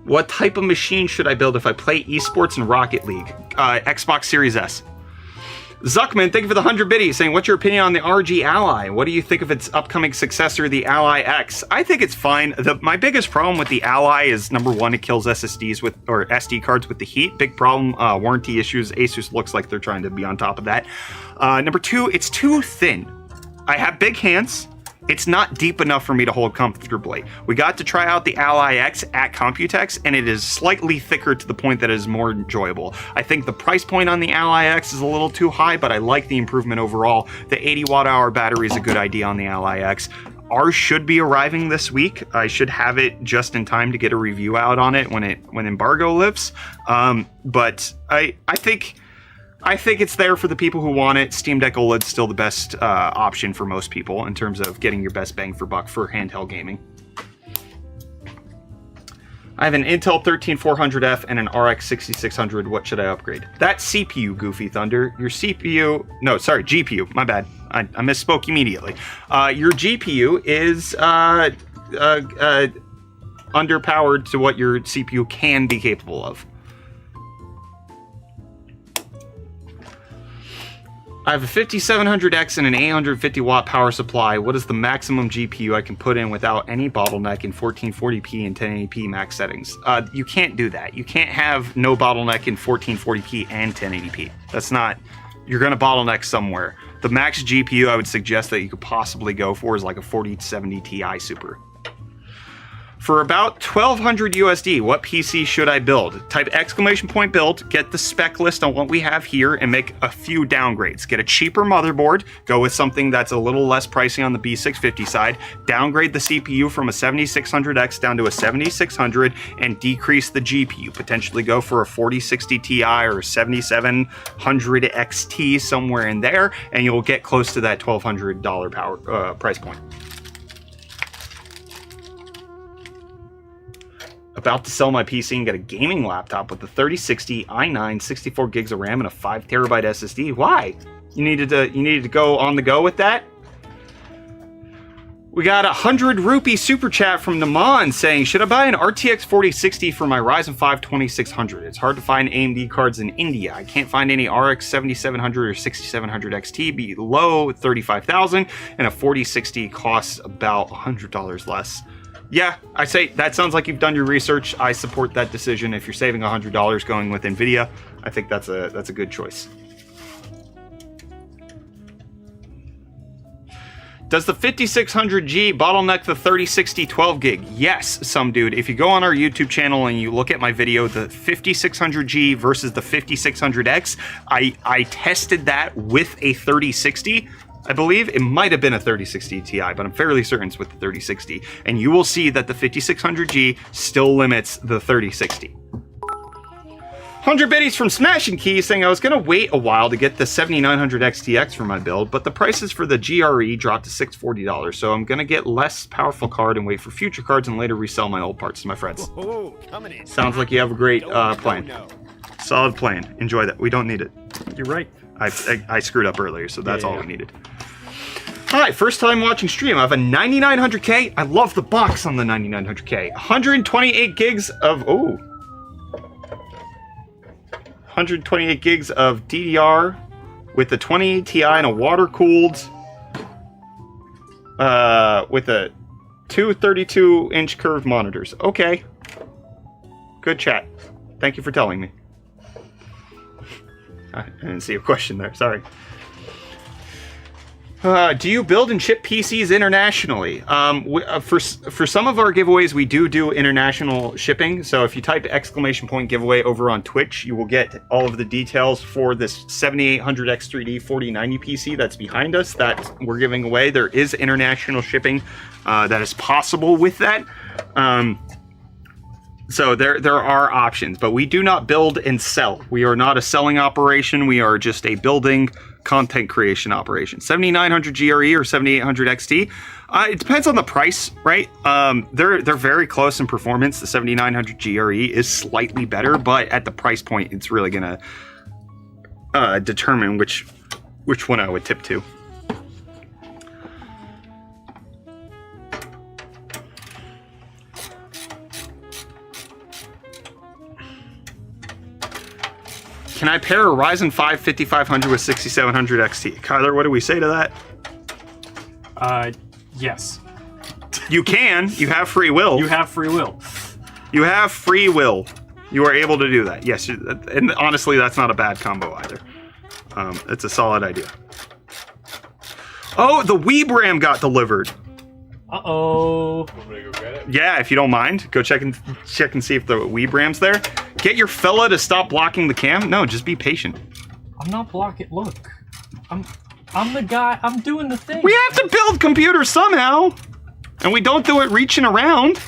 What type of machine should I build if I play esports and Rocket League? Xbox Series S. Zuckman, thank you for the 100 biddies, saying, what's your opinion on the RG Ally? What do you think of its upcoming successor, the Ally X? I think it's fine. My biggest problem with the Ally is, number one, it kills SSDs or SD cards with the heat. Big problem, warranty issues. Asus looks like they're trying to be on top of that. Number two, it's too thin. I have big hands. It's not deep enough for me to hold comfortably. We got to try out the Ally X at Computex, and it is slightly thicker to the point that it is more enjoyable. I think the price point on the Ally X is a little too high, but I like the improvement overall. The 80 watt-hour battery is a good idea on the Ally X. Ours should be arriving this week. I should have it just in time to get a review out on it when embargo lifts. But I think it's there for the people who want it. Steam Deck OLED's still the best option for most people in terms of getting your best bang for buck for handheld gaming. I have an Intel 13400F and an RX 6600. What should I upgrade? That CPU, Goofy Thunder. Your CPU... No, sorry, GPU. My bad. I misspoke immediately. Your GPU is underpowered to what your CPU can be capable of. I have a 5700X and an 850 watt power supply. What is the maximum GPU I can put in without any bottleneck in 1440p and 1080p max settings? You can't do that. You can't have no bottleneck in 1440p and 1080p. That's not... You're going to bottleneck somewhere. The max GPU I would suggest that you could possibly go for is like a 4070 Ti Super. For about $1,200 USD, what PC should I build? Type !build, get the spec list on what we have here, and make a few downgrades. Get a cheaper motherboard, go with something that's a little less pricey on the B650 side, downgrade the CPU from a 7600X down to a 7600, and decrease the GPU. Potentially go for a 4060 Ti or a 7700 XT, somewhere in there, and you'll get close to that $1,200 power price point. About to sell my PC and get a gaming laptop with a 3060 i9, 64 gigs of RAM, and a 5 terabyte SSD. Why? You needed to go on the go with that? We got a 100 rupee super chat from Naman saying, should I buy an RTX 4060 for my Ryzen 5 2600? It's hard to find AMD cards in India. I can't find any RX 7700 or 6700 XT below 35,000, and a 4060 costs about $100 less. Yeah, I say that sounds like you've done your research. I support that decision. If you're saving $100 going with NVIDIA, I think that's a good choice. Does the 5600G bottleneck the 3060 12 gig? Yes, some dude. If you go on our YouTube channel and you look at my video, the 5600G versus the 5600X, I tested that with a 3060. I believe it might have been a 3060 Ti, but I'm fairly certain it's with the 3060. And you will see that the 5600G still limits the 3060. 100 biddies from Smashing Keys saying I was going to wait a while to get the 7900 XTX for my build, but the prices for the GRE dropped to $640, so I'm going to get less powerful card and wait for future cards and later resell my old parts to my friends. Sounds like you have a great plan. Solid plan. Enjoy that. We don't need it.
You're right.
I screwed up earlier, so that's all we needed. Hi, first time watching stream. I have a 9900K. I love the box on the 9900K. 128 gigs of 128 gigs of DDR with the 20 Ti and a water cooled with a two 32-inch curved monitors. Okay. Good chat. Thank you for telling me. I didn't see a question there, sorry. Do you build and ship PCs internationally? For some of our giveaways, we do international shipping. So if you type !giveaway over on Twitch, you will get all of the details for this 7800X3D 4090 PC that's behind us that we're giving away. There is international shipping that is possible with that. So there are options, but we do not build and sell. We are not a selling operation. We are just a building content creation operation. 7900 GRE or 7800 XT. It depends on the price, right? They're very close in performance. The 7900 GRE is slightly better, but at the price point, it's really gonna determine which one I would tip to. Can I pair a Ryzen 5 5500 with 6700 XT? Kyler, what do we say to that?
Yes.
You can. You have free will.
You have free will.
You have free will. You are able to do that. Yes, and honestly, that's not a bad combo either. It's a solid idea. Oh, the Weeb RAM got delivered.
Uh-oh.
I'm gonna go get it.
Yeah, if you don't mind, go check and see if the Weeb RAM's there. Get your fella to stop blocking the cam. No, just be patient.
I'm not blocking. Look, I'm the guy. I'm doing the thing.
We have to build computers somehow, and we don't do it reaching around.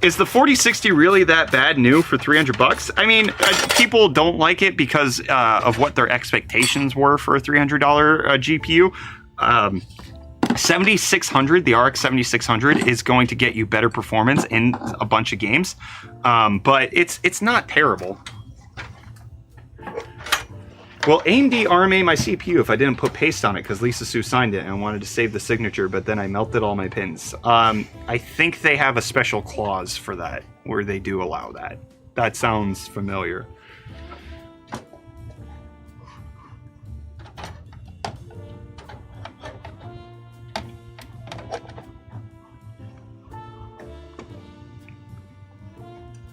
Is the 4060 really that bad new for 300 bucks? I mean, people don't like it because of what their expectations were for a $300 GPU. 7600, the RX 7600 is going to get you better performance in a bunch of games, but it's not terrible. Well, AMD RMA my CPU if I didn't put paste on it because Lisa Sue signed it and I wanted to save the signature, but then I melted all my pins. I think they have a special clause for that where they do allow that. That sounds familiar.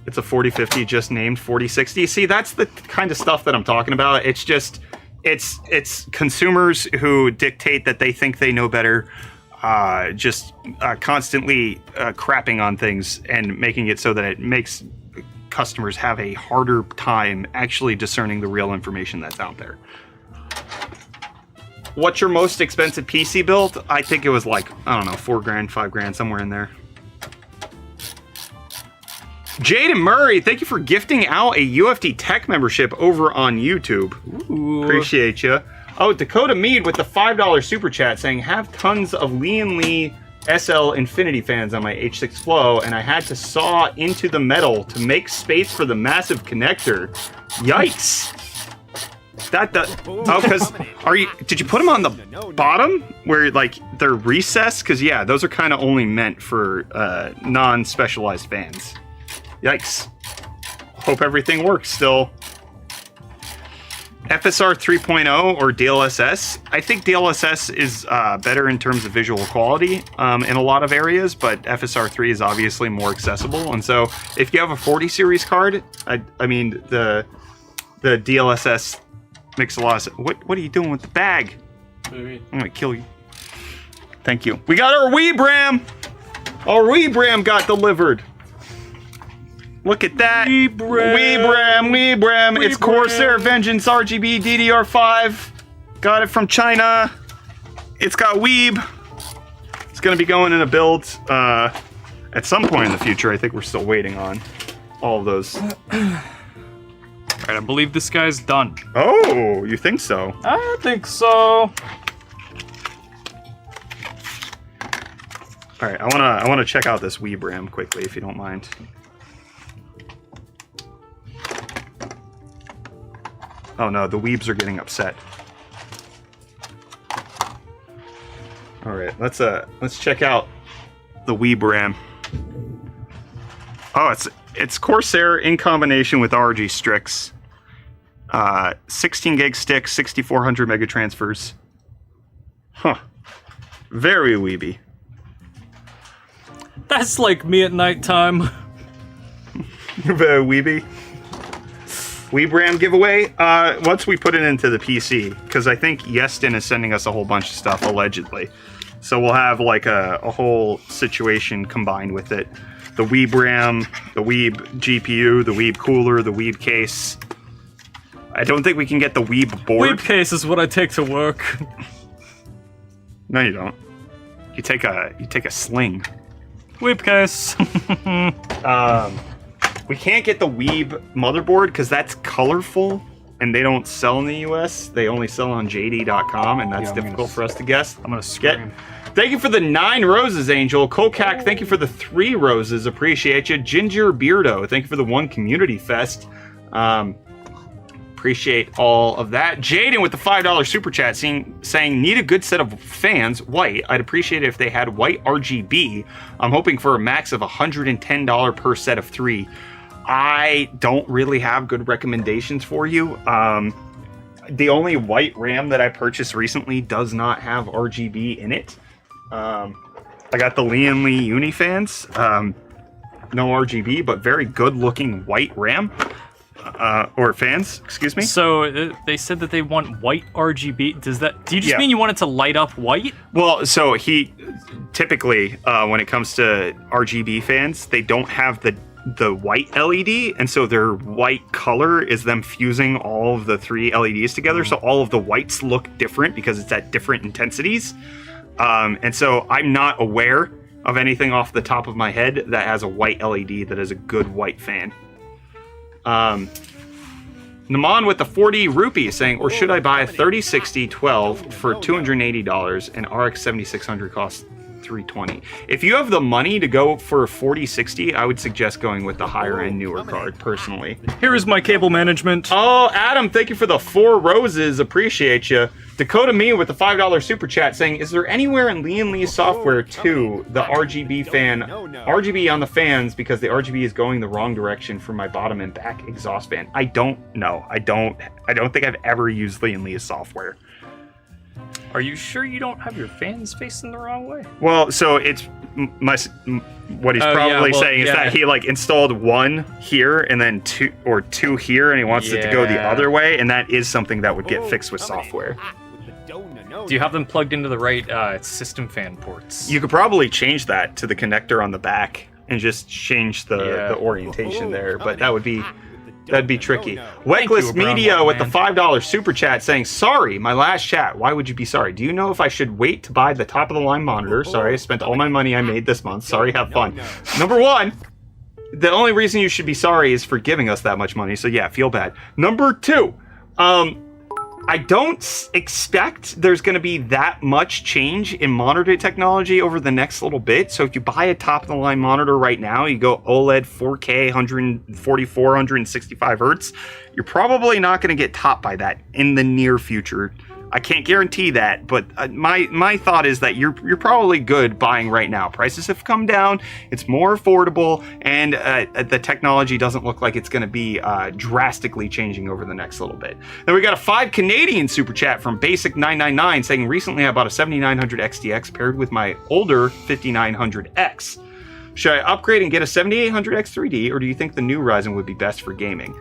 It's a 4050 just named 4060. See, that's the kind of stuff that I'm talking about. It's just, it's consumers who dictate that they think they know better, constantly crapping on things and making it so that it makes customers have a harder time actually discerning the real information that's out there. What's your most expensive PC build? I think it was like, I don't know, $4 grand, $5 grand, somewhere in there. Jaden Murray, thank you for gifting out a UFD Tech membership over on YouTube.
Ooh.
Appreciate you. Oh, Dakota Mead with the $5 super chat saying, have tons of Lee & Lee SL Infinity fans on my H6 Flow, and I had to saw into the metal to make space for the massive connector. Yikes. Because did you put them on the bottom where like they're recessed? Because yeah, those are kind of only meant for non-specialized fans. Yikes. Hope everything works still. FSR 3.0 or DLSS. I think DLSS is better in terms of visual quality in a lot of areas, but FSR 3 is obviously more accessible. And so if you have a 40 series card, I mean, the DLSS makes a lot of sense. What are you doing with the bag?
What do you mean?
I'm gonna kill you. Thank you. We got our Weeb RAM. Our Weeb RAM got delivered. Look at that. Weeb RAM. It's Corsair Vengeance RGB DDR5. Got it from China. It's got Weeb. It's going to be going in a build at some point in the future. I think we're still waiting on all of those.
All right, I believe this guy's done.
Oh, you think so?
I think so.
All right, I want to check out this Weeb RAM quickly, if you don't mind. Oh no, the Weebs are getting upset. All right, let's check out the Weeb RAM. Oh, it's Corsair in combination with RG Strix. 16 gig stick, 6400 mega transfers. Huh. Very Weeby.
That's like me at nighttime.
Very Weeby. Weeb RAM giveaway. Once we put it into the PC, because I think Yeston is sending us a whole bunch of stuff allegedly, so we'll have like a whole situation combined with it. The Weeb RAM, the Weeb GPU, the Weeb cooler, the Weeb case. I don't think we can get the Weeb board.
Weeb case is what I take to work.
No, you don't. You take a sling.
Weeb case.
We can't get the Weeb motherboard because that's colorful and they don't sell in the US. They only sell on JD.com, and that's difficult for us to guess.
I'm gonna scream.
Thank you for the 9 roses, Angel. Kokak, thank you for the 3 roses. Appreciate you. Ginger Beardo, thank you for the 1 community fest. Appreciate all of that. Jaden with the $5 super chat saying, need a good set of fans, white. I'd appreciate it if they had white RGB. I'm hoping for a max of $110 per set of 3. I don't really have good recommendations for you. The only white RAM that I purchased recently does not have RGB in it. I got the Lee & Lee Unifans. No RGB, but very good looking white RAM. or fans, excuse me.
So they said that they want white RGB. Do you just mean you want it to light up white?
Well, so he typically, when it comes to RGB fans, they don't have the white LED, and so their white color is them fusing all of the 3 LEDs together, so all of the whites look different because it's at different intensities. And so I'm not aware of anything off the top of my head that has a white LED that is a good white fan. Naman with the 40 rupees saying, or should I buy a 3060 12 for $280 and RX 7600 costs $320? If you have the money to go for a 4060, I would suggest going with the higher end newer card personally.
Here is my cable management.
Oh, Adam, thank you for the 4 roses. Appreciate you. Dakota Me with the $5 super chat saying, is there anywhere in Lee software too the RGB fan, RGB on the fans, because the RGB is going the wrong direction for my bottom and back exhaust fan? I don't know. I don't think I've ever used Lee software.
Are you sure you don't have your fans facing the wrong way?
Well, so it's what he's probably saying is that he like installed 1 here and then 2 here, and he wants it to go the other way, and that is something that would get fixed with software.
Do you have them plugged into the right system fan ports?
You could probably change that to the connector on the back and just change the orientation there, but that'd be tricky. Wegless Media with the $5 super chat saying, sorry, my last chat. Why would you be sorry? Do you know if I should wait to buy the top of the line monitor? Sorry, I spent all my money I made this month. Sorry, have fun. Number 1, the only reason you should be sorry is for giving us that much money. So yeah, feel bad. Number 2, I don't expect there's going to be that much change in monitor technology over the next little bit. So if you buy a top-of-the-line monitor right now, you go OLED 4K, 144, 165 hertz, you're probably not going to get topped by that in the near future. I can't guarantee that, but my thought is that you're probably good buying right now. Prices have come down, it's more affordable, and the technology doesn't look like it's going to be drastically changing over the next little bit. Then we got a 5 Canadian super chat from Basic999 saying, recently I bought a 7900 XTX paired with my older 5900X. Should I upgrade and get a 7800X 3D, or do you think the new Ryzen would be best for gaming?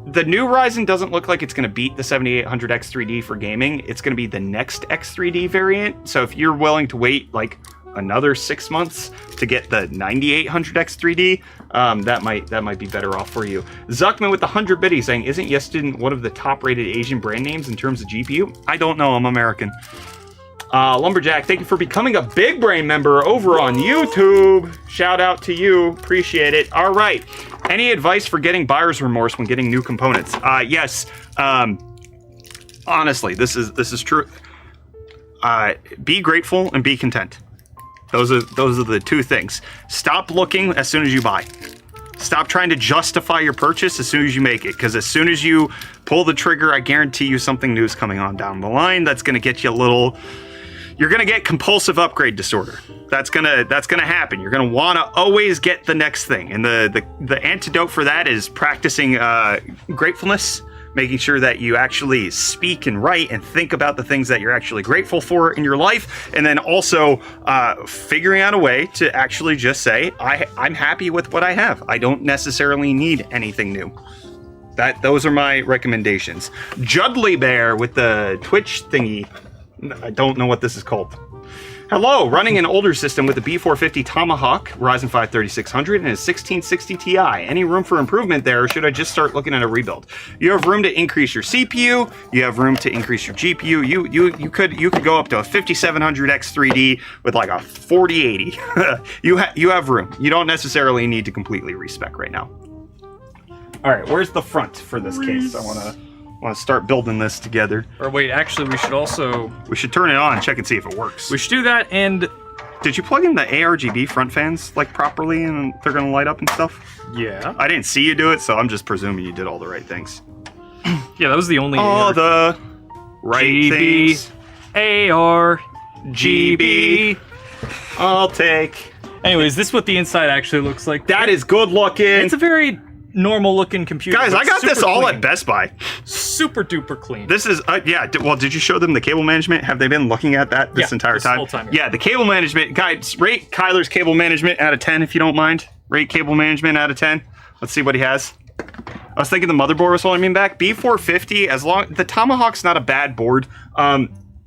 The new Ryzen doesn't look like it's going to beat the 7800X 3D for gaming. It's going to be the next X3D variant. So if you're willing to wait like another 6 months to get the 9800X 3D, that might be better off for you. Zuckman with the 100 biddy saying, isn't Yestin one of the top-rated Asian brand names in terms of GPU? I don't know. I'm American. Lumberjack, thank you for becoming a Big Brain member over on YouTube. Shout out to you. Appreciate it. All right. Any advice for getting buyer's remorse when getting new components? Yes. Honestly, this is true. Be grateful and be content. Those are the 2 things. Stop looking as soon as you buy. Stop trying to justify your purchase as soon as you make it, because as soon as you pull the trigger, I guarantee you something new is coming on down the line that's going to get you a little. You're gonna get compulsive upgrade disorder. That's gonna happen. You're gonna want to always get the next thing, and the antidote for that is practicing gratefulness, making sure that you actually speak and write and think about the things that you're actually grateful for in your life, and then also figuring out a way to actually just say, I'm happy with what I have. I don't necessarily need anything new. Those are my recommendations. Judley Bear with the Twitch thingy. I don't know what this is called. Hello, running an older system with a B450 Tomahawk, Ryzen 5 3600, and a 1660 Ti. Any room for improvement there, or should I just start looking at a rebuild? You have room to increase your CPU, you have room to increase your GPU, you could go up to a 5700X 3D with like a 4080. You have room. You don't necessarily need to completely respec right now. All right, where's the front for this case? I want to start building this together.
Or wait, actually, we should
turn it on and check and see if it works.
We should do that. And
did you plug in the ARGB front fans like properly and they're gonna light up and stuff?
Yeah.
I didn't see you do it, so I'm just presuming you did all the right things.
Yeah, that was the only.
All the right things.
ARGB.
I'll take.
Anyways, this is what the inside actually looks like.
That is good looking.
It's a very normal looking computer.
Guys, I got this all at Best Buy.
Super duper clean.
This is, yeah, well, did you show them the cable management? Have they been looking at that this entire time?
Whole time?
Yeah, the cable management. Guys, rate Kyler's cable management out of 10 if you don't mind. Rate cable management out of 10. Let's see what he has. I was thinking the motherboard was holding me back. B450, as long the Tomahawk's not a bad board.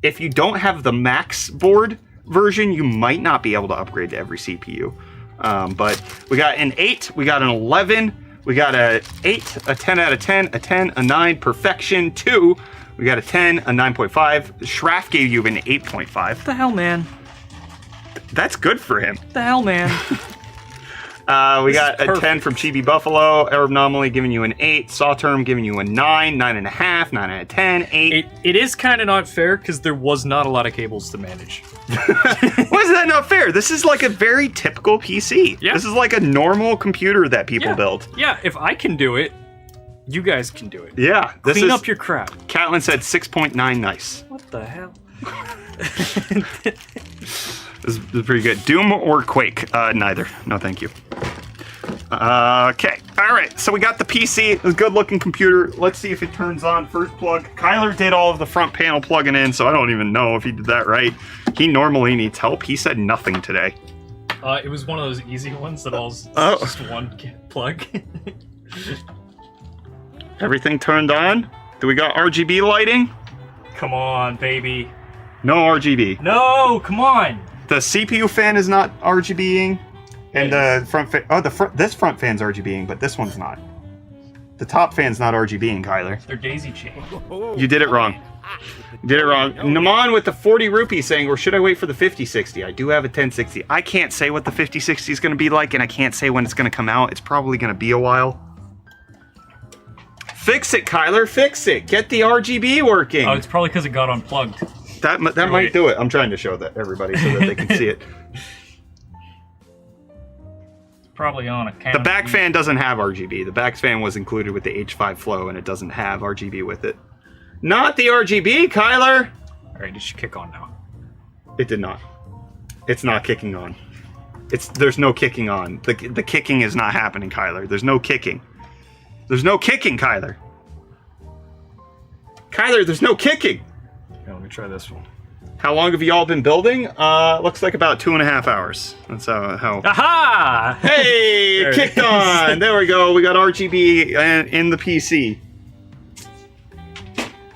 If you don't have the max board version, you might not be able to upgrade to every CPU. But we got an 8, we got an 11, we got a 8, a 10 out of 10, a 10, a 9, perfection 2. We got a 10, a 9.5. Schraff gave you an 8.5.
What the hell, man?
That's good for him.
What the hell, man?
We got a 10 from Chibi Buffalo, Arab Anomaly giving you an 8, Sawterm giving you a 9, 9.5, 9 out of 10, 8.
It is kind of not fair because there was not a lot of cables to manage.
Why is that not fair? This is like a very typical PC.
Yeah.
This is like a normal computer that people build.
Yeah, if I can do it, you guys can do it.
Yeah. This
Clean
is,
up your crap.
Catlin said 6.9 nice.
What the hell?
This is pretty good. Doom or Quake? Neither. No, thank you. Okay. All right. So we got the PC. It's a good-looking computer. Let's see if it turns on. First plug. Kyler did all of the front panel plugging in, so I don't even know if he did that right. He normally needs help. He said nothing today.
It was one of those easy ones that all's just one plug.
Everything turned on. Do we got RGB lighting?
Come on, baby.
No RGB.
No, come on.
The CPU fan is not RGBing, and the front fan. Oh, this front fan's RGBing, but this one's not. The top fan's not RGBing, Kyler.
They're daisy chained.
You did it wrong. You did it wrong. Naman with the 40 rupees saying, or should I wait for the 5060? I do have a 1060. I can't say what the 5060 is going to be like, and I can't say when it's going to come out. It's probably going to be a while. Fix it, Kyler. Fix it. Get the RGB working.
Oh, it's probably because it got unplugged.
That might do it. I'm trying to show that everybody so that they can see it.
Probably on account.
The back fan doesn't have RGB. The back fan was included with the H5 Flow, and it doesn't have RGB with it. Not the RGB, Kyler!
Alright, it should kick on now.
It did not. It's not kicking on. There's no kicking on. The kicking is not happening, Kyler. There's no kicking. There's no kicking, Kyler. Kyler, there's no kicking!
Yeah, let me try this one.
How long have you all been building? Looks like about 2.5 hours. That's how.
Aha!
Hey, it kicked on. There we go. We got RGB in the PC.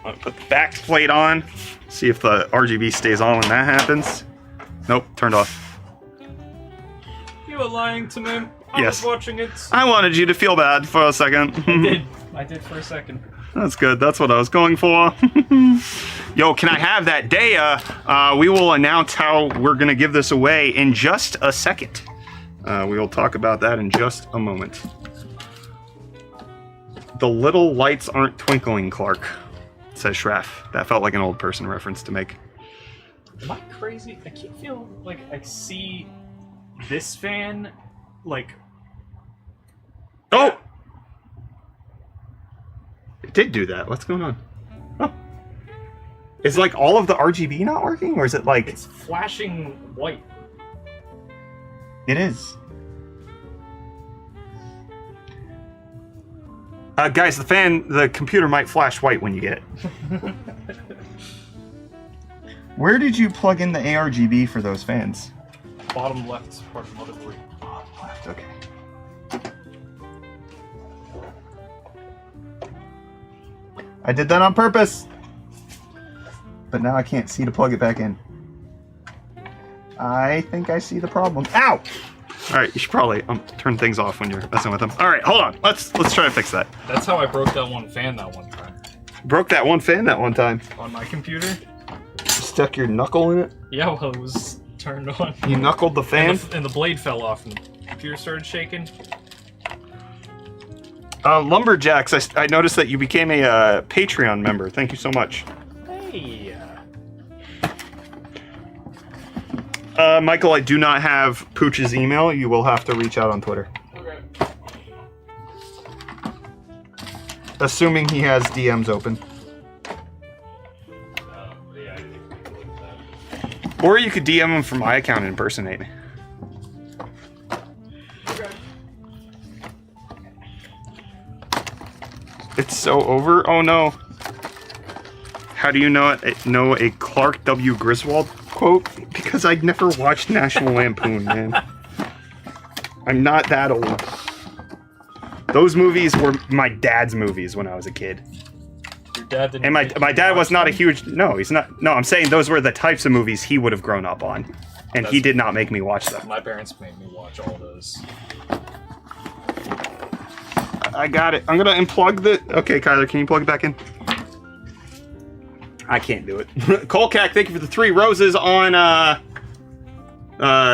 I'll put the back plate on. See if the RGB stays on when that happens. Nope, turned off.
You were lying to me. I
Yes.
was watching it.
I wanted you to feel bad for a second.
I did for a second.
That's good. That's what I was going for. Yo, can I have that data? We will announce how we're going to give this away in just a second. We will talk about that in just a moment. The little lights aren't twinkling, Clark, says Schraff. That felt like an old person reference to make.
Am I crazy? I keep feeling like I see this fan, like...
Oh! It did do that. What's going on? Oh. Is like all of the RGB not working, or is it like...
It's flashing white.
It is. Guys, the computer might flash white when you get it. Where did you plug in the ARGB for those fans?
Bottom left part of the motherboard.
Bottom left, okay. I did that on purpose. But now I can't see to plug it back in. I think I see the problem. Ow! Alright, you should probably turn things off when you're messing with them. Alright, hold on. Let's try to fix that.
That's how I broke that one fan that one time.
Broke that one fan that one time.
On my computer?
Stuck your knuckle in it?
Yeah, well, it was turned on.
You knuckled the fan?
And the blade fell off and the computer started shaking.
Lumberjacks, I noticed that you became a Patreon member. Thank you so much.
Hey!
Michael, I do not have Pooch's email. You will have to reach out on Twitter.
Okay.
Assuming he has DMs open.
Yeah, I think we can look at that.
Or you could DM him from my account and impersonate me.
Okay.
It's so over? Oh no. How do you know a Clark W. Griswold quote? Because I'd never watched National Lampoon, man. I'm not that old. Those movies were my dad's movies when I was a kid.
Your dad didn't.
And my dad was not a huge. No, he's not. No, I'm saying those were the types of movies he would have grown up on, and he did not make me watch them.
My parents made me watch all those.
I got it. I'm gonna unplug the. Okay, Kyler, can you plug it back in? I can't do it. Colcac, thank you for the 3 roses on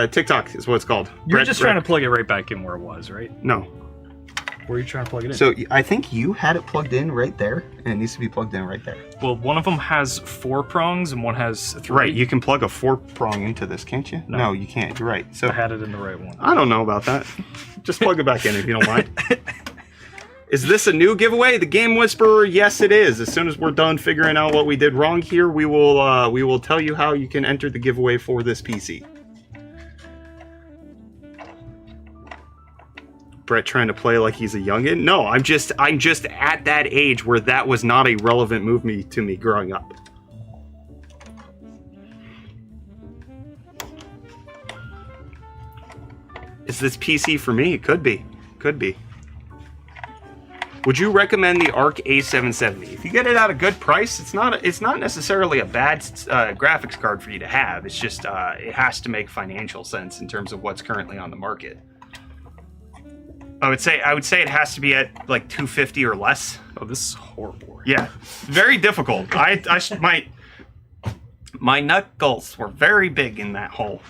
TikTok is what it's called.
You're just trying to plug it right back in where it was, right?
No.
Where are you trying to plug it in?
So I think you had it plugged in right there, and it needs to be plugged in right there.
Well, one of them has 4 prongs and one has 3.
Right, you can plug a 4-prong into this, can't you? No, you can't. You're right. So
I had it in the right one.
I don't know about that. Just plug it back in if you don't mind. Is this a new giveaway? The Game Whisperer, yes it is. As soon as we're done figuring out what we did wrong here, we will tell you how you can enter the giveaway for this PC. Brett trying to play like he's a youngin'? No, I'm just at that age where that was not a relevant movie to me growing up. Is this PC for me? It could be. Could be. Would you recommend the ARC A770? If you get it at a good price, it's not necessarily a bad graphics card for you to have. It's just it has to make financial sense in terms of what's currently on the market. I would say it has to be at like 250 or less.
Oh, this is horrible.
Yeah, very difficult. My knuckles were very big in that hole.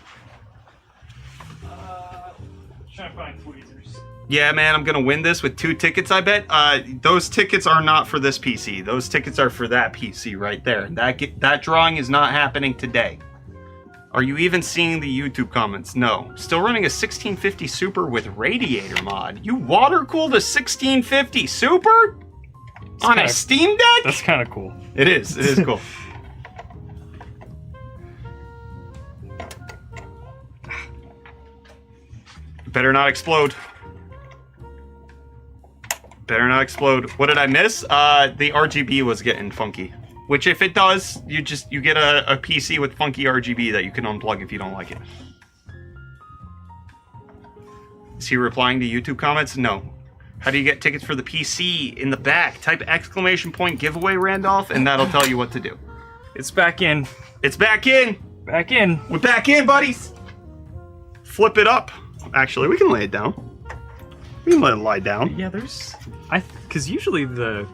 Trying to find tweezers.
Yeah, man, I'm gonna win this with 2 tickets, I bet. Those tickets are not for this PC. Those tickets are for that PC right there. That drawing is not happening today. Are you even seeing the YouTube comments? No. Still running a 1650 Super with radiator mod. You water-cooled a 1650 Super? On a Steam Deck?
That's kind of cool.
It is. It is cool. Better not explode. Better not explode. What did I miss? The RGB was getting funky. Which, if it does, you get a PC with funky RGB that you can unplug if you don't like it. Is he replying to YouTube comments? No. How do you get tickets for the PC? In the back. Type ! giveaway, Randolph, and that'll tell you what to do.
It's back in.
It's back in!
Back in.
We're back in, buddies! Flip it up. Actually, we can lay it down. We can let it lie down.
Yeah, because usually the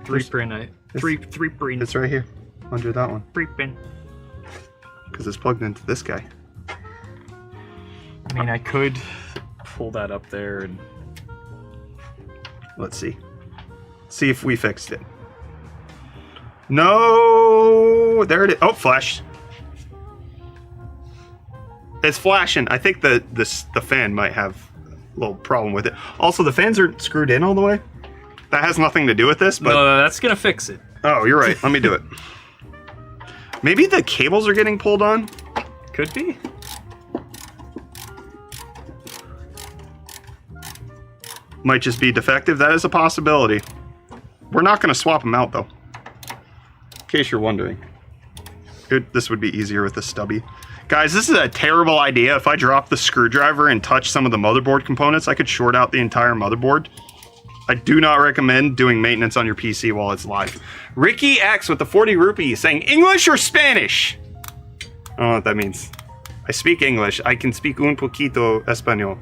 3 print, three print.
It's right here, under that one.
3 pin.
Because it's plugged into this guy.
I mean, I could pull that up there and...
Let's see. See if we fixed it. No! There it is. Oh, flashed. It's flashing. I think the fan might have a little problem with it. Also, the fans aren't screwed in all the way. That has nothing to do with this, but...
No, that's gonna fix it.
Oh, you're right. Let me do it. Maybe the cables are getting pulled on?
Could be.
Might just be defective. That is a possibility. We're not going to swap them out, though. In case you're wondering. This would be easier with the stubby. Guys, this is a terrible idea. If I drop the screwdriver and touch some of the motherboard components, I could short out the entire motherboard. I do not recommend doing maintenance on your PC while it's live. Ricky X with the 40 rupees saying, English or Spanish? I don't know what that means. I speak English. I can speak un poquito español.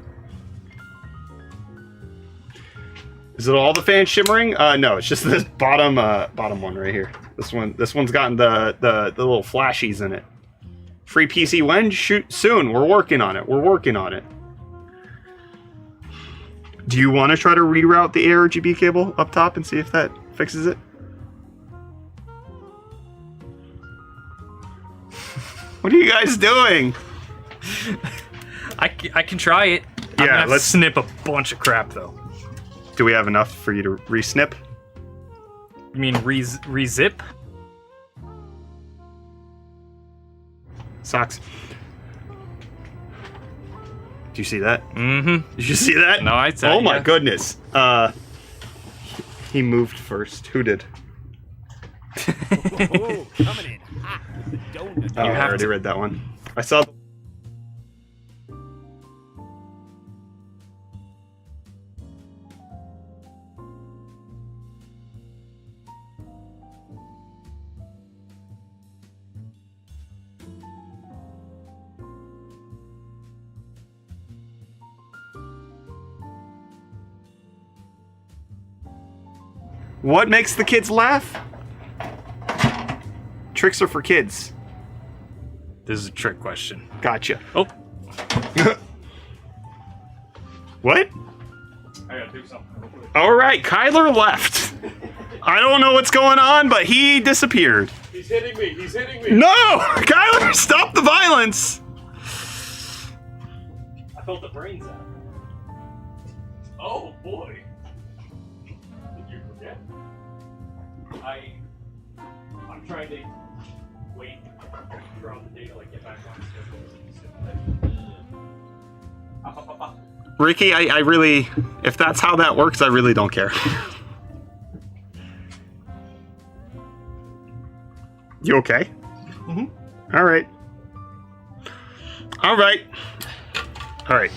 Is it all the fans shimmering? No, it's just this bottom one right here. This one's gotten the little flashies in it. Free PC when? Shoot soon. We're working on it. We're working on it. Do you want to try to reroute the ARGB cable up top and see if that fixes it? What are you guys doing?
I can try it.
Yeah,
let's snip a bunch of crap though.
Do we have enough for you to re-snip?
You mean re-zip?
Sucks. Do you see that?
Mm-hmm.
Did you see that?
No, I said.
Oh my goodness. He moved first. Who did?
Oh, coming in hot with the donut.
Oh, I already read that one. I saw. What makes the kids laugh? Tricks are for kids.
This is a trick question.
Gotcha.
Oh.
What?
I gotta do something.
All right, Kyler left. I don't know what's going on, but he disappeared.
He's hitting me. He's hitting me.
No! Kyler, stop the violence!
I felt the brains out.
Oh boy. Did you forget?
I'm trying to wait throughout the day to like get back on schedule.
Ricky, I really, if that's how that works, I really don't care. You okay?
Mm-hmm.
All right. All right. All right.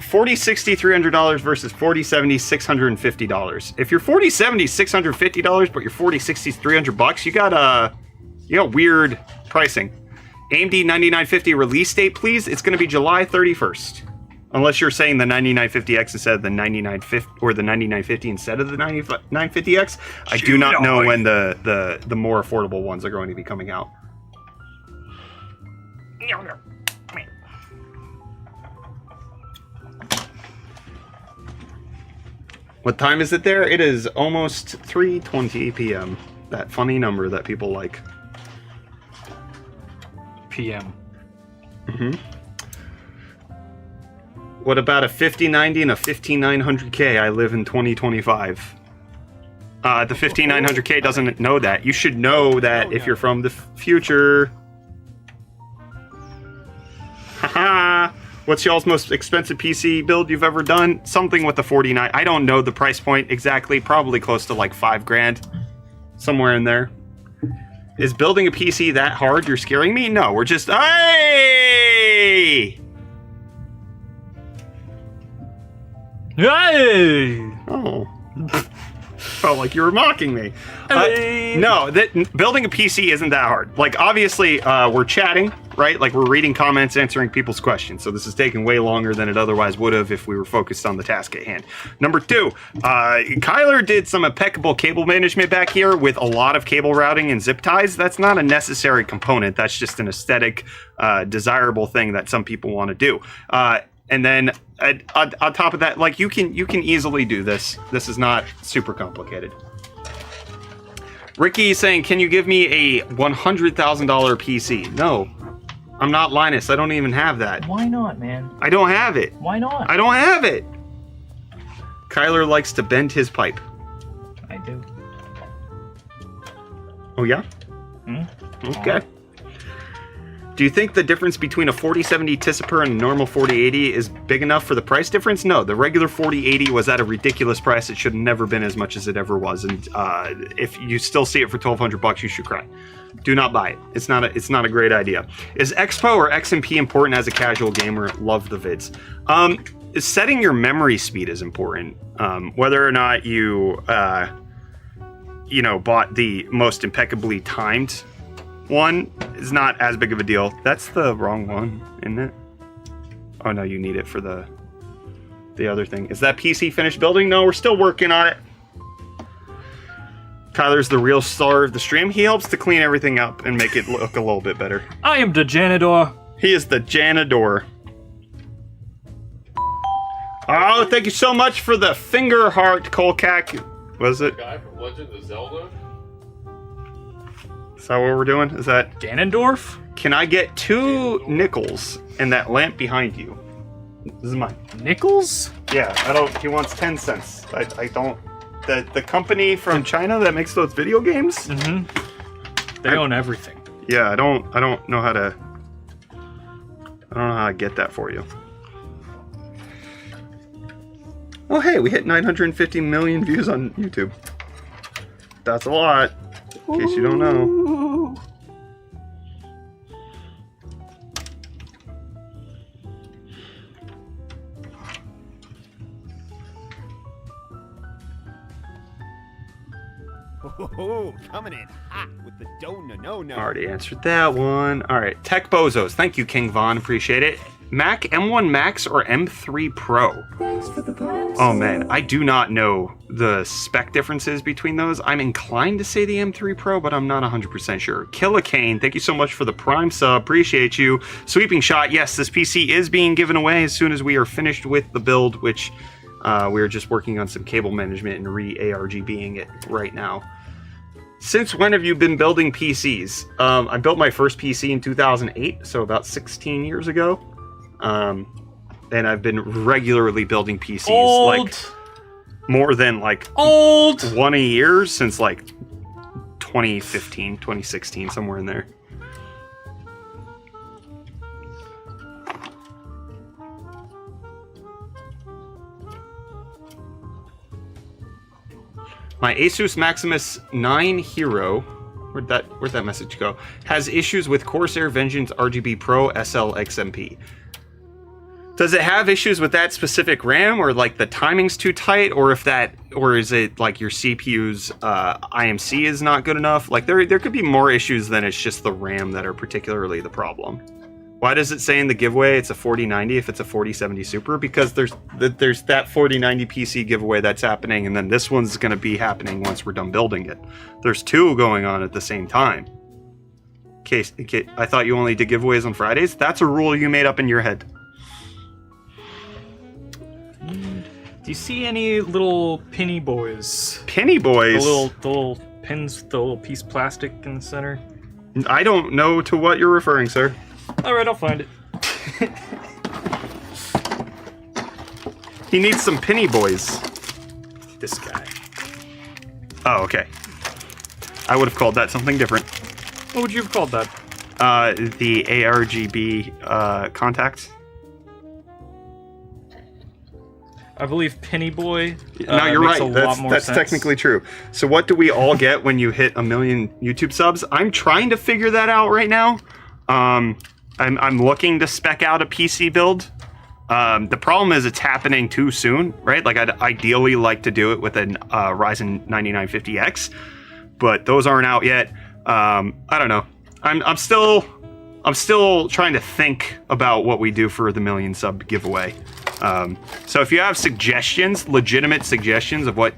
4060 $300 versus 4070 $650. If you're 4070 $650, but your 4060 $300, you got weird pricing. AMD 9950 release date, please. It's going to be July 31st. Unless you're saying the 9950X instead of the 9950, or the 9950 instead of the 9950X. I do not know when the more affordable ones are going to be coming out. What time is it there? It is almost 3:20 p.m. That funny number that people like.
PM.
Mm-hmm. What about a 5090 and a 15900K? I live in 2025. The 15900K doesn't know that. You should know that if you're from the future. Haha. What's y'all's most expensive PC build you've ever done? Something with the 49. I don't know the price point exactly. Probably close to like $5,000. Somewhere in there. Is building a PC that hard? You're scaring me? No, we're just... Hey!
Hey!
Oh. Felt like you were mocking me.
Hey.
No, building a PC isn't that hard. Like, obviously, we're chatting, right? Like, we're reading comments, answering people's questions. So this is taking way longer than it otherwise would have if we were focused on the task at hand. Number two, Kyler did some impeccable cable management back here with a lot of cable routing and zip ties. That's not a necessary component. That's just an aesthetic, desirable thing that some people want to do. And then on top of that, like you can easily do this. This is not super complicated. Ricky is saying, can you give me a $100,000 PC? No, I'm not Linus. I don't even have that.
Why not, man?
I don't have it.
Why not?
I don't have it. Kyler likes to bend his pipe.
I do.
Oh yeah? Okay. Do you think the difference between a 4070 Tisper and a normal 4080 is big enough for the price difference? No, the regular 4080 was at a ridiculous price. It should have never been as much as it ever was. And if you still see it for $1,200, you should cry. Do not buy it. It's not a great idea. Is Expo or XMP important as a casual gamer? Love the vids. Setting your memory speed is important. Whether or not you bought the most impeccably timed one is not as big of a deal. That's the wrong one, isn't it? Oh no, you need it for the other thing. Is that PC finished building? No, we're still working on it. Kyler's the real star of the stream. He helps to clean everything up and make it look a little bit better.
I am the janitor.
He is the janitor. Oh, thank you so much for the finger heart, Kolkak. Was it?
Guy from Legend of Zelda.
Is that what we're doing? Is that
Ganondorf?
Can I get 2 nickels and that lamp behind you? This is mine.
Nickels?
Yeah, I don't. He wants 10 cents. I don't. The company from China that makes those video games.
Mm-hmm. They own everything.
Yeah, I don't know how to. I don't know how to get that for you. Oh hey, we hit 950 million views on YouTube. That's a lot. In case you don't know.
Oh, coming in hot with the donut. No.
Already answered that one. All right, Tech Bozos. Thank you, King Von. Appreciate it. Mac M1 Max or M3 Pro? Oh man, I do not know the spec differences between those. I'm inclined to say the M3 Pro, but I'm not 100% sure. Killicane, thank you so much for the Prime sub. Appreciate you. Sweeping Shot, yes, this PC is being given away as soon as we are finished with the build, which we're just working on some cable management and re-ARGBing it right now. Since when have you been building PCs? I built my first PC in 2008, so about 16 years ago. And I've been regularly building PCs like more than like one a year since like 2015, 2016, somewhere in there. My Asus Maximus 9 Hero, where'd that message go? Has issues with Corsair Vengeance RGB Pro SL XMP. Does it have issues with that specific RAM, or like the timing's too tight, or is it like your CPU's IMC is not good enough? Like there could be more issues than it's just the RAM that are particularly the problem. Why does it say in the giveaway it's a 4090 if it's a 4070 Super? Because there's that 4090 PC giveaway that's happening, and then this one's going to be happening once we're done building it. There's two going on at the same time. I thought you only did giveaways on Fridays. That's a rule you made up in your head.
Do you see any little penny boys?
Penny boys?
The little pins, the little piece of plastic in the center?
I don't know to what you're referring, sir.
Alright, I'll find it.
He needs some penny boys.
This guy.
Oh, okay. I would have called that something different.
What would you have called that?
The ARGB contacts.
I believe Penny Boy.
No, you're right. That's technically true. So what do we all get when you hit 1 million YouTube subs? I'm trying to figure that out right now. I'm looking to spec out a PC build. The problem is it's happening too soon, right? Like I'd ideally like to do it with an Ryzen 9950X, but those aren't out yet. I don't know. I'm still trying to think about what we do for the 1 million sub giveaway. So if you have suggestions, legitimate suggestions of what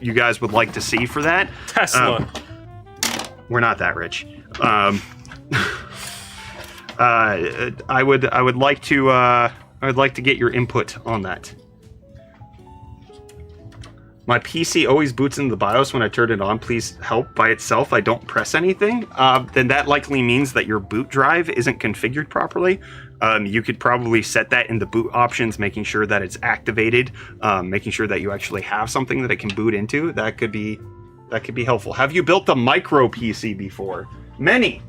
you guys would like to see for that,
Tesla.
We're not that rich. I would like to get your input on that. My PC always boots into the BIOS when I turn it on. Please help by itself. I don't press anything. Then that likely means that your boot drive isn't configured properly. You could probably set that in the boot options, making sure that it's activated, making sure that you actually have something that it can boot into. That could be helpful. Have you built a micro PC before? Many.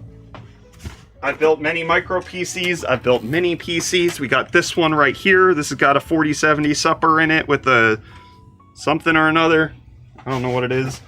I've built many micro PCs. I've built mini PCs. We got this one right here. This has got a 4070 Super in it with a something or another. I don't know what it is.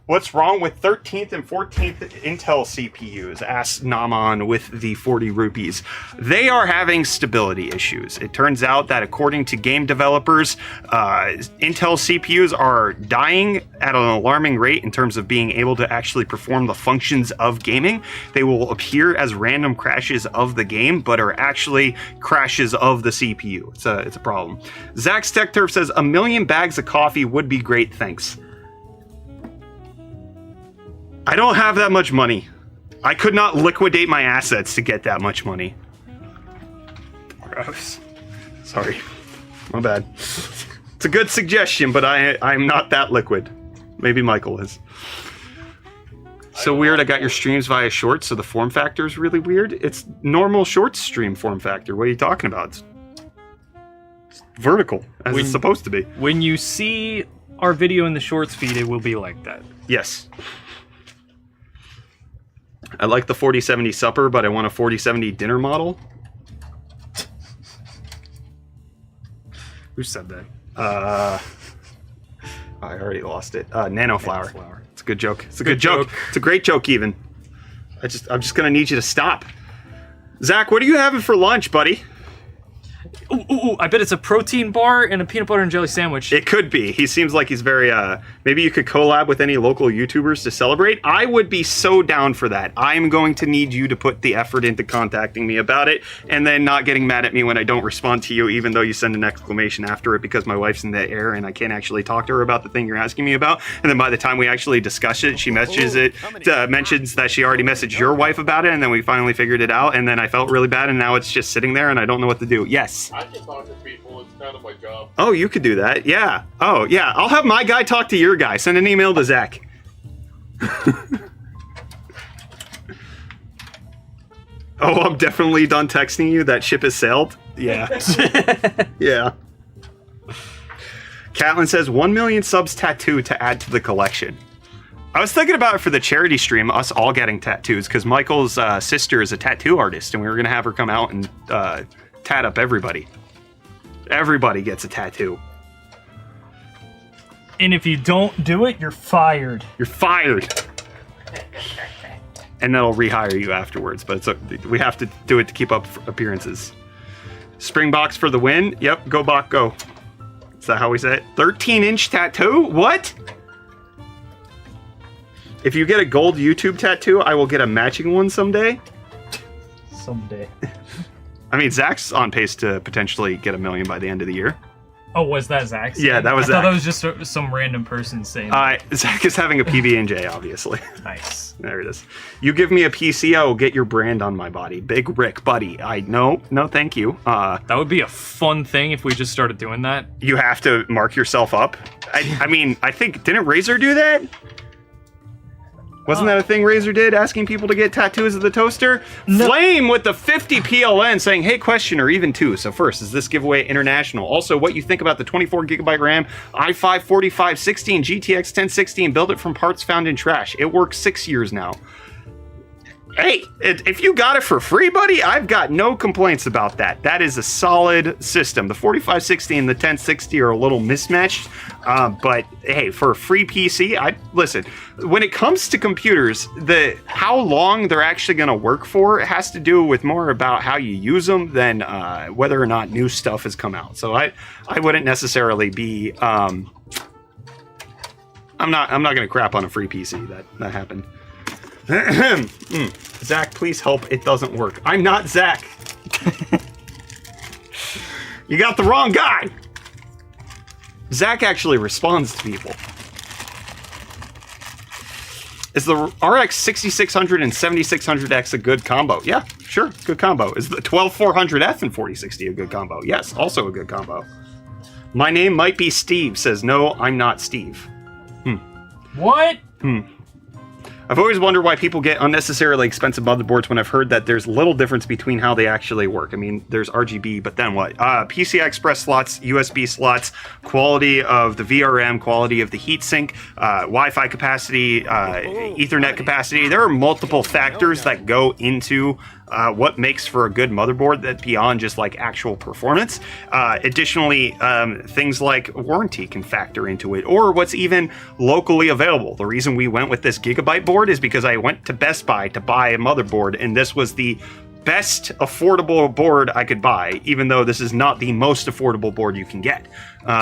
What's wrong with 13th and 14th Intel CPUs? Asked Naman with the 40 rupees. They are having stability issues. It turns out that according to game developers, Intel CPUs are dying at an alarming rate in terms of being able to actually perform the functions of gaming. They will appear as random crashes of the game, but are actually crashes of the CPU. It's a problem. Zach's Tech Turf says, 1 million bags of coffee would be great, thanks. I don't have that much money. I could not liquidate my assets to get that much money. Gross. Sorry. My bad. It's a good suggestion, but I'm not that liquid. Maybe Michael is. So weird, I got your streams via shorts, so the form factor is really weird. It's normal shorts stream form factor. What are you talking about? It's vertical, as it's supposed to be.
When you see our video in the shorts feed, it will be like that.
Yes. I like the 4070 Super, but I want a 4070 dinner model.
Who said that?
I already lost it. Nanoflower. It's a good joke. It's a good joke. It's a great joke, even. I'm just gonna need you to stop. Zach, what are you having for lunch, buddy?
Ooh, I bet it's a protein bar and a peanut butter and jelly sandwich.
It could be. He seems like he's very, maybe you could collab with any local YouTubers to celebrate. I would be so down for that. I'm going to need you to put the effort into contacting me about it and then not getting mad at me when I don't respond to you, even though you send an exclamation after it because my wife's in the air and I can't actually talk to her about the thing you're asking me about. And then by the time we actually discuss it, she mentions mentions that she already messaged your wife about it, and then we finally figured it out, and then I felt really bad, and now it's just sitting there and I don't know what to do. Yes.
I can talk to people. It's kind of my job.
Oh, you could do that. Yeah. Oh, yeah. I'll have my guy talk to your guy. Send an email to Zach. Oh, I'm definitely done texting you. That ship has sailed. Yeah. Yeah. Catlin says 1 million subs tattoo to add to the collection. I was thinking about it for the charity stream, us all getting tattoos, because Michael's sister is a tattoo artist, and we were going to have her come out and tat up everybody. Everybody gets a tattoo.
And if you don't do it, you're fired.
You're fired. And they'll rehire you afterwards, but we have to do it to keep up appearances. Springboks for the win. Yep, go Bok, go. Is that how we say it? 13-inch tattoo? What? If you get a gold YouTube tattoo, I will get a matching one someday.
Someday.
I mean, Zach's on pace to potentially get 1 million by the end of the year.
Oh, was that Zach?
Yeah, that was
I thought
Zach.
that was just some random person saying that.
Zach is having a PB&J, obviously.
Nice.
There it is. You give me a PC, I will get your brand on my body. Big Rick, buddy. No, thank you.
That would be a fun thing if we just started doing that.
You have to mark yourself up. I mean, I think, didn't Razer do that? Wasn't that a thing Razer did, asking people to get tattoos of the toaster? No. Flame with the 50 PLN saying, hey, question or even two. So first, is this giveaway international? Also, what you think about the 24 gigabyte RAM i5 4516 GTX 1060 build it from parts found in trash. It works 6 years now. Hey, if you got it for free, buddy, I've got no complaints about that. That is a solid system. The 4560 and the 1060 are a little mismatched, but hey, for a free PC, listen, when it comes to computers, how long they're actually going to work for has to do with more about how you use them than whether or not new stuff has come out. So I wouldn't necessarily be. I'm not going to crap on a free PC. That happened. Zach, please help. It doesn't work. I'm not Zach. You got the wrong guy. Zach actually responds to people. Is the RX 6600 and 7600X a good combo? Yeah, sure, good combo. Is the 12400F and 4060 a good combo? Yes, also a good combo. My name might be Steve, says no, I'm not Steve.
What?
I've always wondered why people get unnecessarily expensive motherboards when I've heard that there's little difference between how they actually work. I mean, there's RGB, but then what? PCI Express slots, USB slots, quality of the VRM, quality of the heatsink, Wi-Fi capacity, Ethernet capacity. There are multiple factors that go into what makes for a good motherboard that beyond just like actual performance. Additionally, things like warranty can factor into it, or what's even locally available. The reason we went with this Gigabyte board is because I went to Best Buy to buy a motherboard, and this was the best affordable board I could buy, even though this is not the most affordable board you can get.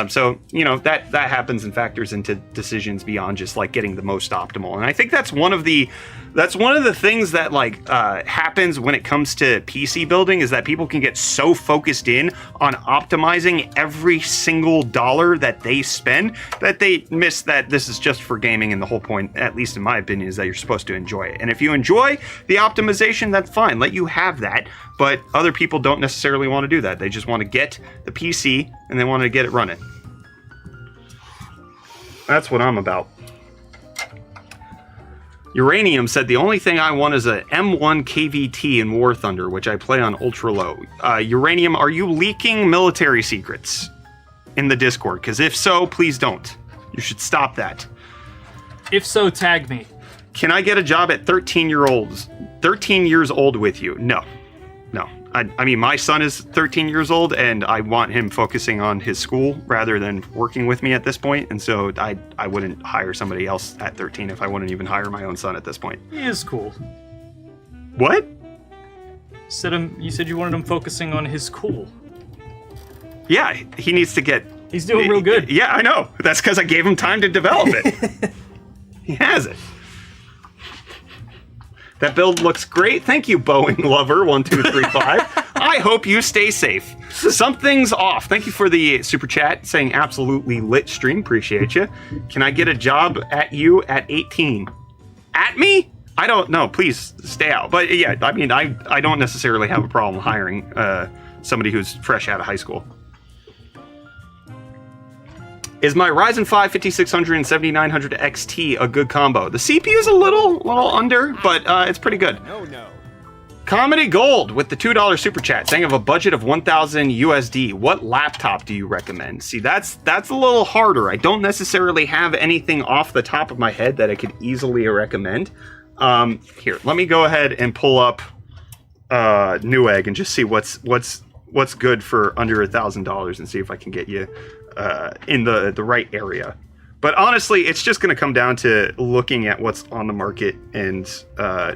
So, you know, that happens and factors into decisions beyond just like getting the most optimal. And I think that's one of the things that like happens when it comes to PC building, is that people can get so focused in on optimizing every single dollar that they spend that they miss that this is just for gaming, and the whole point, at least in my opinion, is that you're supposed to enjoy it. And if you enjoy the optimization, that's fine. Let you have that. But other people don't necessarily want to do that. They just want to get the PC and they want to get it running. That's what I'm about. Uranium said, the only thing I want is a M1 KVT in War Thunder, which I play on ultra low. Uranium, are you leaking military secrets in the Discord? Because if so, please don't. You should stop that.
If so, tag me.
Can I get a job at 13 years old with you? No. I mean, my son is 13 years old, and I want him focusing on his school rather than working with me at this point. And so I wouldn't hire somebody else at 13 if I wouldn't even hire my own son at this point.
He is cool.
What?
You said you wanted him focusing on his school.
Yeah, he needs to get...
He's doing real good.
Yeah, I know. That's because I gave him time to develop it. He has it. That build looks great. Thank you, Boeing Lover 1235. I hope you stay safe. Something's off. Thank you for the super chat saying absolutely lit stream. Appreciate you. Can I get a job at you at 18? At me? I don't know. Please stay out. But yeah, I mean, I don't necessarily have a problem hiring somebody who's fresh out of high school. Is my Ryzen 5 5600 and 7900 XT a good combo? The CPU is a little under, but it's pretty good.
No.
Comedy Gold with the $2 super chat saying, I have a budget of 1,000 USD. What laptop do you recommend? See, that's a little harder. I don't necessarily have anything off the top of my head that I could easily recommend. Here, let me go ahead and pull up Newegg and just see what's good for under $1,000 and see if I can get you in the right area. But honestly, it's just going to come down to looking at what's on the market and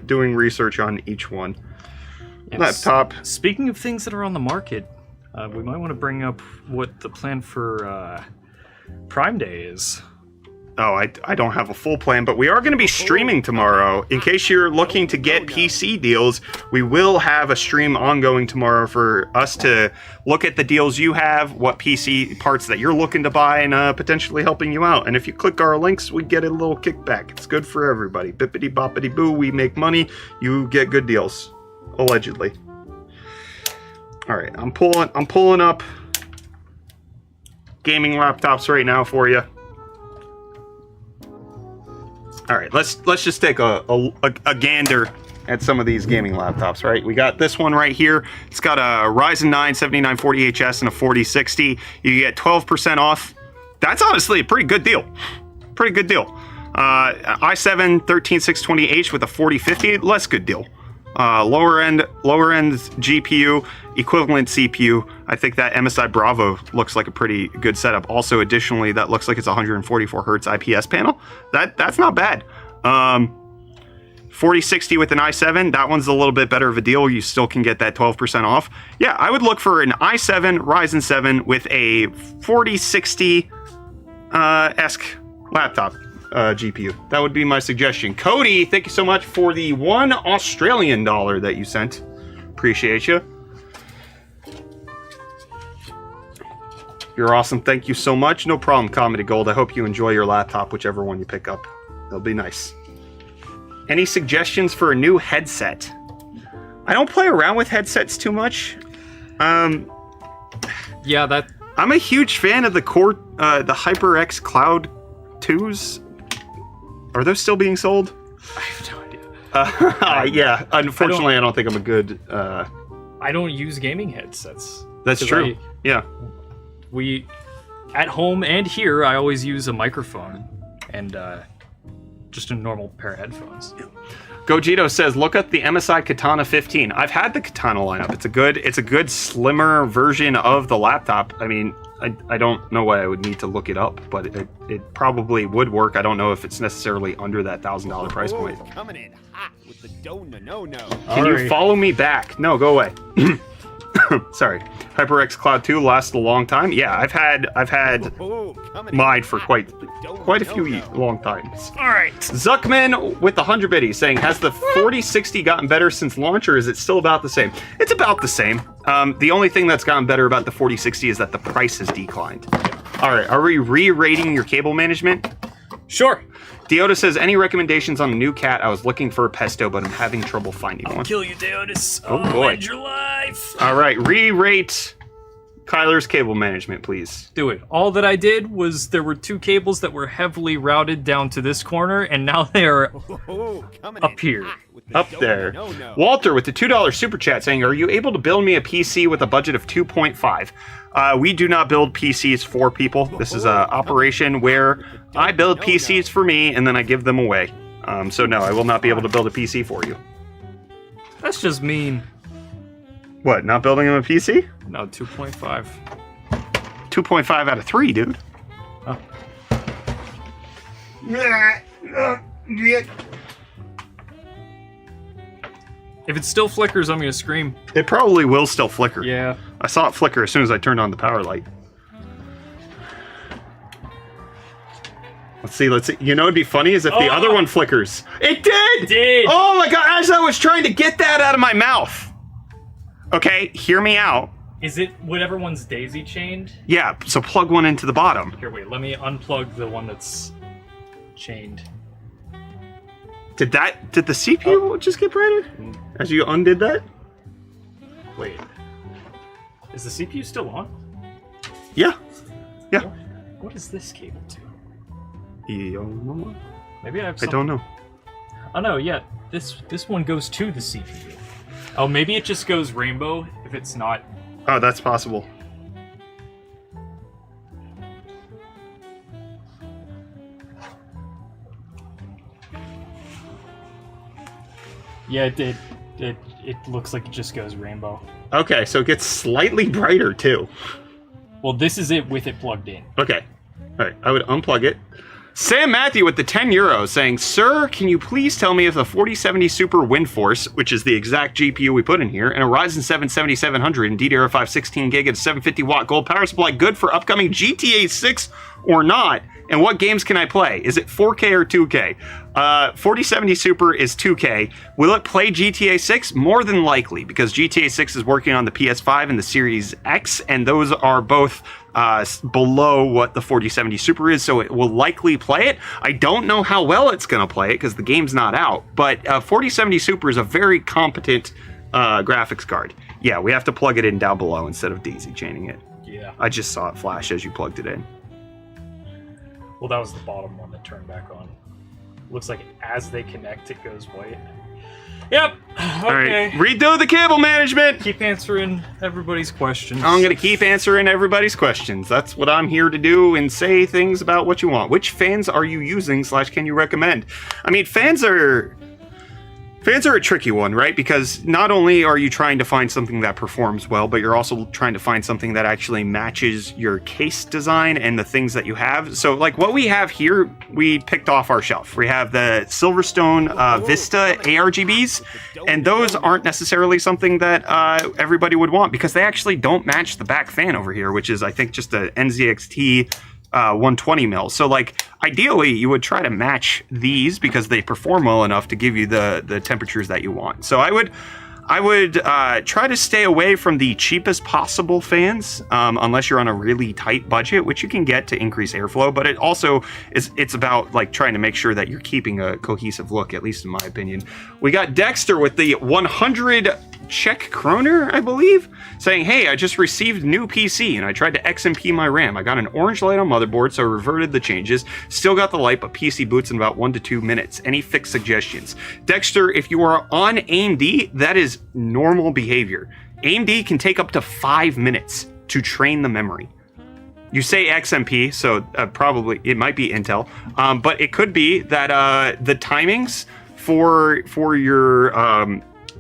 doing research on each one.
Yes.
Laptop.
Speaking of things that are on the market, we might want to bring up what the plan for Prime Day is.
Oh, I don't have a full plan, but we are going to be streaming tomorrow. In case you're looking to get PC deals, we will have a stream ongoing tomorrow for us to look at the deals you have, what PC parts that you're looking to buy, and potentially helping you out. And if you click our links, we get a little kickback. It's good for everybody. Bippity boppity boo, we make money, you get good deals. Allegedly. All right, I'm pulling up gaming laptops right now for you. All right, let's just take a gander at some of these gaming laptops, right? We got this one right here. It's got a Ryzen 9 7940HS and a 4060. You get 12% off. That's honestly a pretty good deal. Pretty good deal. i7 13620H with a 4050, less good deal. Lower end GPU, equivalent CPU. I think that MSI Bravo looks like a pretty good setup. Also, additionally, that looks like it's 144 hertz IPS panel. That's not bad. 4060 with an i7, that one's a little bit better of a deal. You still can get that 12% off. Yeah, I would look for an i7 Ryzen 7 with a 4060 esque laptop. GPU. That would be my suggestion. Cody, thank you so much for the $1 Australian that you sent. Appreciate you. You're awesome. Thank you so much. No problem, Comedy Gold. I hope you enjoy your laptop, whichever one you pick up. It'll be nice. Any suggestions for a new headset? I don't play around with headsets too much.
Yeah, that...
I'm a huge fan of the HyperX Cloud 2s. Are those still being sold?
I have no idea.
Yeah, unfortunately, I don't think I'm a good...
I don't use gaming headsets.
That's true. Yeah.
At home and here, I always use a microphone and just a normal pair of headphones.
Gogito says, look up the MSI Katana 15. I've had the Katana lineup. It's a good slimmer version of the laptop. I mean, I don't know why I would need to look it up, but it probably would work. I don't know if it's necessarily under that $1,000 price point.
Coming in hot with the no.
Can you follow me back? No, go away. Sorry. HyperX Cloud 2 lasts a long time. Yeah, I've had mine for quite a few long times.
All right.
Zuckman with the 100 biddies saying, has the 4060 gotten better since launch, or is it still about the same? It's about the same. The only thing that's gotten better about the 4060 is that the price has declined. All right, are we re-rating your cable management?
Sure.
Deoda says, any recommendations on a new cat? I was looking for a pesto, but I'm having trouble finding one.
Kill you, Deotis.
Oh boy.
End your life.
All right, re-rate Kyler's cable management, please.
Do it. All that I did was there were two cables that were heavily routed down to this corner, and now they are up here.
Up there. Walter with the $2 super chat saying, are you able to build me a PC with a budget of 2.5? We do not build PCs for people. This is an operation where I build PCs for me and then I give them away. So no, I will not be able to build a PC for you.
That's just mean.
What, not building him a PC?
No, 2.5.
2.5 out of 3, dude.
Oh. If it still flickers, I'm gonna scream.
It probably will still flicker.
Yeah.
I saw it flicker as soon as I turned on the power light. Let's see. You know, it'd be funny is if the other one flickers. It did!
It did!
Oh my god, as I was trying to get that out of my mouth. Okay, hear me out.
Is it whatever one's daisy chained?
Yeah, so plug one into the bottom.
Here, wait, let me unplug the one that's chained.
Did the CPU just get brighter? As you undid that?
Wait. Is the CPU still on?
Yeah. Yeah.
What is this cable to?
Maybe
I have
I don't know.
Oh no, yeah. This one goes to the CPU. Oh, maybe it just goes rainbow if it's not.
Oh, that's possible.
Yeah, it did. It looks like it just goes rainbow.
Okay, so it gets slightly brighter too.
Well, this is it with it plugged in.
Okay. Alright, I would unplug it. Sam Matthew with the €10 saying, "Sir, can you please tell me if the 4070 Super WindForce, which is the exact GPU we put in here, and a Ryzen 7 7700 and DDR5 16GB and 750 watt gold power supply good for upcoming GTA 6 or not? And what games can I play? Is it 4K or 2K? 4070 Super is 2K. Will it play GTA 6? More than likely, because GTA 6 is working on the PS5 and the Series X, and those are both below what the 4070 Super is, so it will likely play it. I don't know how well it's going to play it because the game's not out, but 4070 Super is a very competent graphics card. Yeah, we have to plug it in down below instead of daisy chaining it.
Yeah.
I just saw it flash as you plugged it in.
Well, that was the bottom one that turned back on. Looks like as they connect, it goes white. Yep. Okay.
All right, redo the cable management.
Keep answering everybody's questions.
I'm going to keep answering everybody's questions. That's what I'm here to do, and say things about what you want. Which fans are you using / can you recommend? I mean, fans are a tricky one, right? Because not only are you trying to find something that performs well, but you're also trying to find something that actually matches your case design and the things that you have. So like what we have here, we picked off our shelf. We have the Silverstone Vista ARGBs, and those aren't necessarily something that everybody would want because they actually don't match the back fan over here, which is I think just a NZXT 120 mil. So like ideally you would try to match these because they perform well enough to give you the temperatures that you want. So I would try to stay away from the cheapest possible fans unless you're on a really tight budget, which you can get to increase airflow, but it also it's about like trying to make sure that you're keeping a cohesive look, at least in my opinion. We got Dexter with the 100 Czech kroner, I believe, saying, "Hey, I just received new PC and I tried to XMP my RAM. I got an orange light on motherboard, so I reverted the changes. Still got the light, but PC boots in about 1 to 2 minutes. Any fix suggestions?" Dexter, if you are on AMD, that is normal behavior. AMD can take up to 5 minutes to train the memory. You say XMP, so probably it might be Intel, but it could be that the timings for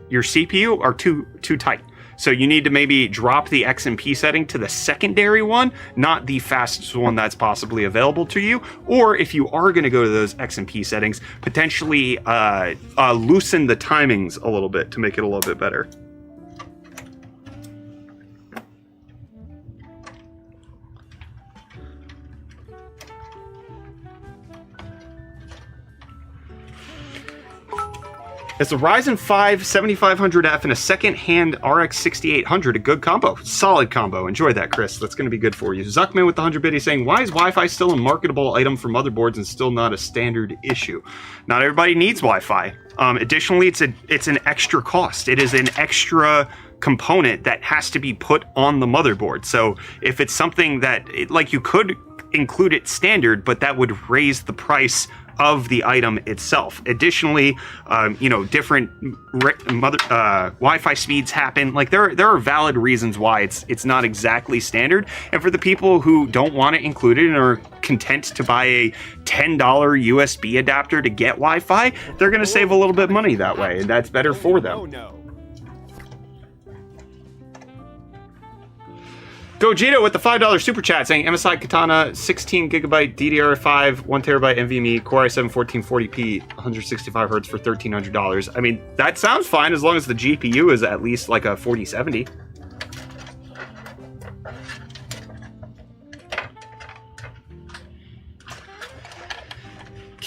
your CPU are too tight. So you need to maybe drop the XMP setting to the secondary one, not the fastest one that's possibly available to you. Or if you are going to go to those XMP settings, potentially loosen the timings a little bit to make it a little bit better. It's a Ryzen 5 7500F and a second-hand RX 6800, a good combo. Solid combo. Enjoy that, Chris. That's going to be good for you. Zuckman with the 100 biddy saying, "Why is Wi-Fi still a marketable item for motherboards and still not a standard issue?" Not everybody needs Wi-Fi. Additionally, it's an extra cost. It is an extra component that has to be put on the motherboard. So if it's something that, like, you could include it standard, but that would raise the price of the item itself. Additionally, different Wi-Fi speeds happen. Like there are valid reasons why it's not exactly standard. And for the people who don't want it included and are content to buy a $10 USB adapter to get Wi-Fi, they're going to save a little bit of money that way, and that's better for them. Gogeta with the $5 super chat saying, "MSI Katana 16GB DDR5 1TB NVMe Core i7 1440p 165Hz for $1,300. I mean, that sounds fine as long as the GPU is at least like a 4070.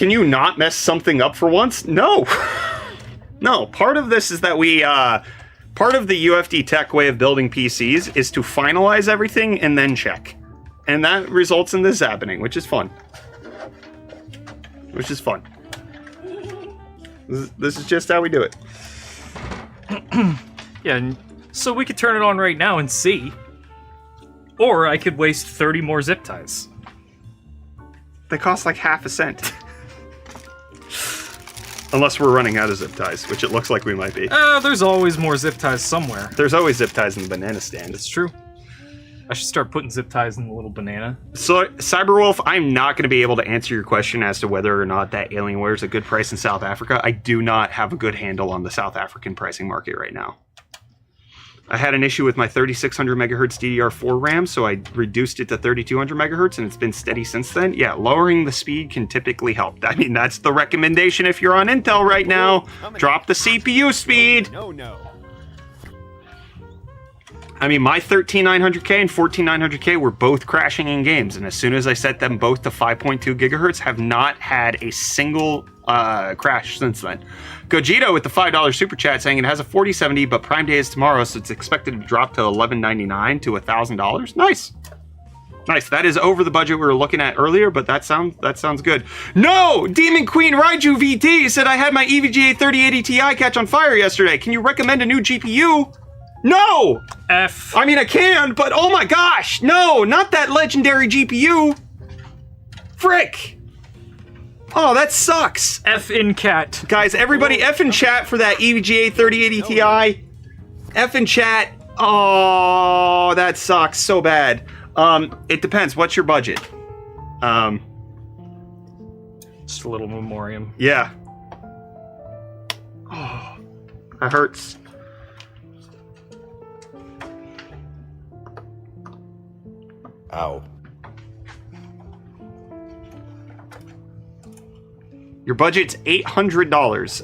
Can you not mess something up for once? No. No, part of this is that part of the UFD Tech way of building PCs is to finalize everything and then check. And that results in this happening, which is fun. Which is fun. This is just how we do it.
Yeah, and so we could turn it on right now and see. Or I could waste 30 more zip ties.
They cost like half a cent. Unless we're running out of zip ties, which it looks like we might be.
There's always more zip ties somewhere.
There's always zip ties in the banana stand.
It's true. I should start putting zip ties in the little banana.
So, Cyberwolf, I'm not going to be able to answer your question as to whether or not that Alienware is a good price in South Africa. I do not have a good handle on the South African pricing market right now. I had an issue with my 3600 megahertz DDR4 RAM, so I reduced it to 3200 megahertz, and it's been steady since then. Yeah, lowering the speed can typically help. I mean, that's the recommendation if you're on Intel right now. Drop the CPU speed.
No.
I mean, my 13900K and 14900K were both crashing in games, and as soon as I set them both to 5.2 gigahertz, have not had a single crash since then. Gogito with the $5 super chat saying it has a 4070, but Prime Day is tomorrow, so it's expected to drop to $11.99 to $1,000. Nice. Nice. That is over the budget we were looking at earlier, but that sounds good. No! Demon Queen Raiju VT said I had my EVGA 3080 Ti catch on fire yesterday. Can you recommend a new GPU? No!
F.
I mean, I can, but oh my gosh! No, not that legendary GPU! Frick! Oh, that sucks!
F in cat.
Guys, everybody F in chat for that EVGA 3080 Ti. F in chat. Oh, that sucks so bad. It depends. What's your budget?
Just a little memoriam.
Yeah. Oh, that hurts.
Ow.
Your budget's $800.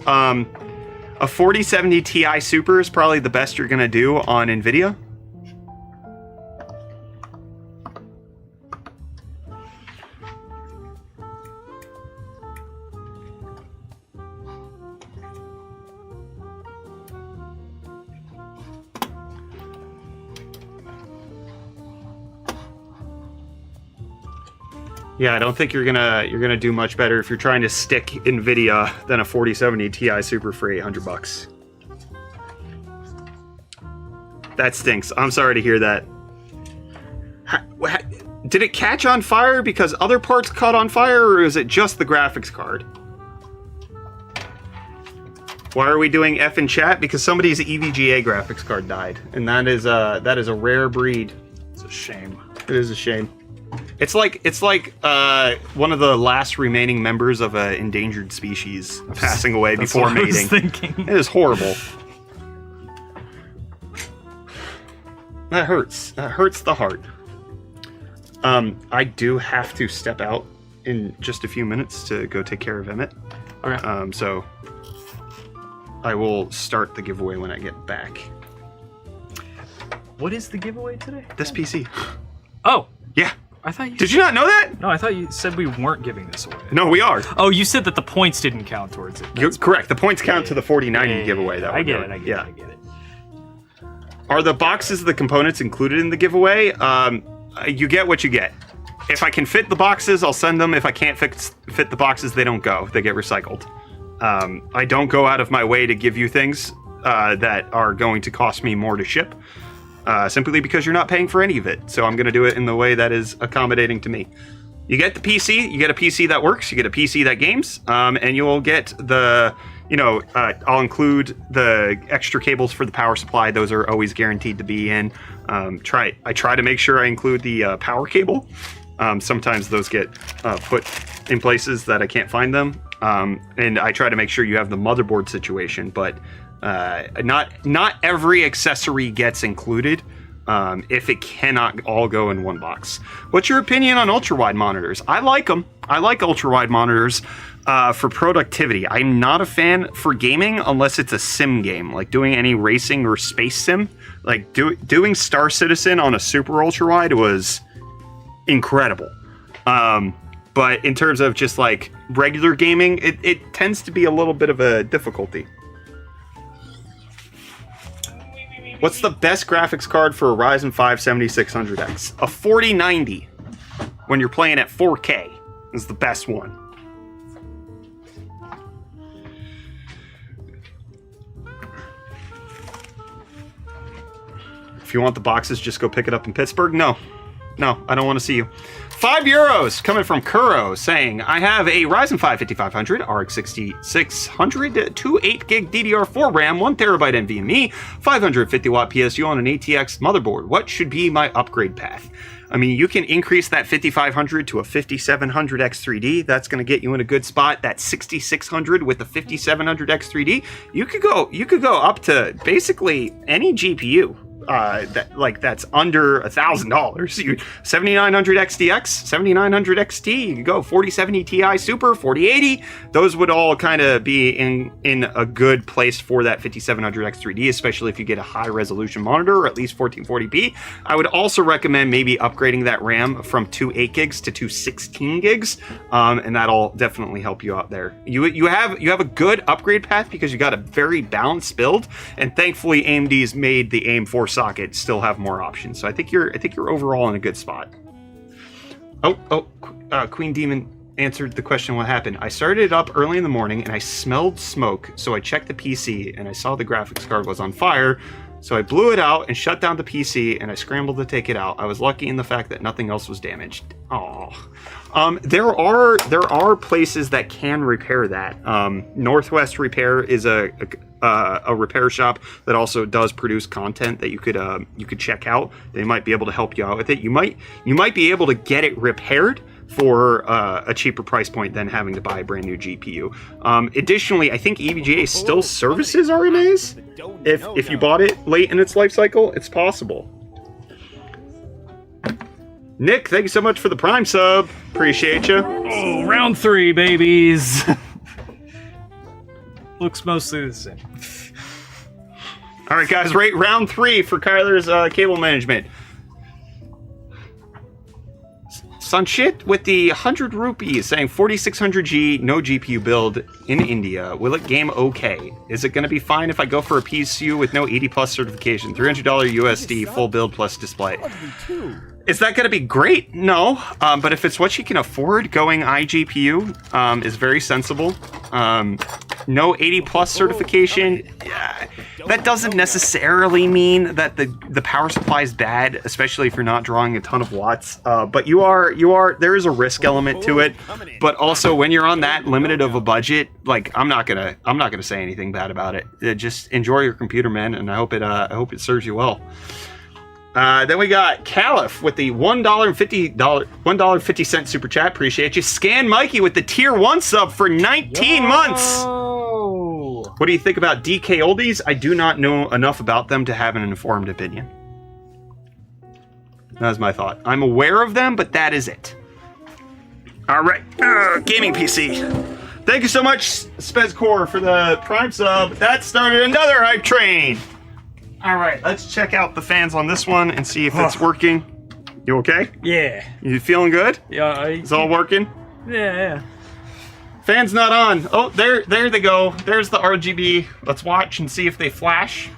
A 4070 Ti Super is probably the best you're gonna do on NVIDIA. Yeah, I don't think you're gonna do much better if you're trying to stick NVIDIA than a 4070 Ti Super for $800. That stinks. I'm sorry to hear that. Did it catch on fire because other parts caught on fire, or is it just the graphics card? Why are we doing F in chat? Because somebody's EVGA graphics card died, and that is a rare breed.
It's a shame.
It is a shame. It's like one of the last remaining members of an endangered species passing away before mating.
I was thinking.
It is horrible. That hurts. That hurts the heart. I do have to step out in just a few minutes to go take care of Emmett.
Okay.
So I will start the giveaway when I get back.
What is the giveaway today?
This PC.
Oh.
Yeah.
I thought you
Did you not know that?
No, I thought you said we weren't giving this away.
No, we are.
Oh, you said that the points didn't count towards it.
You're correct. The points count to the 4090 giveaway. That
I get it. I get it.
Are the boxes of the components included in the giveaway? You get what you get. If I can fit the boxes, I'll send them. If I can't fit the boxes, they don't go. They get recycled. I don't go out of my way to give you things that are going to cost me more to ship. Simply because you're not paying for any of it. So I'm going to do it in the way that is accommodating to me. You get the PC, you get a PC that works, you get a PC that games, and you'll get the, I'll include the extra cables for the power supply. Those are always guaranteed to be in. I try to make sure I include the power cable. Sometimes those get put in places that I can't find them. And I try to make sure you have the motherboard situation, but not every accessory gets included if it cannot all go in one box. What's your opinion on ultra-wide monitors? I like them. I like ultra-wide monitors for productivity. I'm not a fan for gaming unless it's a sim game, like doing any racing or space sim. Like doing Star Citizen on a super ultra-wide was incredible. But in terms of just like regular gaming, it tends to be a little bit of a difficulty. What's the best graphics card for a Ryzen 5 7600X? A 4090 when you're playing at 4K is the best one. If you want the boxes, just go pick it up in Pittsburgh. No, I don't want to see you. €5 coming from Kuro saying, I have a Ryzen 5 5500, RX 6600, 2 8GB DDR4 RAM, 1TB NVMe, 550 watt PSU on an ATX motherboard. What should be my upgrade path? I mean, you can increase that 5500 to a 5700 X3D. That's going to get you in a good spot. That 6600 with the 5700 X3D, you could go up to basically any GPU. That's under $1,000. 7900 XDX, 7900 XT, you can go 4070 Ti Super, 4080. Those would all kind of be in a good place for that 5700 X3D, especially if you get a high resolution monitor or at least 1440p. I would also recommend maybe upgrading that RAM from 2 8 gigs to 2 16 gigs, and that'll definitely help you out there. You have a good upgrade path because you got a very balanced build, and thankfully AMD's made the AIM 4 socket still have more options. So I think you're overall in a good spot. Queen Demon answered the question what happened. I started it up early in the morning and I smelled smoke, so I checked the PC and I saw the graphics card was on fire. So I blew it out and shut down the PC and I scrambled to take it out. I was lucky in the fact that nothing else was damaged. There are places that can repair that. Northwest Repair is a repair shop that also does produce content that you could check out. They might be able to help you out with it. You might be able to get it repaired for a cheaper price point than having to buy a brand new GPU. Additionally, I think EVGA still services RMAs. If you bought it late in its life cycle, it's possible. Nick, thank you so much for the Prime sub. Appreciate you.
Oh, round 3, babies. Looks mostly the same.
All right, guys, rate round 3 for Kyler's cable management. Sanchit with the 100 rupees saying 4600G, no GPU build in India. Will it game okay? Is it going to be fine if I go for a PSU with no 80 plus certification? $300 USD, full build plus display. Is that going to be great? No, but if it's what you can afford, going iGPU is very sensible. No 80 plus certification, that doesn't necessarily mean that the power supply is bad, especially if you're not drawing a ton of watts. But there is a risk element to it. But also when you're on that limited of a budget, like I'm not gonna say anything bad about it. Just enjoy your computer, man, and I hope it serves you well. Then we got Caliph with the $1.50 super chat. Appreciate you. Scan Mikey with the tier 1 sub for 19 months. What do you think about DK Oldies? I do not know enough about them to have an informed opinion. That's my thought. I'm aware of them, but that is it. All right, gaming PC. Thank you so much, Spezcore, for the Prime sub. That started another hype train. All right, let's check out the fans on this one and see if it's working. You okay?
Yeah.
You feeling good?
Yeah.
It's all working?
Yeah.
Fan's not on. Oh, there they go. There's the RGB. Let's watch and see if they flash.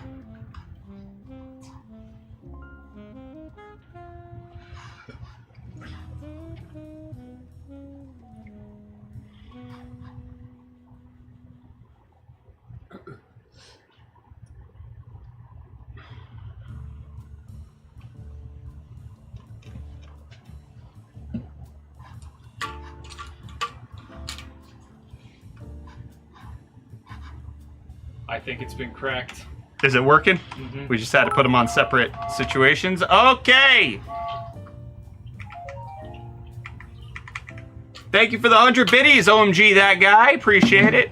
I think it's been cracked.
Is it working?
Mm-hmm.
We just had to put them on separate situations. Okay. Thank you for the 100 biddies, OMG that guy. Appreciate it.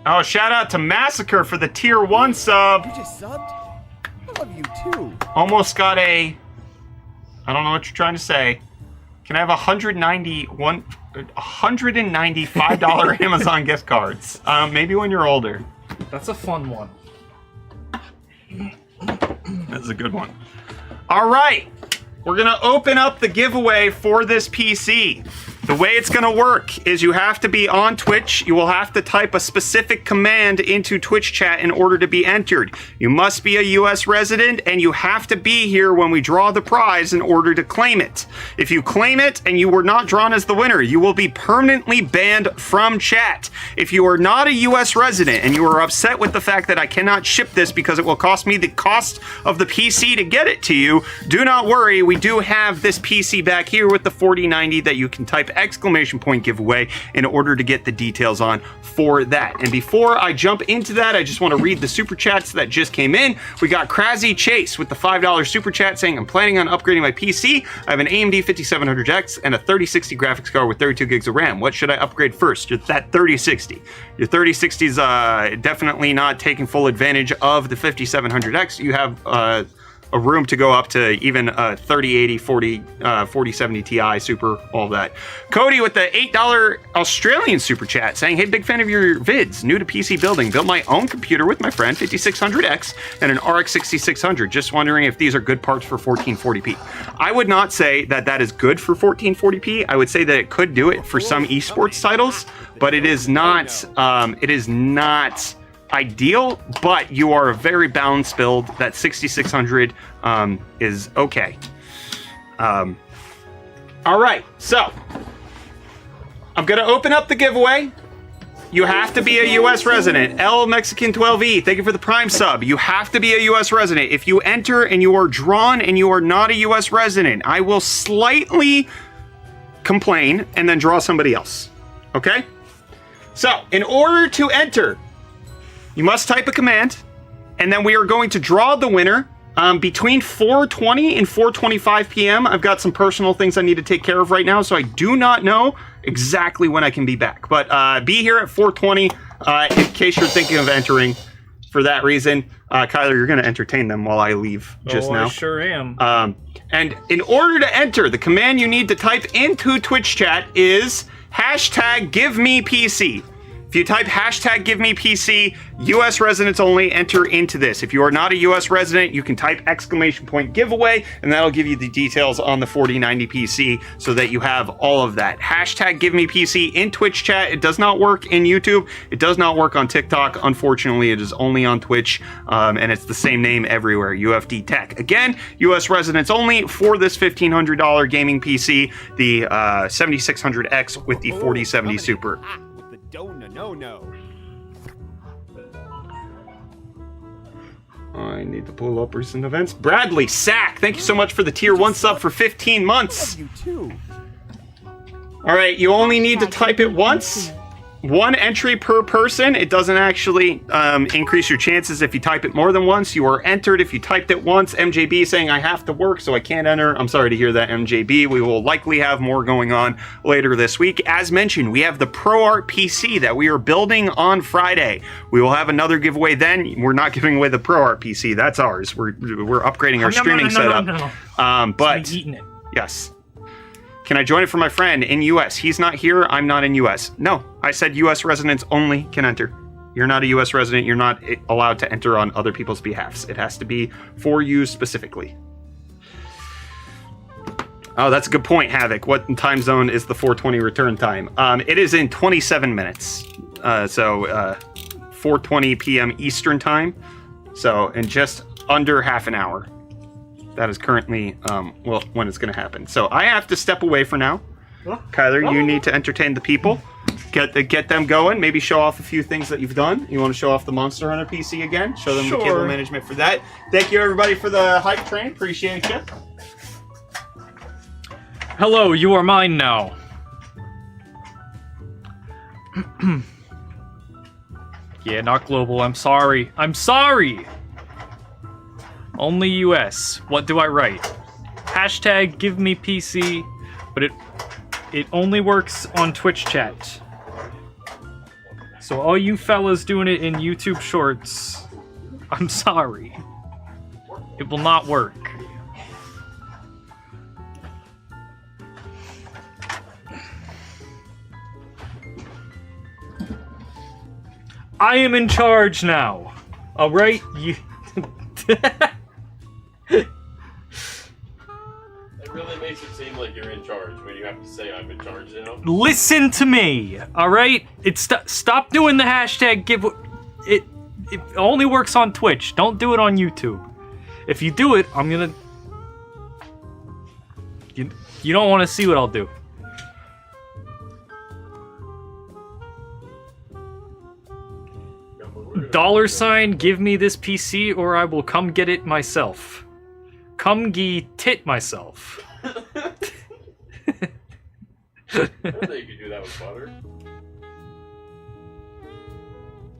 Oh, shout out to Massacre for the tier 1 sub.
You just subbed? I love you too.
Almost got a I don't know what you're trying to say. Can I have $195 Amazon gift cards? Maybe when you're older.
That's a fun one.
That's a good one. All right. We're going to open up the giveaway for this PC. The way it's going to work is you have to be on Twitch. You will have to type a specific command into Twitch chat in order to be entered. You must be a US resident, and you have to be here when we draw the prize in order to claim it. If you claim it and you were not drawn as the winner, you will be permanently banned from chat. If you are not a US resident and you are upset with the fact that I cannot ship this because it will cost me the cost of the PC to get it to you, do not worry. We do have this PC back here with the 4090 that you can type exclamation point giveaway in order to get the details on for that. And before I jump into that, I just want to read the super chats that just came in. We got Crazy Chase with the $5 super chat saying, I'm planning on upgrading my PC. I have an AMD 5700X and a 3060 graphics card with 32 gigs of RAM. What should I upgrade first? That 3060. Your 3060 is definitely not taking full advantage of the 5700X. You have a room to go up to even 3080, 4070 Ti Super, all that. Cody with the $8 Australian super chat saying, hey, big fan of your vids. New to PC building. Built my own computer with my friend, 5600X, and an RX 6600. Just wondering if these are good parts for 1440p. I would not say that that is good for 1440p. I would say that it could do it for some esports titles, but it is not. It is not ideal, but you are a very balanced build. That 6600 is okay. All right, so I'm gonna open up the giveaway. You have to be a US resident. L Mexican 12E, thank you for the Prime sub. You have to be a US resident. If you enter and you are drawn and you are not a US resident, I will slightly complain and then draw somebody else. Okay? So, in order to enter, you must type a command, and then we are going to draw the winner between 4:20 and 4:25 p.m. I've got some personal things I need to take care of right now, so I do not know exactly when I can be back. But be here at 4:20 in case you're thinking of entering for that reason. Kyler, you're going to entertain them while I leave just now.
I sure am.
And in order to enter, the command you need to type into Twitch chat is #GiveMePC. If you type #GiveMePC, US residents only, enter into this. If you are not a US resident, you can type exclamation point giveaway, and that'll give you the details on the 4090 PC so that you have all of that. #GiveMePC in Twitch chat. It does not work in YouTube. It does not work on TikTok. Unfortunately, it is only on Twitch, and it's the same name everywhere, UFD Tech. Again, US residents only for this $1,500 gaming PC, the 7600X with the 4070 Super.
No.
I need to pull up recent events. Bradley Sack, thank you so much for the tier 1 sub for 15 months.
You too.
All right, you only need to type it once. One entry per person. It doesn't actually increase your chances if you type it more than once. You are entered if you typed it once. MJB saying I have to work, so I can't enter. I'm sorry to hear that, MJB. We will likely have more going on later this week. As mentioned, we have the ProArt PC that we are building on Friday. We will have another giveaway then. We're not giving away the ProArt PC. That's ours. We're upgrading our streaming setup. But
eating it.
Yes. Can I join it for my friend in US? He's not here. I'm not in US. No, I said US residents only can enter. You're not a US resident. You're not allowed to enter on other people's behalfs. It has to be for you specifically. Oh, that's a good point, Havoc. What time zone is the 4:20 return time? It is in 27 minutes. So 4:20 p.m. Eastern time. So in just under half an hour. That is currently, when it's going to happen. So I have to step away for now. Kyler, you need to entertain the people. Get them going. Maybe show off a few things that you've done. You want to show off the Monster Hunter PC again? Show them the cable management for that. Thank you, everybody, for the hype train. Appreciate you.
Hello, you are mine now. Yeah, not global. I'm sorry. Only US. What do I write? #GiveMePC, but it only works on Twitch chat. So all you fellas doing it in YouTube Shorts, I'm sorry. It will not work. I am in charge now. All right, you.
It really makes it seem like you're in charge when you have to say I'm in charge now.
Listen to me, all right? Stop doing the hashtag give. It only works on Twitch. Don't do it on YouTube. If you do it, I'm gonna. You don't want to see what I'll do. $, give me this PC or I will come get it myself. Come gee tit myself.
I don't think you could do that with butter.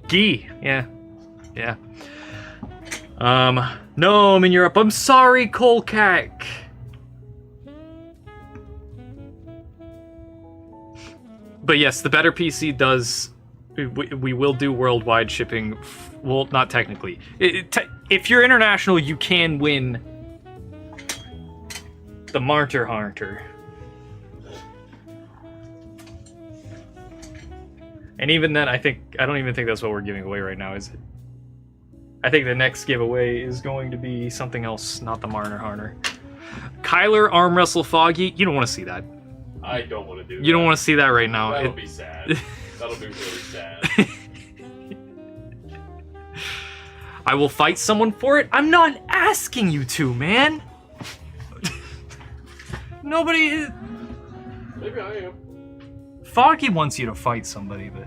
Gee, yeah. No, I'm in Europe. I'm sorry, Kolkak. But yes, the better PC does. We will do worldwide shipping. Well, not technically. If you're international, you can win the Martyr Hunter. And even then, I don't even think that's what we're giving away right now, is it? I think the next giveaway is going to be something else, not the Martyr Hunter. Kyler arm wrestle Foggy. You don't want to see that.
I don't want to do that.
You don't want to see that right now.
That'll be sad. That'll be really sad.
I will fight someone for it. I'm not asking you to, man. Nobody is...
Maybe I am.
Foggy wants you to fight somebody, but...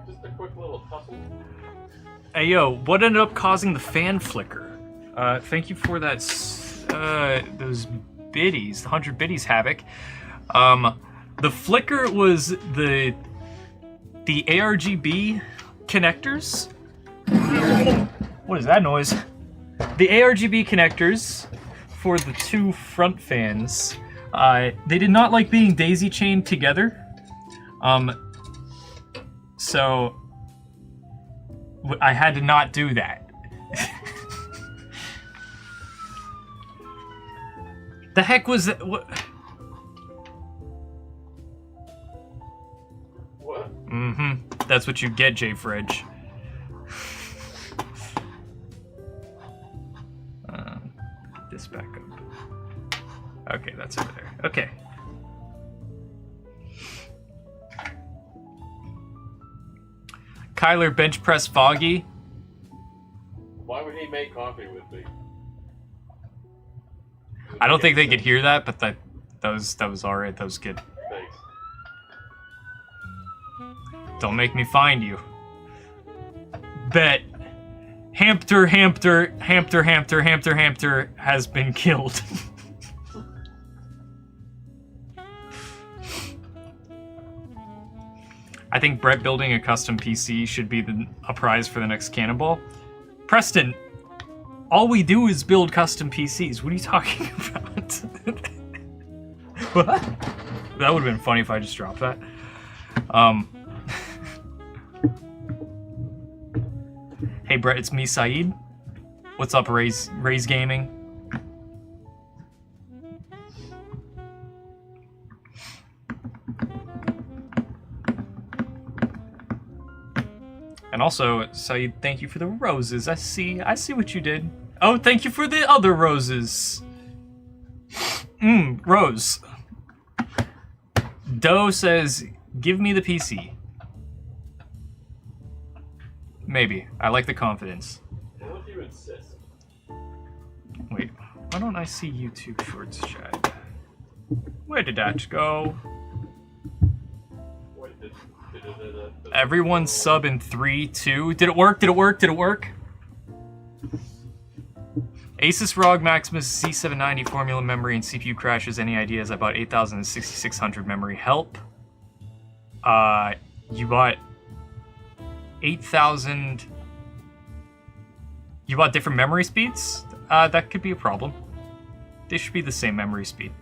Just a quick little tussle.
Hey, yo, what ended up causing the fan flicker? Thank you for that, those biddies, the 100 biddies, Havoc. The flicker was the ARGB connectors. What is that noise? The ARGB connectors for the two front fans, they did not like being daisy chained together. So I had to not do that. The heck was that? What? Mm-hmm. That's what you get, J. Fridge. This back up. Okay, that's over there. Okay. Kyler bench press Foggy.
Why would he make coffee with me?
I don't think they could hear that, but that was alright. That was good.
Thanks.
Don't make me find you. Bet. Hamster has been killed. I think Brett building a custom PC should be a prize for the next Cannonball. Preston, all we do is build custom PCs. What are you talking about? What? That would have been funny if I just dropped that. Hey Brett, it's me, Saeed. What's up, Ray's Gaming? And also, Saeed, thank you for the roses. I see what you did. Oh, thank you for the other roses. Rose. Doe says, give me the PC. Maybe. I like the confidence.
What if you insist?
Wait, why don't I see YouTube Shorts chat? Where did that go?
Wait,
Everyone sub in 3, 2. Did it work? Did it work? Did it work? Asus ROG Maximus Z790 formula memory and CPU crashes. Any ideas? I bought 8000 and 6600 memory. Help. You bought 8,000. You bought different memory speeds? That could be a problem. They should be the same memory speed.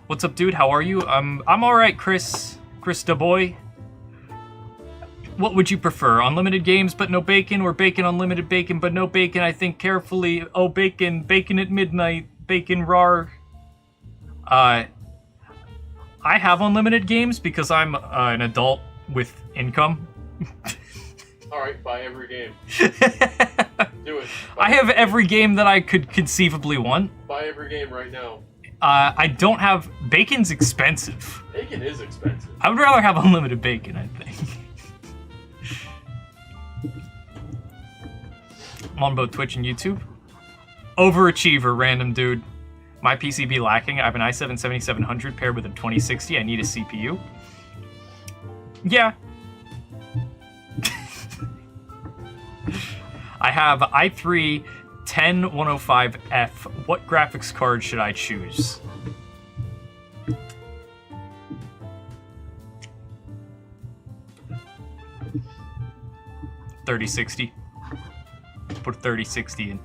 What's up, dude? How are you? I'm alright, Chris da boy. What would you prefer? Unlimited games but no bacon, or bacon unlimited bacon but no bacon? I think carefully. Oh, bacon at midnight, bacon rar. I have unlimited games because I'm an adult with income.
Alright, buy every game. Do it.
I have every game that I could conceivably want.
Buy every game right now.
I don't have... Bacon's expensive.
Bacon is expensive.
I would rather have unlimited bacon, I think. I'm on both Twitch and YouTube. Overachiever, random dude. My PC be lacking. I have an i7-7700 paired with a 2060. I need a CPU. Yeah. I have i3 10105F. What graphics card should I choose? $3060. Put a 3060 in.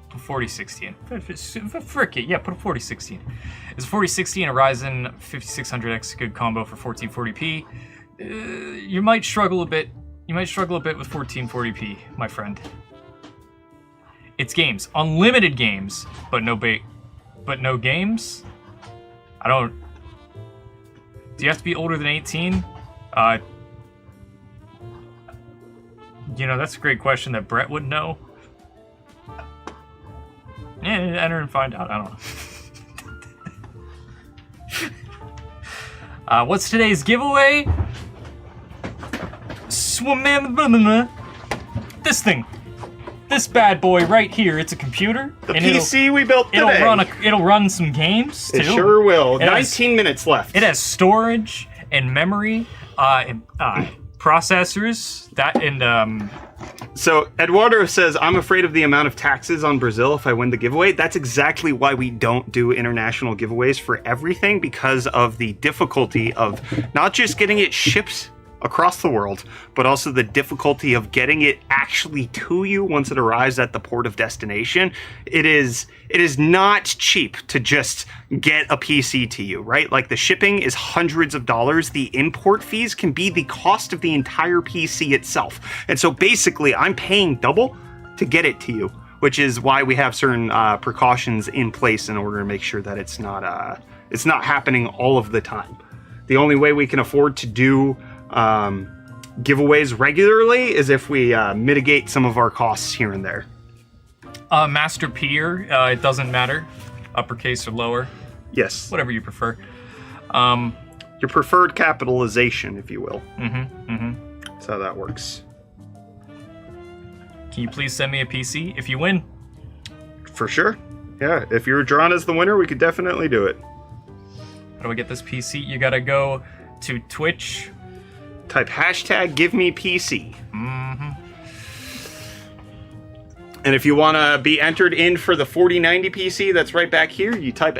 Put 4060 in. Frick it, yeah, put a 4060 in. Is a 4060 and a Ryzen 5600X a good combo for 1440p? You might struggle a bit. You might struggle a bit with 1440p, my friend. It's games, unlimited games, but no games. I don't. Do you have to be older than 18? You know, that's a great question that Brett would know. Yeah, enter and find out. I don't know. What's today's giveaway? This thing. This bad boy right here. It's a computer.
The PC we built today.
It'll run some games too.
It sure will.
It
19 minutes left.
It has storage and memory, processors.
So Eduardo says, I'm afraid of the amount of taxes on Brazil if I win the giveaway. That's exactly why we don't do international giveaways for everything, because of the difficulty of not just getting it shipped across the world, but also the difficulty of getting it actually to you once it arrives at the port of destination. It is not cheap to just get a PC to you, right? Like, the shipping is hundreds of dollars. The import fees can be the cost of the entire PC itself. And so basically I'm paying double to get it to you, which is why we have certain precautions in place in order to make sure that it's not happening all of the time. The only way we can afford to do giveaways regularly is if we mitigate some of our costs here and there.
Master Peer, it doesn't matter, uppercase or lower.
Yes.
Whatever you prefer.
Your preferred capitalization, if you will. That's how that works.
Can you please send me a PC if you win?
For sure. Yeah, if you're drawn as the winner, we could definitely do it.
How do I get this PC? You gotta go to Twitch.
Type hashtag #GiveMePC. And if you want to be entered in for the 4090 PC, that's right back here. You type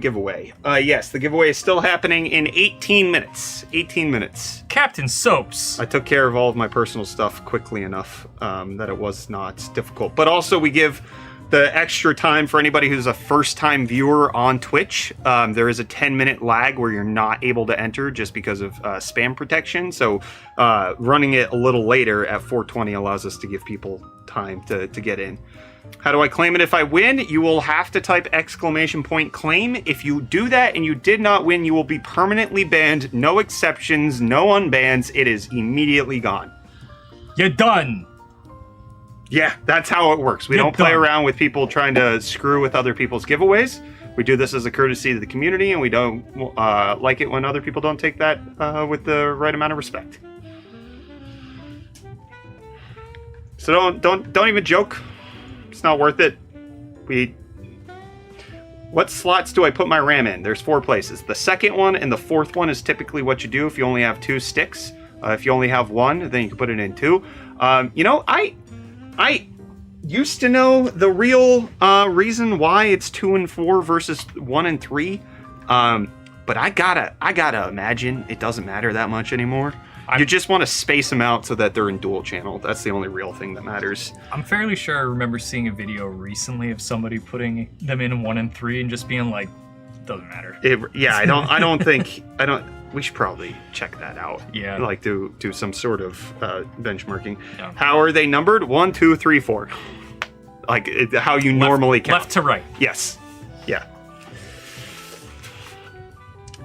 !giveaway. Yes, the giveaway is still happening in 18 minutes. 18 minutes.
Captain Soaps.
I took care of all of my personal stuff quickly enough that it was not difficult. But also, we give the extra time for anybody who's a first-time viewer on Twitch. There is a 10-minute lag where you're not able to enter just because of spam protection. So running it a little later at 4:20 allows us to give people time to get in. How do I claim it if I win? You will have to type !claim. If you do that and you did not win, you will be permanently banned. No exceptions, no unbans. It is immediately gone.
You're done.
Yeah, that's how it works. We don't play around with people trying to screw with other people's giveaways. We do this as a courtesy to the community, and we don't like it when other people don't take that with the right amount of respect. So don't even joke. It's not worth it. What slots do I put my RAM in? There's 4 places. The second one and the fourth one is typically what you do if you only have 2 sticks. If you only have 1, then you can put it in 2. You know, I used to know the real reason why it's 2 and 4 versus 1 and 3, but I gotta imagine it doesn't matter that much anymore. You just want to space them out so that they're in dual channel. That's the only real thing that matters.
I'm fairly sure I remember seeing a video recently of somebody putting them in 1 and 3 and just being like, doesn't matter.
I don't think we should probably check that out.
Yeah.
Like do some sort of benchmarking.
Yeah.
How are they numbered? 1, 2, 3, 4. Like how you normally count.
Left to right.
Yes. Yeah.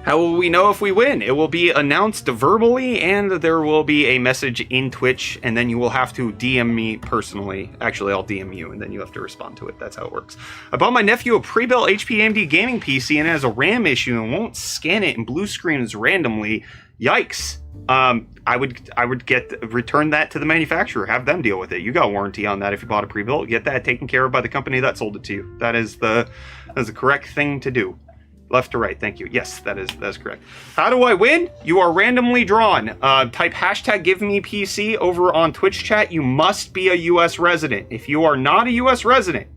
How will we know if we win? It will be announced verbally, and there will be a message in Twitch, and then you will have to DM me personally. Actually, I'll DM you, and then you have to respond to it. That's how it works. I bought my nephew a pre-built HP AMD gaming PC, and it has a RAM issue and won't scan it and blue screens randomly. Yikes. I would return that to the manufacturer. Have them deal with it. You got warranty on that if you bought a pre-built. Get that taken care of by the company that sold it to you. That is the correct thing to do. Left to right, thank you. Yes, that is correct. How do I win? You are randomly drawn. Type hashtag GiveMePC over on Twitch chat. You must be a U.S. resident. If you are not a U.S. resident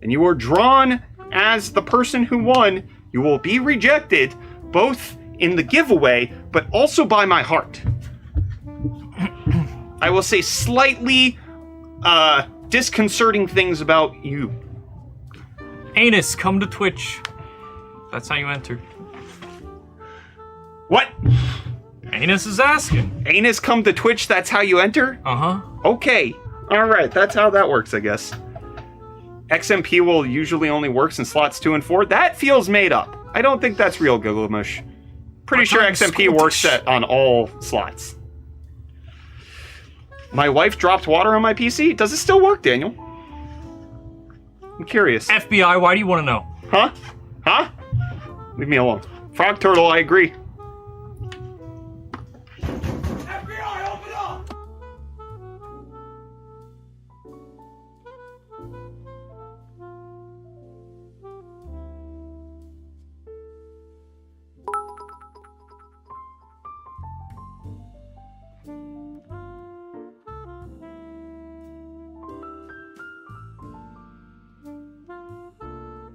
and you are drawn as the person who won, you will be rejected both in the giveaway, but also by my heart. I will say slightly disconcerting things about you.
Anus, come to Twitch. That's how you enter.
What?
Anus is asking.
Anus come to Twitch, that's how you enter?
Uh-huh.
Okay. Alright, that's how that works, I guess. XMP will usually only works in slots 2 and 4. That feels made up. I don't think that's real, Gilgamesh. Pretty sure XMP works on all slots. My wife dropped water on my PC? Does it still work, Daniel? I'm curious.
FBI, why do you want to know?
Huh? Huh? Leave me alone. Frog Turtle, I agree.
FBI, open up!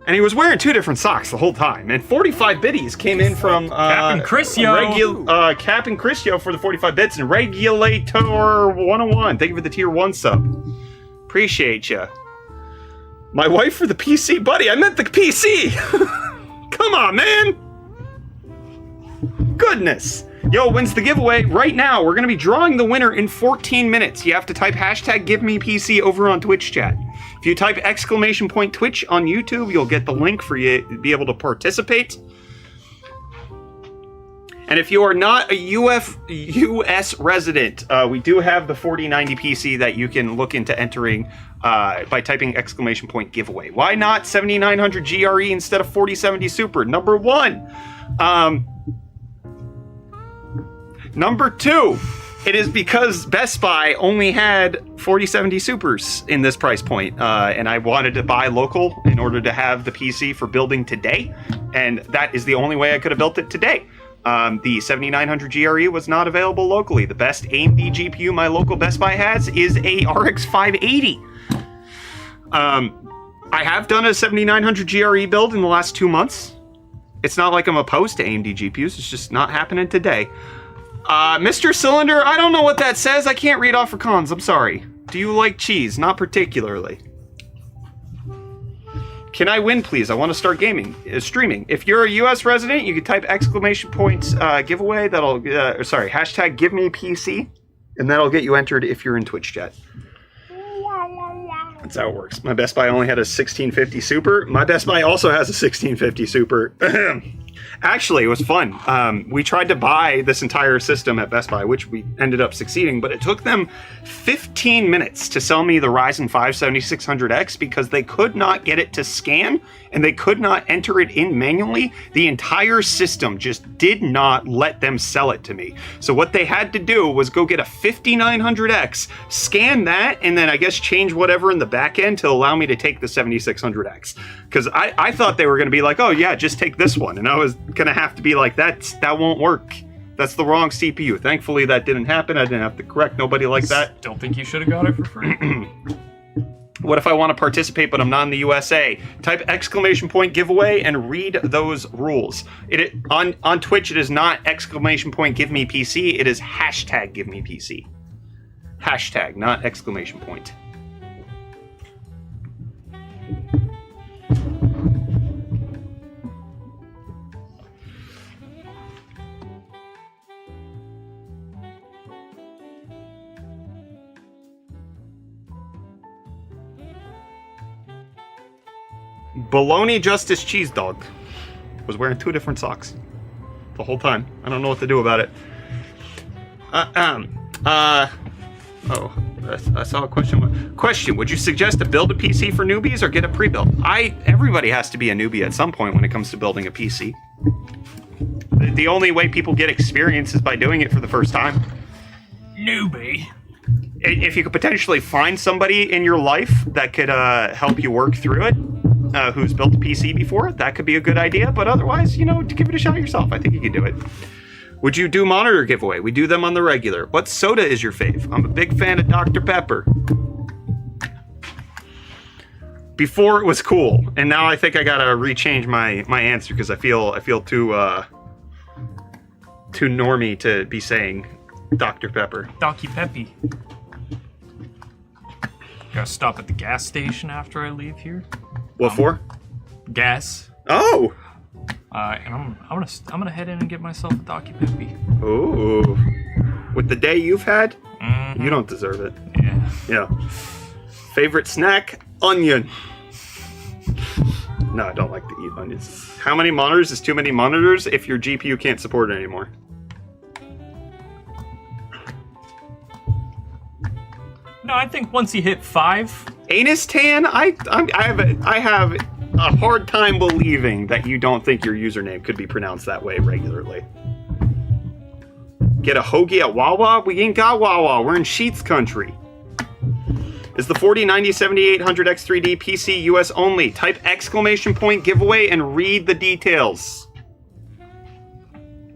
And he was wearing 2 different socks the whole time. And 45 biddies came in from
Captain Chrisio.
Captain Chrisio for the 45 bits and Regulator 101. Thank you for the tier 1 sub. Appreciate ya. My wife for the PC, buddy. I meant the PC. Come on, man. Goodness. Yo, wins the giveaway right now. We're gonna be drawing the winner in 14 minutes. You have to type hashtag GiveMePC over on Twitch chat. If you type !Twitch on YouTube, you'll get the link for you to be able to participate. And if you are not a US resident, we do have the 4090 PC that you can look into entering by typing !Giveaway. Why not 7900 GRE instead of 4070 Super? Number 1. Number 2. It is because Best Buy only had 4070 Supers in this price point, and I wanted to buy local in order to have the PC for building today, and that is the only way I could have built it today. The 7900 GRE was not available locally. The best AMD GPU my local Best Buy has is a RX 580. I have done a 7900 GRE build in the last 2 months. It's not like I'm opposed to AMD GPUs, it's just not happening today. Mr. Cylinder, I don't know what that says. I can't read off for cons. I'm sorry. Do you like cheese? Not particularly. Can I win, please? I want to start streaming. If you're a U.S. resident, you can type !Giveaway. That'll, hashtag GiveMePC, and that'll get you entered if you're in Twitch chat. That's how it works. My Best Buy only had a 1650 Super. My Best Buy also has a 1650 Super. Actually, it was fun. We tried to buy this entire system at Best Buy, which we ended up succeeding, but it took them 15 minutes to sell me the Ryzen 5 7600X because they could not get it to scan and they could not enter it in manually. The entire system just did not let them sell it to me. So what they had to do was go get a 5900X, scan that, and then I guess change whatever in the back end to allow me to take the 7600X. Because I thought they were going to be like, oh yeah, just take this one. And I was going to have to be like, that won't work. That's the wrong CPU. Thankfully, that didn't happen. I didn't have to correct nobody like that.
Don't think you should have got it for free.
What if I want to participate, but I'm not in the USA? Type !Giveaway and read those rules. On Twitch, it is not !GiveMePC. It is hashtag GiveMePC. Hashtag, not exclamation point. Baloney Justice Cheese Dog was wearing 2 different socks. the whole time. I don't know what to do about it. I saw a question. Question: would you suggest to build a PC for newbies or get a pre-built? Everybody has to be a newbie at some point when it comes to building a PC. The only way people get experience is by doing it for the first time.
Newbie.
If you could potentially find somebody in your life that could help you work through it, who's built a PC before, that could be a good idea. But otherwise, to give it a shot yourself. I think you can do it. Would you do monitor giveaway? We do them on the regular. What soda is your fave? I'm a big fan of Dr. Pepper. Before it was cool, and now I think I gotta rechange my answer because I feel too normie to be saying Dr. Pepper.
Docky Peppy. Gotta stop at the gas station after I leave here.
What for?
Gas.
Oh.
And I'm gonna head in and get myself a Docky Peppy.
Ooh. With the day you've had,
Mm-hmm.
you don't deserve it.
Yeah.
Yeah. Favorite snack? Onion. No, I don't like to eat onions. How many monitors is too many monitors if your GPU can't support it anymore?
No, I think once you hit 5.
Anus tan? I have a hard time believing that you don't think your username could be pronounced that way regularly. Get a hoagie at Wawa? We ain't got Wawa. We're in Sheets country. Is the 4090 7800 X3D PC US only? Type exclamation point giveaway and read the details.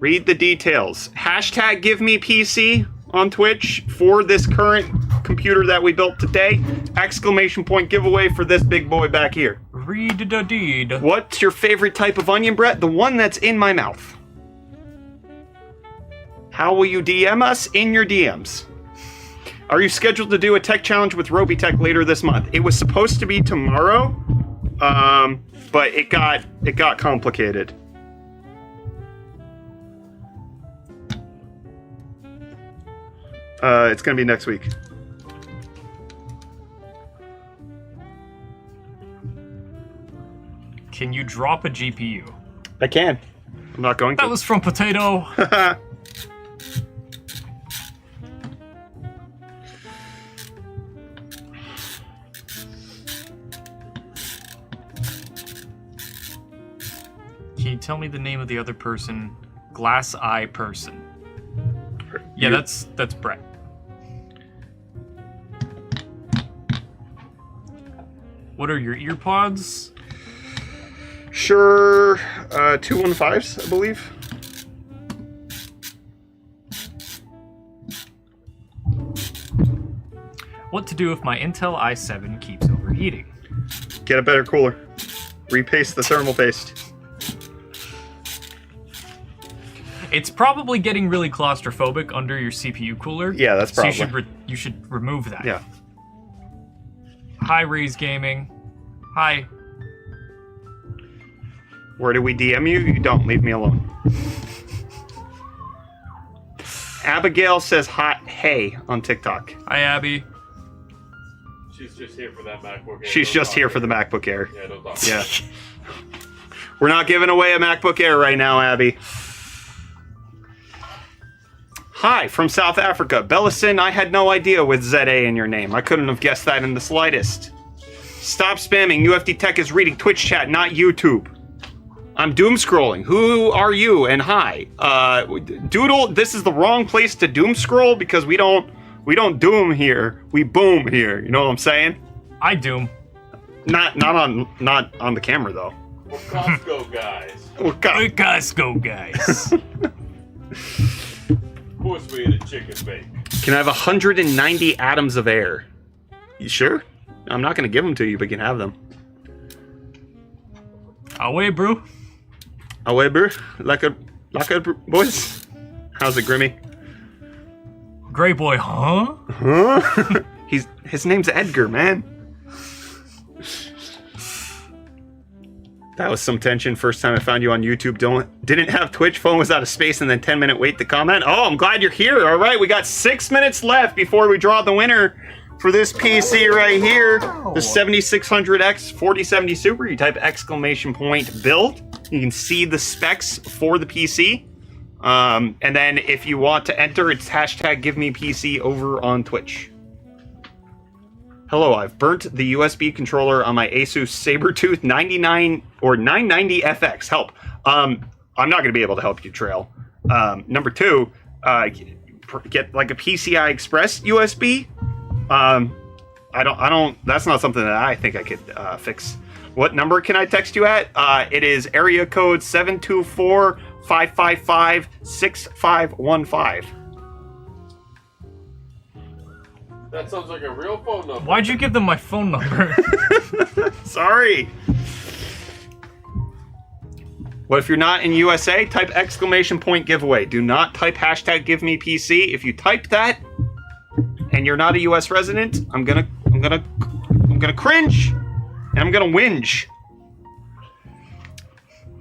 Read the details. Hashtag give me PC on Twitch for this current computer that we built today. Exclamation point giveaway for this big boy back here.
Read the deed.
What's your favorite type of onion, Brett? The one that's in my mouth. How will you DM us? In your DMs. Are you scheduled to do a tech challenge with Robitech later this month? It was supposed to be tomorrow, but it got complicated. It's gonna be next week.
Can you drop a GPU?
I can. I'm not going to.
That was from Potato. Can you tell me the name of the other person? Glass Eye Person. Yeah, that's Brett. What are your ear pods?
Sure, 215s, I believe.
What to do if my Intel i7 keeps overheating?
Get a better cooler. Repaste the thermal paste.
It's probably getting really claustrophobic under your CPU cooler.
Yeah, that's probably.
So you should remove that.
Yeah.
Hi, Raze Gaming. Hi.
Where do we DM you? You don't. Leave me alone. Abigail says hot hey on TikTok.
Hi, Abby.
She's just here for that MacBook Air.
She's just here for the MacBook Air.
Yeah, don't talk.
Yeah. We're not giving away a MacBook Air right now, Abby. Hi, from South Africa. Bellison, I had no idea with ZA in your name. I couldn't have guessed that in the slightest. Stop spamming. UFD Tech is reading Twitch chat, not YouTube. I'm doom scrolling. Who are you? And hi. Doodle, this is the wrong place to doom scroll because we don't doom here. We boom here. You know what I'm saying?
I doom.
Not on the camera though.
We're Costco guys.
We're Costco guys.
Push me in a chicken bake.
Can I have 190 atoms of air? You sure? I'm not going to give them to you, but you can have them.
Away, bro.
Away, bro. Like a boys. How's it, Grimmy?
Gray boy, huh?
Huh? His name's Edgar, man. That was some tension. First time I found you on YouTube. Didn't have Twitch. Phone was out of space, and then 10-minute wait to comment. Oh, I'm glad you're here. All right, we got 6 minutes left before we draw the winner for this PC right here. The 7600X 4070 Super. You type exclamation point build. You can see the specs for the PC. And then if you want to enter, it's hashtag GiveMePC over on Twitch. Hello, I've burnt the USB controller on my Asus Sabertooth 99 or 990 FX. Help. I'm not going to be able to help you, Trail. Number 2, get like a PCI Express USB. I don't. That's not something that I think I could fix. What number can I text you at? It is area code 724-555-6515.
That sounds like a real phone number.
Why'd you give them my phone number?
Sorry. What if you're not in USA? Type exclamation point giveaway. Do not type hashtag GiveMePC. If you type that and you're not a US resident, I'm gonna cringe and I'm gonna whinge.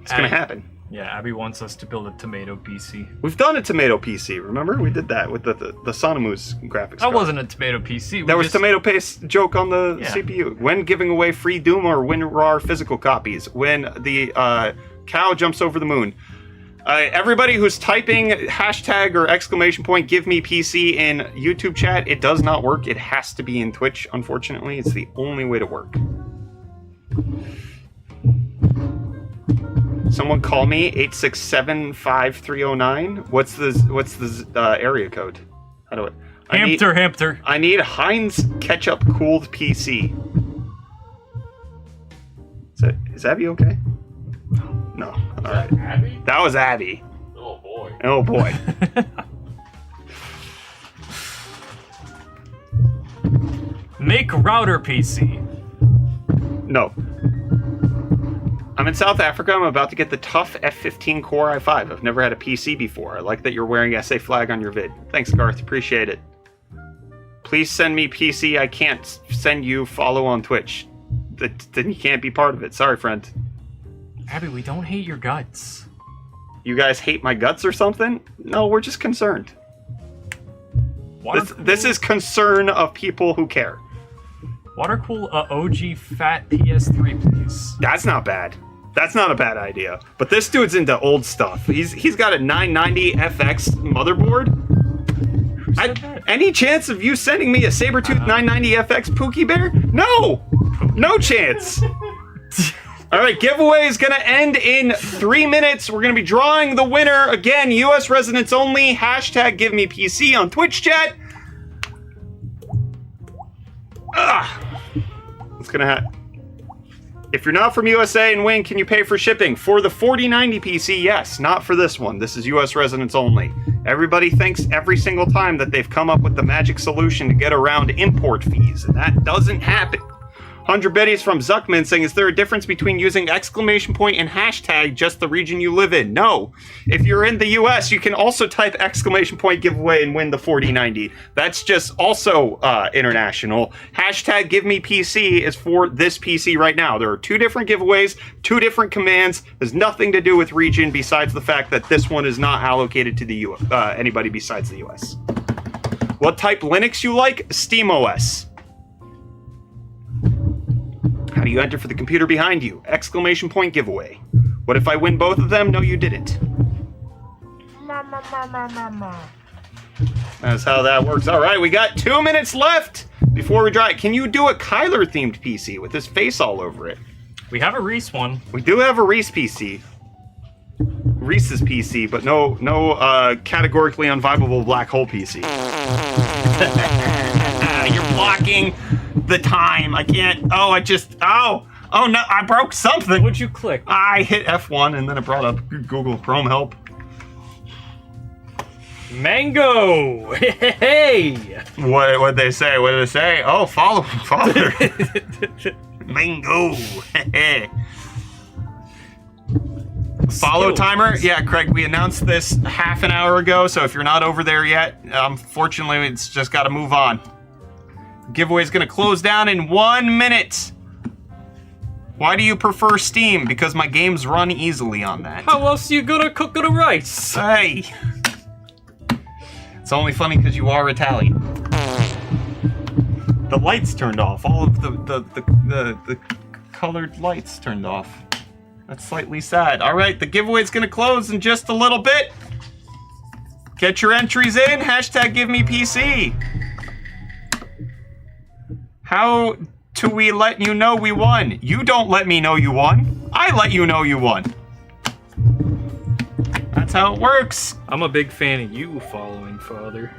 It's gonna happen.
Yeah, Abby wants us to build a tomato PC.
We've done a tomato PC, remember? We did that with the Sonomus graphics
That
card.
wasn't a tomato PC.
That was tomato paste joke on the CPU. When giving away free Doom or WinRAR physical copies. When the cow jumps over the moon. Everybody who's typing hashtag or exclamation point give me PC in YouTube chat, it does not work. It has to be in Twitch, unfortunately. It's the only way to work. Someone call me 867-5309. What's the area code? How do
Hamster.
I need Heinz ketchup cooled PC. Is Abby okay? No. All right.
Abby?
That was Abby.
Oh boy.
Oh boy.
Make router PC.
No. I'm in South Africa. I'm about to get the tough F15 Core i5. I've never had a PC before. I like that you're wearing SA flag on your vid. Thanks, Garth. Appreciate it. Please send me PC. I can't send you follow on Twitch. Then you can't be part of it. Sorry, friend.
Abby, we don't hate your guts.
You guys hate my guts or something? No, we're just concerned. This is concern of people who care.
Watercool OG fat PS3, please.
That's not bad. That's not a bad idea. But this dude's into old stuff. He's got a 990 FX motherboard.
Who said that?
Any chance of you sending me a Sabertooth 990 FX Pookie Bear? No! No chance! Alright, giveaway is going to end in 3 minutes. We're going to be drawing the winner. Again, US residents only. Hashtag GiveMePC on Twitch chat. What's going to happen? If you're not from USA and win, can you pay for shipping? For the 4090 PC, yes. Not for this one. This is US residents only. Everybody thinks every single time that they've come up with the magic solution to get around import fees, and that doesn't happen. 100 biddies from Zuckman saying, is there a difference between using exclamation point and hashtag just the region you live in? No. If you're in the US, you can also type exclamation point giveaway and win the 4090. That's just also international. Hashtag give me PC is for this PC right now. There are 2 different giveaways, 2 different commands. There's nothing to do with region besides the fact that this one is not allocated to the anybody besides the US. What type Linux you like? SteamOS. How do you enter for the computer behind you? Exclamation point giveaway. What if I win both of them? No, you didn't. That's how that works. All right, we got 2 minutes left before we draw it. Can you do a Kyler themed PC with his face all over it?
We have a Reese one.
We do have a Reese PC. Reese's PC, but no categorically unvibable black hole PC. You're blocking the time. I can't. Oh no, I broke something.
What'd you click?
I hit F1 and then it brought up Google Chrome help.
Mango. Hey.
What'd they say? What did they say? Oh, follow. Mango. Follow
Skills.
timer? Yeah, Craig, we announced this half an hour ago, so if you're not over there yet, unfortunately, it's just got to move on. Giveaway is going to close down in 1 minute. Why do you prefer Steam? Because my games run easily on that.
How else are you gonna cook the rice?
Hey! It's only funny because you are Italian. The lights turned off. All of the colored lights turned off. That's slightly sad. All right, the giveaway is going to close in just a little bit. Get your entries in. Hashtag give me PC. How do we let you know we won? You don't let me know you won. I let you know you won. That's how it works.
I'm a big fan of you following Father.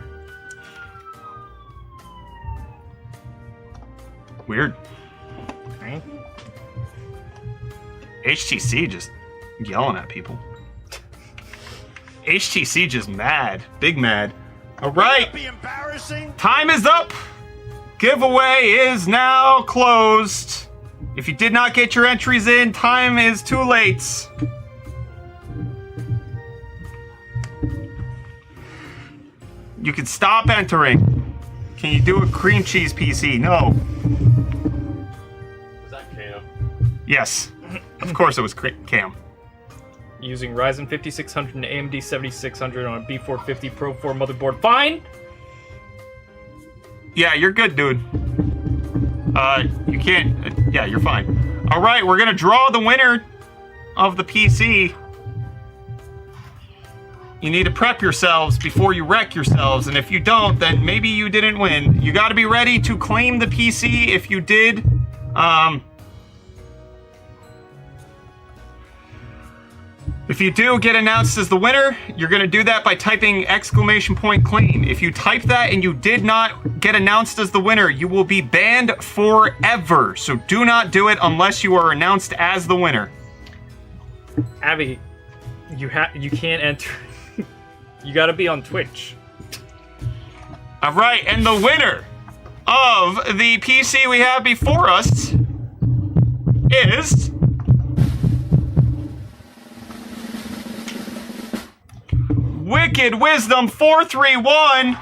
Weird.
Right?
HTC just yelling at people. HTC just mad. Big mad. All right.
Be embarrassing.
Time is up. Giveaway is now closed. If you did not get your entries in, time is too late. You can stop entering. Can you do a cream cheese PC? No.
Was that Cam?
Yes. Of course it was Cam.
Using Ryzen 5600 and AMD 7600 on a B450 Pro 4 motherboard. Fine!
Yeah, you're good, dude. You can't... yeah, you're fine. Alright, we're gonna draw the winner of the PC. You need to prep yourselves before you wreck yourselves, and if you don't, then maybe you didn't win. You gotta be ready to claim the PC if you did. If you do get announced as the winner, you're gonna do that by typing !claim. If you type that and you did not get announced as the winner, you will be banned forever. So do not do it unless you are announced as the winner.
Abby, you can't enter. You gotta be on Twitch.
All right, and the winner of the PC we have before us is... Wicked Wisdom 431.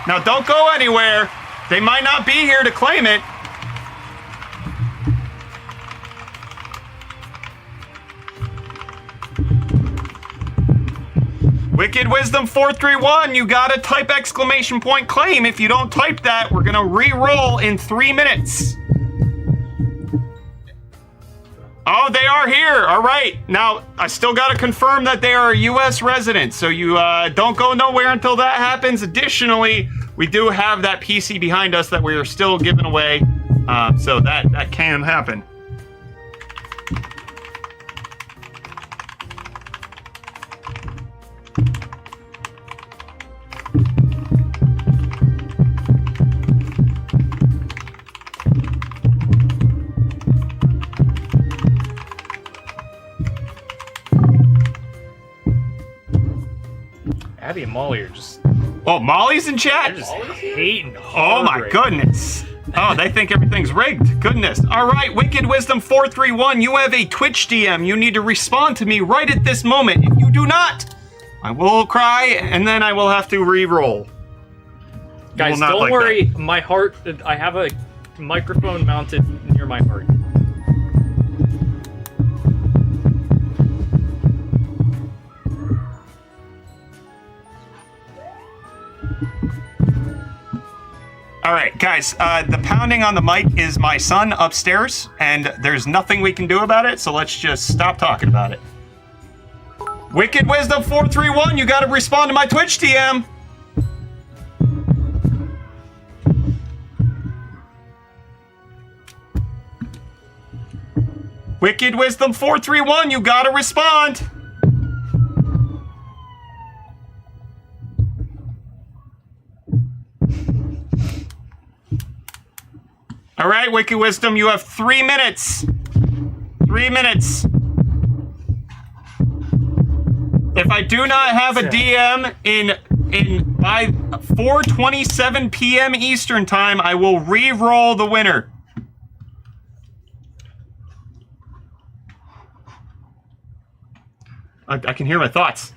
Now don't go anywhere. They might not be here to claim it. Wicked Wisdom 431, you gotta type !claim. If you don't type that, we're gonna re-roll in 3 minutes. Oh, they are here. All right. Now, I still got to confirm that they are a U.S. resident, so you don't go nowhere until that happens. Additionally, we do have that PC behind us that we are still giving away, so that can happen.
Abby and Molly are just...
Oh, Molly's in chat?
They're just hating
Oh
hard
my
right
goodness. Oh, they think everything's rigged. Goodness. All right, Wicked Wisdom 431, you have a Twitch DM. You need to respond to me right at this moment. If you do not, I will cry, and then I will have to re-roll.
Guys, don't worry. My heart... I have a microphone mounted near my heart.
All right, guys, the pounding on the mic is my son upstairs, and there's nothing we can do about it, so let's just stop talking about it. Wicked Wisdom 431, you gotta respond to my Twitch TM. Wicked Wisdom 431, you gotta respond. All right, Wicked Wisdom, you have 3 minutes. 3 minutes. If I do not have a DM by 4:27 p.m. Eastern time, I will re-roll the winner. I can hear my thoughts.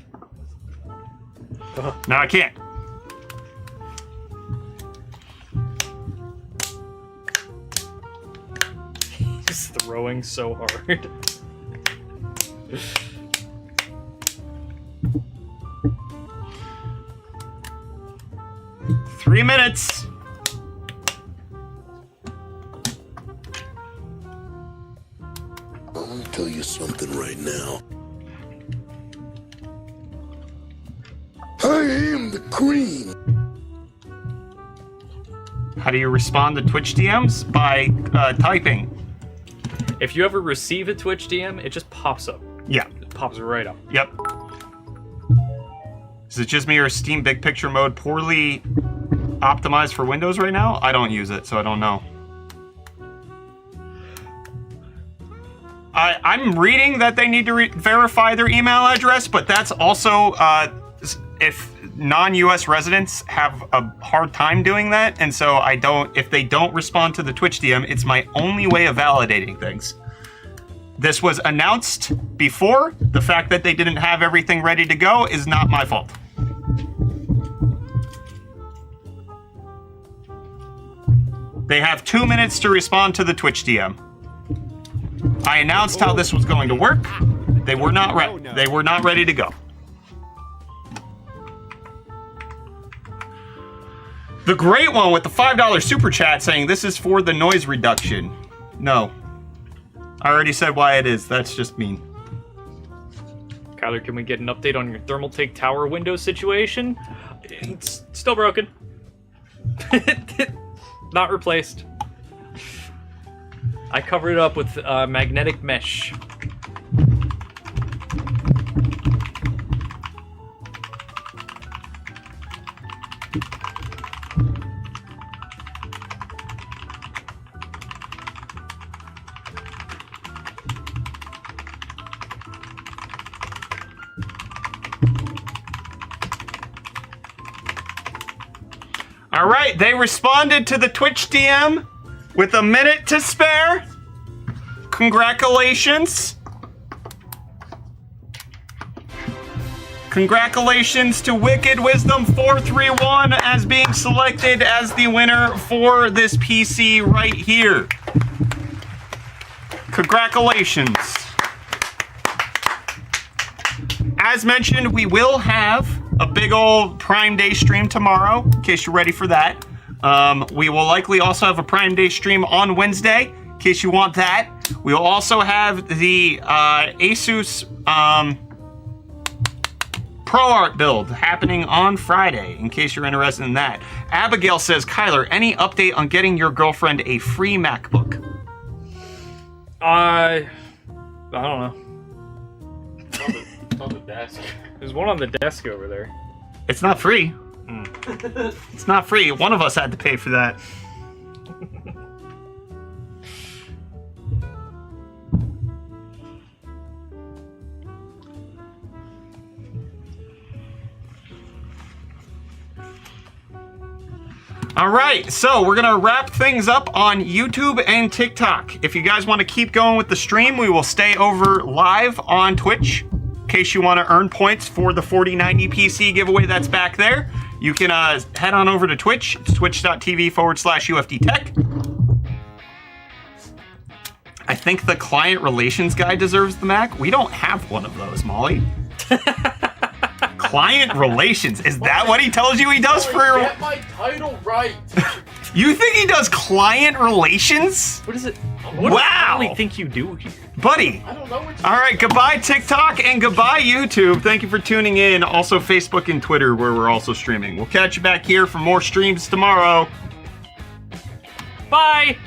No, I can't.
He's throwing so hard.
Three minutes.
I'm gonna tell you something right now.
Green.
How do you respond to Twitch DMs? By typing.
If you ever receive a Twitch DM, it just pops up.
Yeah.
It pops right up.
Yep. Is it just me or is Steam Big Picture Mode poorly optimized for Windows right now? I don't use it, so I don't know. I'm reading that they need to verify their email address, but that's also if non-US residents have a hard time doing that, and so if they don't respond to the Twitch DM, it's my only way of validating things. This was announced before. The fact that they didn't have everything ready to go is not my fault. They have 2 minutes to respond to the Twitch DM. I announced how this was going to work. They were not ready to go. The great one with the $5 super chat saying this is for the noise reduction. No. I already said why it is. That's just mean.
Kyler, can we get an update on your thermal take tower window situation? It's still broken. Not replaced. I covered it up with magnetic mesh.
All right, they responded to the Twitch DM with a minute to spare. Congratulations. Congratulations to Wicked Wisdom 431 as being selected as the winner for this PC right here. Congratulations. As mentioned, we will have a big old Prime Day stream tomorrow, in case you're ready for that. We will likely also have a Prime Day stream on Wednesday, in case you want that. We will also have the Asus ProArt build happening on Friday, in case you're interested in that. Abigail says, Kyler, any update on getting your girlfriend a free MacBook?
I don't know.
It's on the desk.
There's one on the desk over there.
It's not free. It's not free. One of us had to pay for that. All right, so we're gonna wrap things up on YouTube and TikTok. If you guys want to keep going with the stream, we will stay over live on Twitch. In case you want to earn points for the 4090 PC giveaway that's back there, you can head on over to Twitch. It's twitch.tv/UFDtech. I think the client relations guy deserves the Mac. We don't have one of those, Molly. Client relations. Is that what he tells you he does for your...
Get my title right.
You think he does client relations?
What is it? What
Wow.
do you think you do here?
Buddy.
I don't know what
All right, goodbye TikTok and goodbye YouTube. Thank you for tuning in. Also Facebook and Twitter where we're also streaming. We'll catch you back here for more streams tomorrow.
Bye!